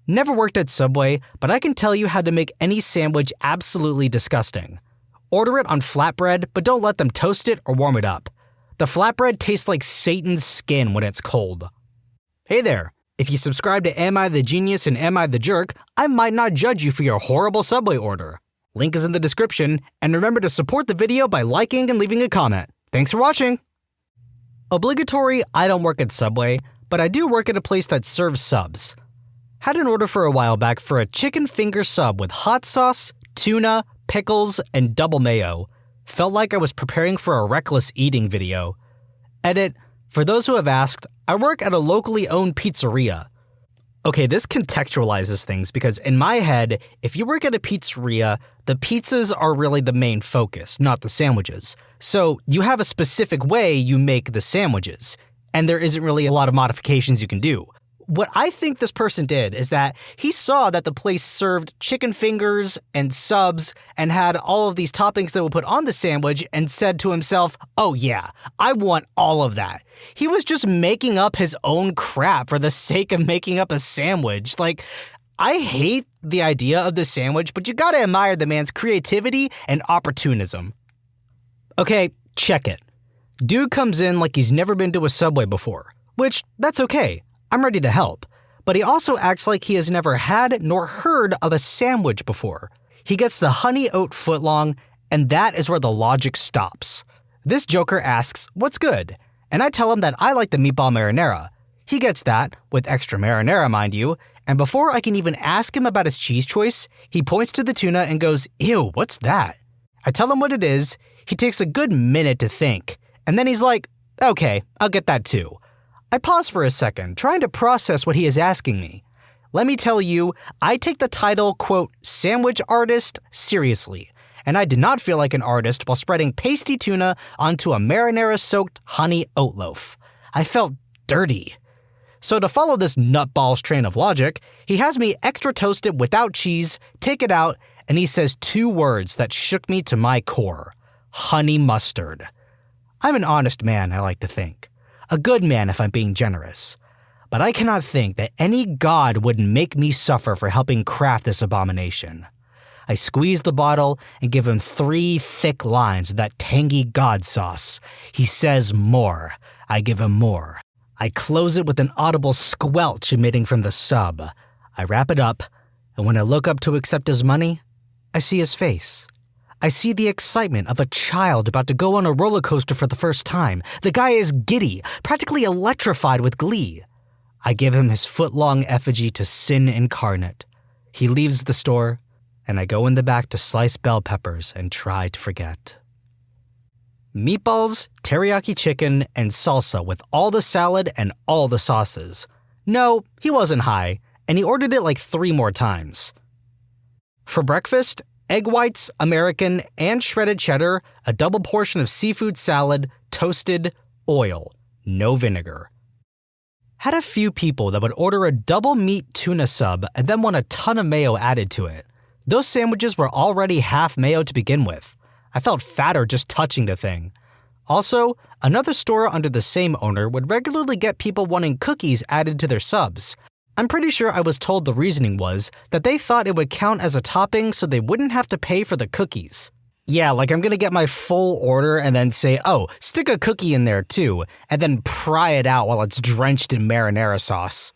Never worked at Subway, but I can tell you how to make any sandwich absolutely disgusting. Order it on flatbread, but don't let them toast it or warm it up. The flatbread tastes like Satan's skin when it's cold. Hey there. If you subscribe to Am I the Genius and Am I the Jerk, I might not judge you for your horrible Subway order. Link is in the description, and remember to support the video by liking and leaving a comment. Thanks for watching! Obligatory, I don't work at Subway, but I do work at a place that serves subs. Had an order for a while back for a chicken finger sub with hot sauce, tuna, pickles, and double mayo. Felt like I was preparing for a reckless eating video. Edit. For those who have asked, I work at a locally owned pizzeria. Okay, this contextualizes things because in my head, if you work at a pizzeria, the pizzas are really the main focus, not the sandwiches. So you have a specific way you make the sandwiches, and there isn't really a lot of modifications you can do. What I think this person did is that he saw that the place served chicken fingers and subs and had all of these toppings that were put on the sandwich and said to himself, "Oh yeah, I want all of that." He was just making up his own crap for the sake of making up a sandwich. Like, I hate the idea of the sandwich, but you gotta admire the man's creativity and opportunism. Okay, check it. Dude comes in like he's never been to a Subway before, which, that's okay. I'm ready to help. But he also acts like he has never had nor heard of a sandwich before. He gets the honey oat footlong, and that is where the logic stops. This joker asks, "What's good?" And I tell him that I like the meatball marinara. He gets that, with extra marinara mind you, and before I can even ask him about his cheese choice, he points to the tuna and goes, "Ew, what's that?" I tell him what it is, he takes a good minute to think, and then he's like, "Okay, I'll get that too." I pause for a second, trying to process what he is asking me. Let me tell you, I take the title, quote, sandwich artist, seriously, and I did not feel like an artist while spreading pasty tuna onto a marinara-soaked honey oat loaf. I felt dirty. So to follow this nutball's train of logic, he has me extra toast it without cheese, take it out, and he says 2 words that shook me to my core. Honey mustard. I'm an honest man, I like to think. A good man if I'm being generous. But I cannot think that any god would make me suffer for helping craft this abomination. I squeeze the bottle and give him 3 thick lines of that tangy god sauce. He says more. I give him more. I close it with an audible squelch emitting from the sub. I wrap it up, and when I look up to accept his money, I see his face. I see the excitement of a child about to go on a roller coaster for the first time. The guy is giddy, practically electrified with glee. I give him his foot-long effigy to sin incarnate. He leaves the store, and I go in the back to slice bell peppers and try to forget. Meatballs, teriyaki chicken, and salsa with all the salad and all the sauces. No, he wasn't high, and he ordered it like 3 more times. For breakfast, egg whites, American, and shredded cheddar, a double portion of seafood salad, toasted, oil, no vinegar. Had a few people that would order a double meat tuna sub and then want a ton of mayo added to it. Those sandwiches were already half mayo to begin with. I felt fatter just touching the thing. Also, another store under the same owner would regularly get people wanting cookies added to their subs. I'm pretty sure I was told the reasoning was that they thought it would count as a topping so they wouldn't have to pay for the cookies. Yeah, like I'm gonna get my full order and then say, oh, stick a cookie in there too, and then pry it out while it's drenched in marinara sauce.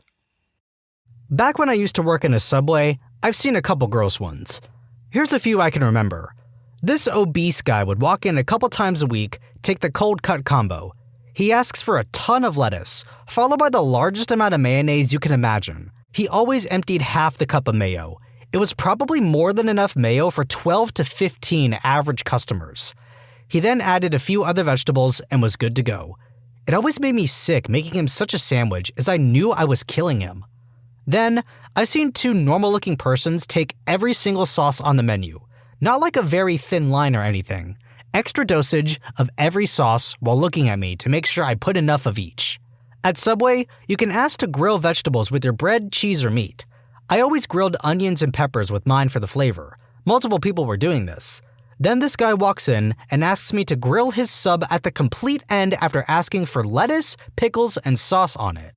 Back when I used to work in a Subway, I've seen a couple gross ones. Here's a few I can remember. This obese guy would walk in a couple times a week, take the cold cut combo. He asks for a ton of lettuce, followed by the largest amount of mayonnaise you can imagine. He always emptied half the cup of mayo. It was probably more than enough mayo for 12 to 15 average customers. He then added a few other vegetables and was good to go. It always made me sick making him such a sandwich as I knew I was killing him. Then, I've seen two normal-looking persons take every single sauce on the menu. Not like a very thin line or anything. Extra dosage of every sauce while looking at me to make sure I put enough of each. At Subway, you can ask to grill vegetables with your bread, cheese, or meat. I always grilled onions and peppers with mine for the flavor. Multiple people were doing this. Then this guy walks in and asks me to grill his sub at the complete end after asking for lettuce, pickles, and sauce on it.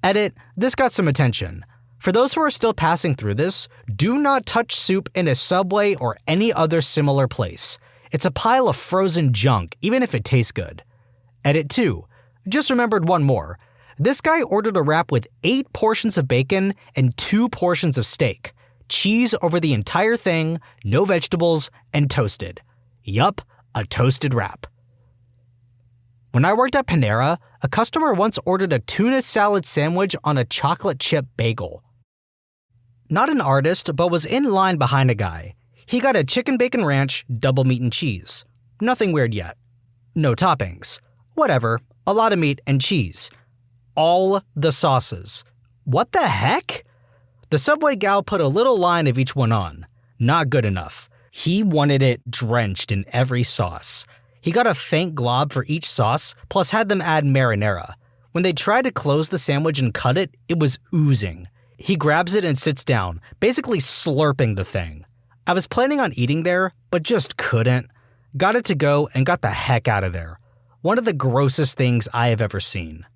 Edit, this got some attention. For those who are still passing through this, do not touch soup in a Subway or any other similar place. It's a pile of frozen junk, even if it tastes good. Edit 2. Just remembered one more. This guy ordered a wrap with 8 portions of bacon and 2 portions of steak. Cheese over the entire thing, no vegetables, and toasted. Yup, a toasted wrap. When I worked at Panera, a customer once ordered a tuna salad sandwich on a chocolate chip bagel. Not an artist, but was in line behind a guy. He got a chicken bacon ranch, double meat and cheese. Nothing weird yet. No toppings. Whatever, a lot of meat and cheese. All the sauces. What the heck? The Subway gal put a little line of each one on. Not good enough. He wanted it drenched in every sauce. He got a faint glob for each sauce, plus had them add marinara. When they tried to close the sandwich and cut it, it was oozing. He grabs it and sits down, basically slurping the thing. I was planning on eating there, but just couldn't. Got it to go and got the heck out of there. One of the grossest things I have ever seen.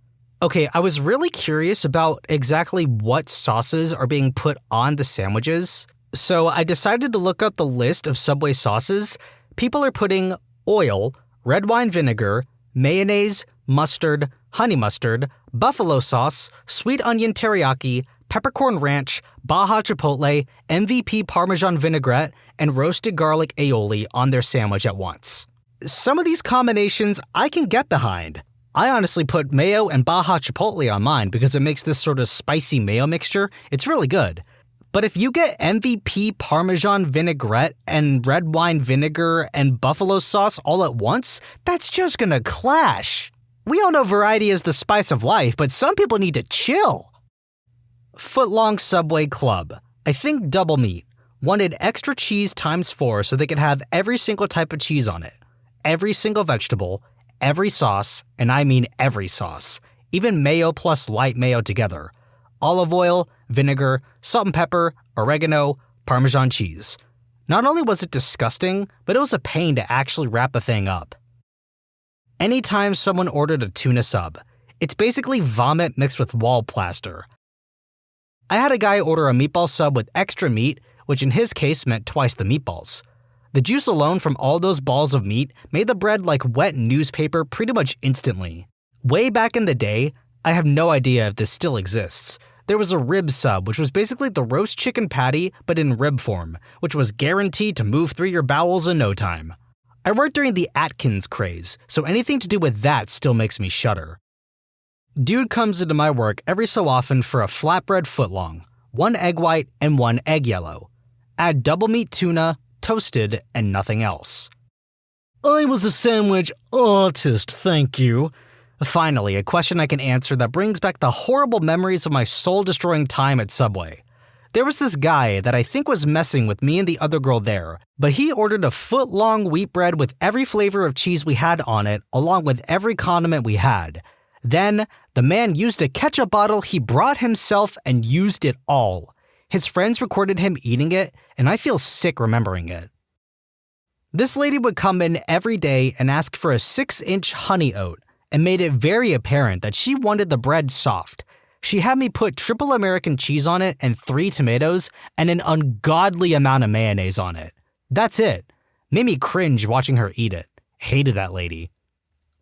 Okay, I was really curious about exactly what sauces are being put on the sandwiches, so I decided to look up the list of Subway sauces. People are putting oil, red wine vinegar, mayonnaise, mustard, honey mustard, buffalo sauce, sweet onion teriyaki, peppercorn ranch, Baja Chipotle, MVP Parmesan vinaigrette, and roasted garlic aioli on their sandwich at once. Some of these combinations I can get behind. I honestly put mayo and Baja Chipotle on mine because it makes this sort of spicy mayo mixture. It's really good. But if you get MVP Parmesan vinaigrette and red wine vinegar and buffalo sauce all at once, that's just gonna clash. We all know variety is the spice of life, but some people need to chill. Footlong Subway Club. I think double meat. Wanted extra cheese times 4 so they could have every single type of cheese on it. Every single vegetable, every sauce, and I mean every sauce. Even mayo plus light mayo together. Olive oil, vinegar, salt and pepper, oregano, Parmesan cheese. Not only was it disgusting, but it was a pain to actually wrap the thing up. Anytime someone ordered a tuna sub, it's basically vomit mixed with wall plaster. I had a guy order a meatball sub with extra meat, which in his case meant twice the meatballs. The juice alone from all those balls of meat made the bread like wet newspaper pretty much instantly. Way back in the day, I have no idea if this still exists, there was a rib sub, which was basically the roast chicken patty but in rib form, which was guaranteed to move through your bowels in no time. I worked during the Atkins craze, so anything to do with that still makes me shudder. Dude comes into my work every so often for a flatbread footlong, 1 egg white and 1 egg yellow. Add double meat tuna, toasted, and nothing else. I was a sandwich artist, thank you. Finally, a question I can answer that brings back the horrible memories of my soul-destroying time at Subway. There was this guy that I think was messing with me and the other girl there, but he ordered a foot-long wheat bread with every flavor of cheese we had on it, along with every condiment we had. Then, the man used a ketchup bottle he brought himself and used it all. His friends recorded him eating it, and I feel sick remembering it. This lady would come in every day and ask for a 6-inch honey oat, and made it very apparent that she wanted the bread soft. She had me put triple American cheese on it and 3 tomatoes and an ungodly amount of mayonnaise on it. That's it. Made me cringe watching her eat it. Hated that lady.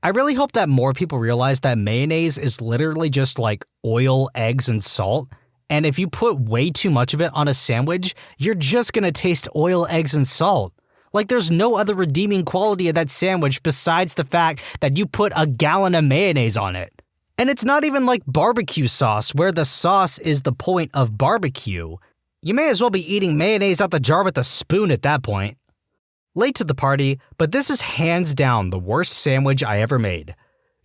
I really hope that more people realize that mayonnaise is literally just like oil, eggs, and salt. And if you put way too much of it on a sandwich, you're just gonna taste oil, eggs, and salt. Like there's no other redeeming quality of that sandwich besides the fact that you put a gallon of mayonnaise on it. And it's not even like barbecue sauce, where the sauce is the point of barbecue. You may as well be eating mayonnaise out the jar with a spoon at that point. Late to the party, but this is hands down the worst sandwich I ever made.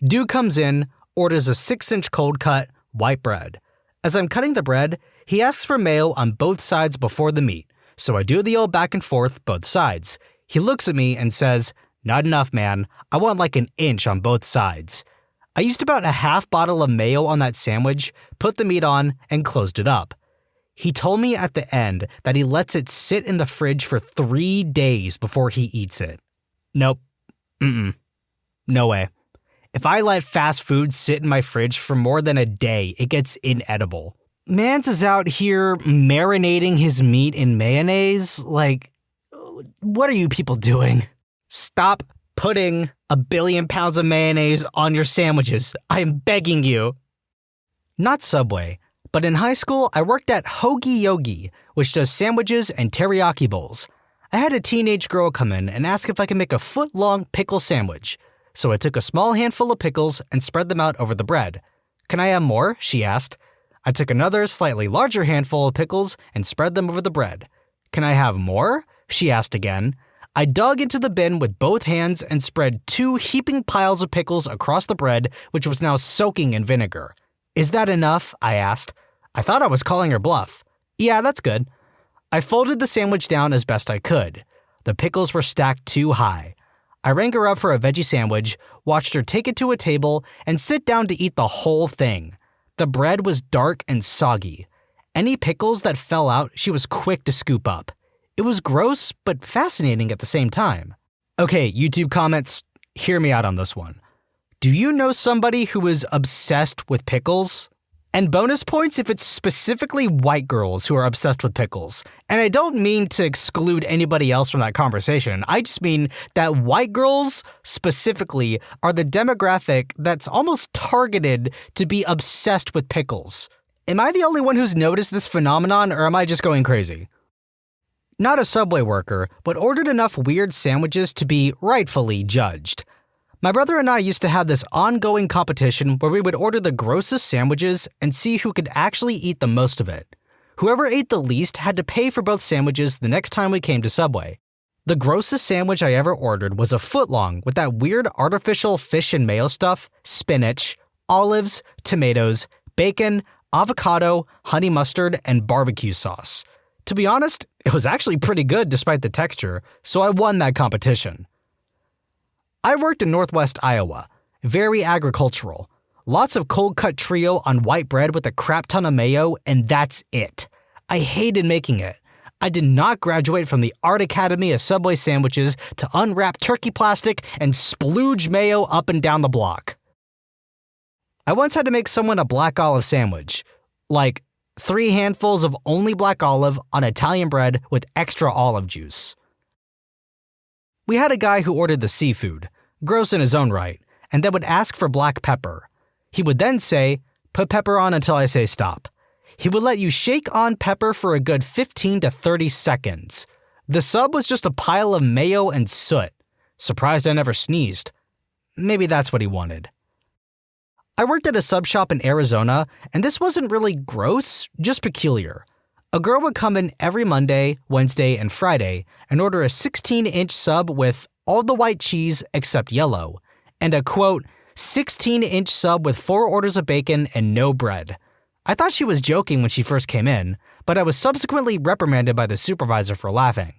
Dude comes in, orders a 6-inch cold cut, white bread. As I'm cutting the bread, he asks for mayo on both sides before the meat, so I do the old back and forth both sides. He looks at me and says, "Not enough, man. I want like an inch on both sides." I used about a half bottle of mayo on that sandwich, put the meat on, and closed it up. He told me at the end that he lets it sit in the fridge for 3 days before he eats it. Nope. No way. If I let fast food sit in my fridge for more than a day, it gets inedible. Mans is out here marinating his meat in mayonnaise. Like, what are you people doing? Stop putting 1 billion pounds of mayonnaise on your sandwiches. I am begging you. Not Subway, but in high school, I worked at Hoagie Yogi, which does sandwiches and teriyaki bowls. I had a teenage girl come in and ask if I could make a foot-long pickle sandwich. So I took a small handful of pickles and spread them out over the bread. "Can I have more?" she asked. I took another, slightly larger handful of pickles and spread them over the bread. "Can I have more?" she asked again. I dug into the bin with both hands and spread 2 heaping piles of pickles across the bread, which was now soaking in vinegar. "Is that enough?" I asked. I thought I was calling her bluff. "Yeah, that's good." I folded the sandwich down as best I could. The pickles were stacked too high. I rang her up for a veggie sandwich, watched her take it to a table, and sit down to eat the whole thing. The bread was dark and soggy. Any pickles that fell out, she was quick to scoop up. It was gross, but fascinating at the same time. Okay, YouTube comments, hear me out on this one. Do you know somebody who is obsessed with pickles? And bonus points if it's specifically white girls who are obsessed with pickles. And I don't mean to exclude anybody else from that conversation. I just mean that white girls, specifically, are the demographic that's almost targeted to be obsessed with pickles. Am I the only one who's noticed this phenomenon, or am I just going crazy? Not a Subway worker, but ordered enough weird sandwiches to be rightfully judged. My brother and I used to have this ongoing competition where we would order the grossest sandwiches and see who could actually eat the most of it. Whoever ate the least had to pay for both sandwiches the next time we came to Subway. The grossest sandwich I ever ordered was a foot-long with that weird artificial fish and mayo stuff, spinach, olives, tomatoes, bacon, avocado, honey mustard, and barbecue sauce. To be honest, it was actually pretty good despite the texture, so I won that competition. I worked in Northwest Iowa, very agricultural. Lots of cold-cut trio on white bread with a crap ton of mayo, and that's it. I hated making it. I did not graduate from the Art Academy of Subway sandwiches to unwrap turkey plastic and splooge mayo up and down the block. I once had to make someone a black olive sandwich. Like, 3 handfuls of only black olive on Italian bread with extra olive juice. We had a guy who ordered the seafood, gross in his own right, and then would ask for black pepper. He would then say, "Put pepper on until I say stop." He would let you shake on pepper for a good 15 to 30 seconds. The sub was just a pile of mayo and soot. Surprised I never sneezed. Maybe that's what he wanted. I worked at a sub shop in Arizona, and this wasn't really gross, just peculiar. A girl would come in every Monday, Wednesday, and Friday and order a 16-inch sub with all the white cheese except yellow, and a, quote, 16-inch sub with 4 orders of bacon and no bread. I thought she was joking when she first came in, but I was subsequently reprimanded by the supervisor for laughing.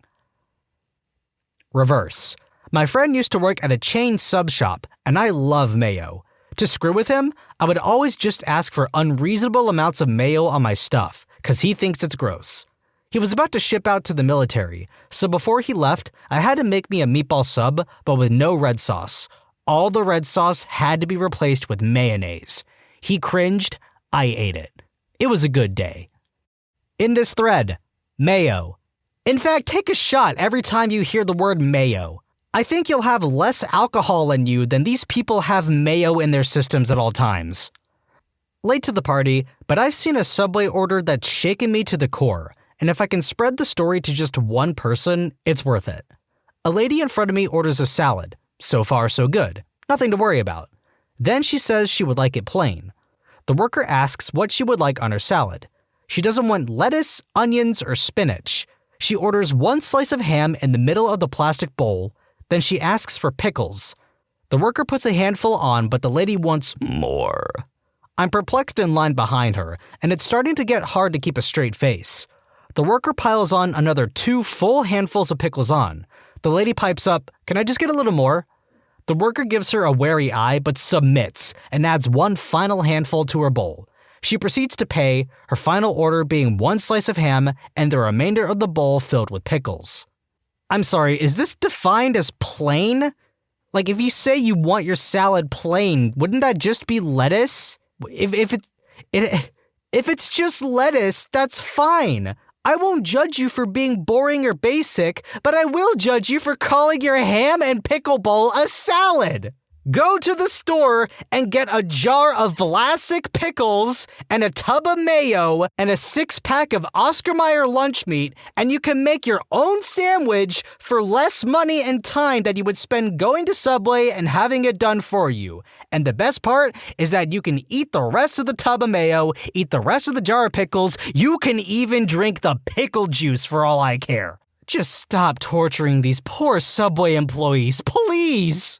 Reverse. My friend used to work at a chain sub shop, and I love mayo. To screw with him, I would always just ask for unreasonable amounts of mayo on my stuff, cause he thinks it's gross. He was about to ship out to the military, so before he left, I had to make me a meatball sub, but with no red sauce. All the red sauce had to be replaced with mayonnaise. He cringed, I ate it. It was a good day. In this thread, mayo. In fact, take a shot every time you hear the word mayo. I think you'll have less alcohol in you than these people have mayo in their systems at all times. Late to the party, but I've seen a Subway order that's shaken me to the core, and if I can spread the story to just one person, it's worth it. A lady in front of me orders a salad. So far, so good. Nothing to worry about. Then she says she would like it plain. The worker asks what she would like on her salad. She doesn't want lettuce, onions, or spinach. She orders one slice of ham in the middle of the plastic bowl. Then she asks for pickles. The worker puts a handful on, but the lady wants more. I'm perplexed in line behind her, and it's starting to get hard to keep a straight face. The worker piles on another 2 full handfuls of pickles on. The lady pipes up, "Can I just get a little more?" The worker gives her a wary eye, but submits, and adds 1 final handful to her bowl. She proceeds to pay, her final order being 1 slice of ham and the remainder of the bowl filled with pickles. I'm sorry, is this defined as plain? Like, if you say you want your salad plain, wouldn't that just be lettuce? If it's just lettuce, that's fine. I won't judge you for being boring or basic, but I will judge you for calling your ham and pickle bowl a salad. Go to the store and get a jar of Vlasic pickles and a tub of mayo and a 6-pack of Oscar Mayer lunch meat, and you can make your own sandwich for less money and time that you would spend going to Subway and having it done for you. And the best part is that you can eat the rest of the tub of mayo, eat the rest of the jar of pickles, you can even drink the pickle juice for all I care. Just stop torturing these poor Subway employees, please!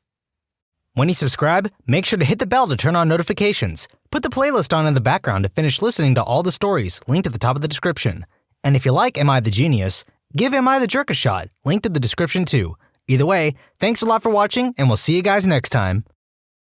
When you subscribe, make sure to hit the bell to turn on notifications. Put the playlist on in the background to finish listening to all the stories, linked at the top of the description. And if you like Am I the Genius, give Am I the Jerk a shot, linked in the description too. Either way, thanks a lot for watching, and we'll see you guys next time.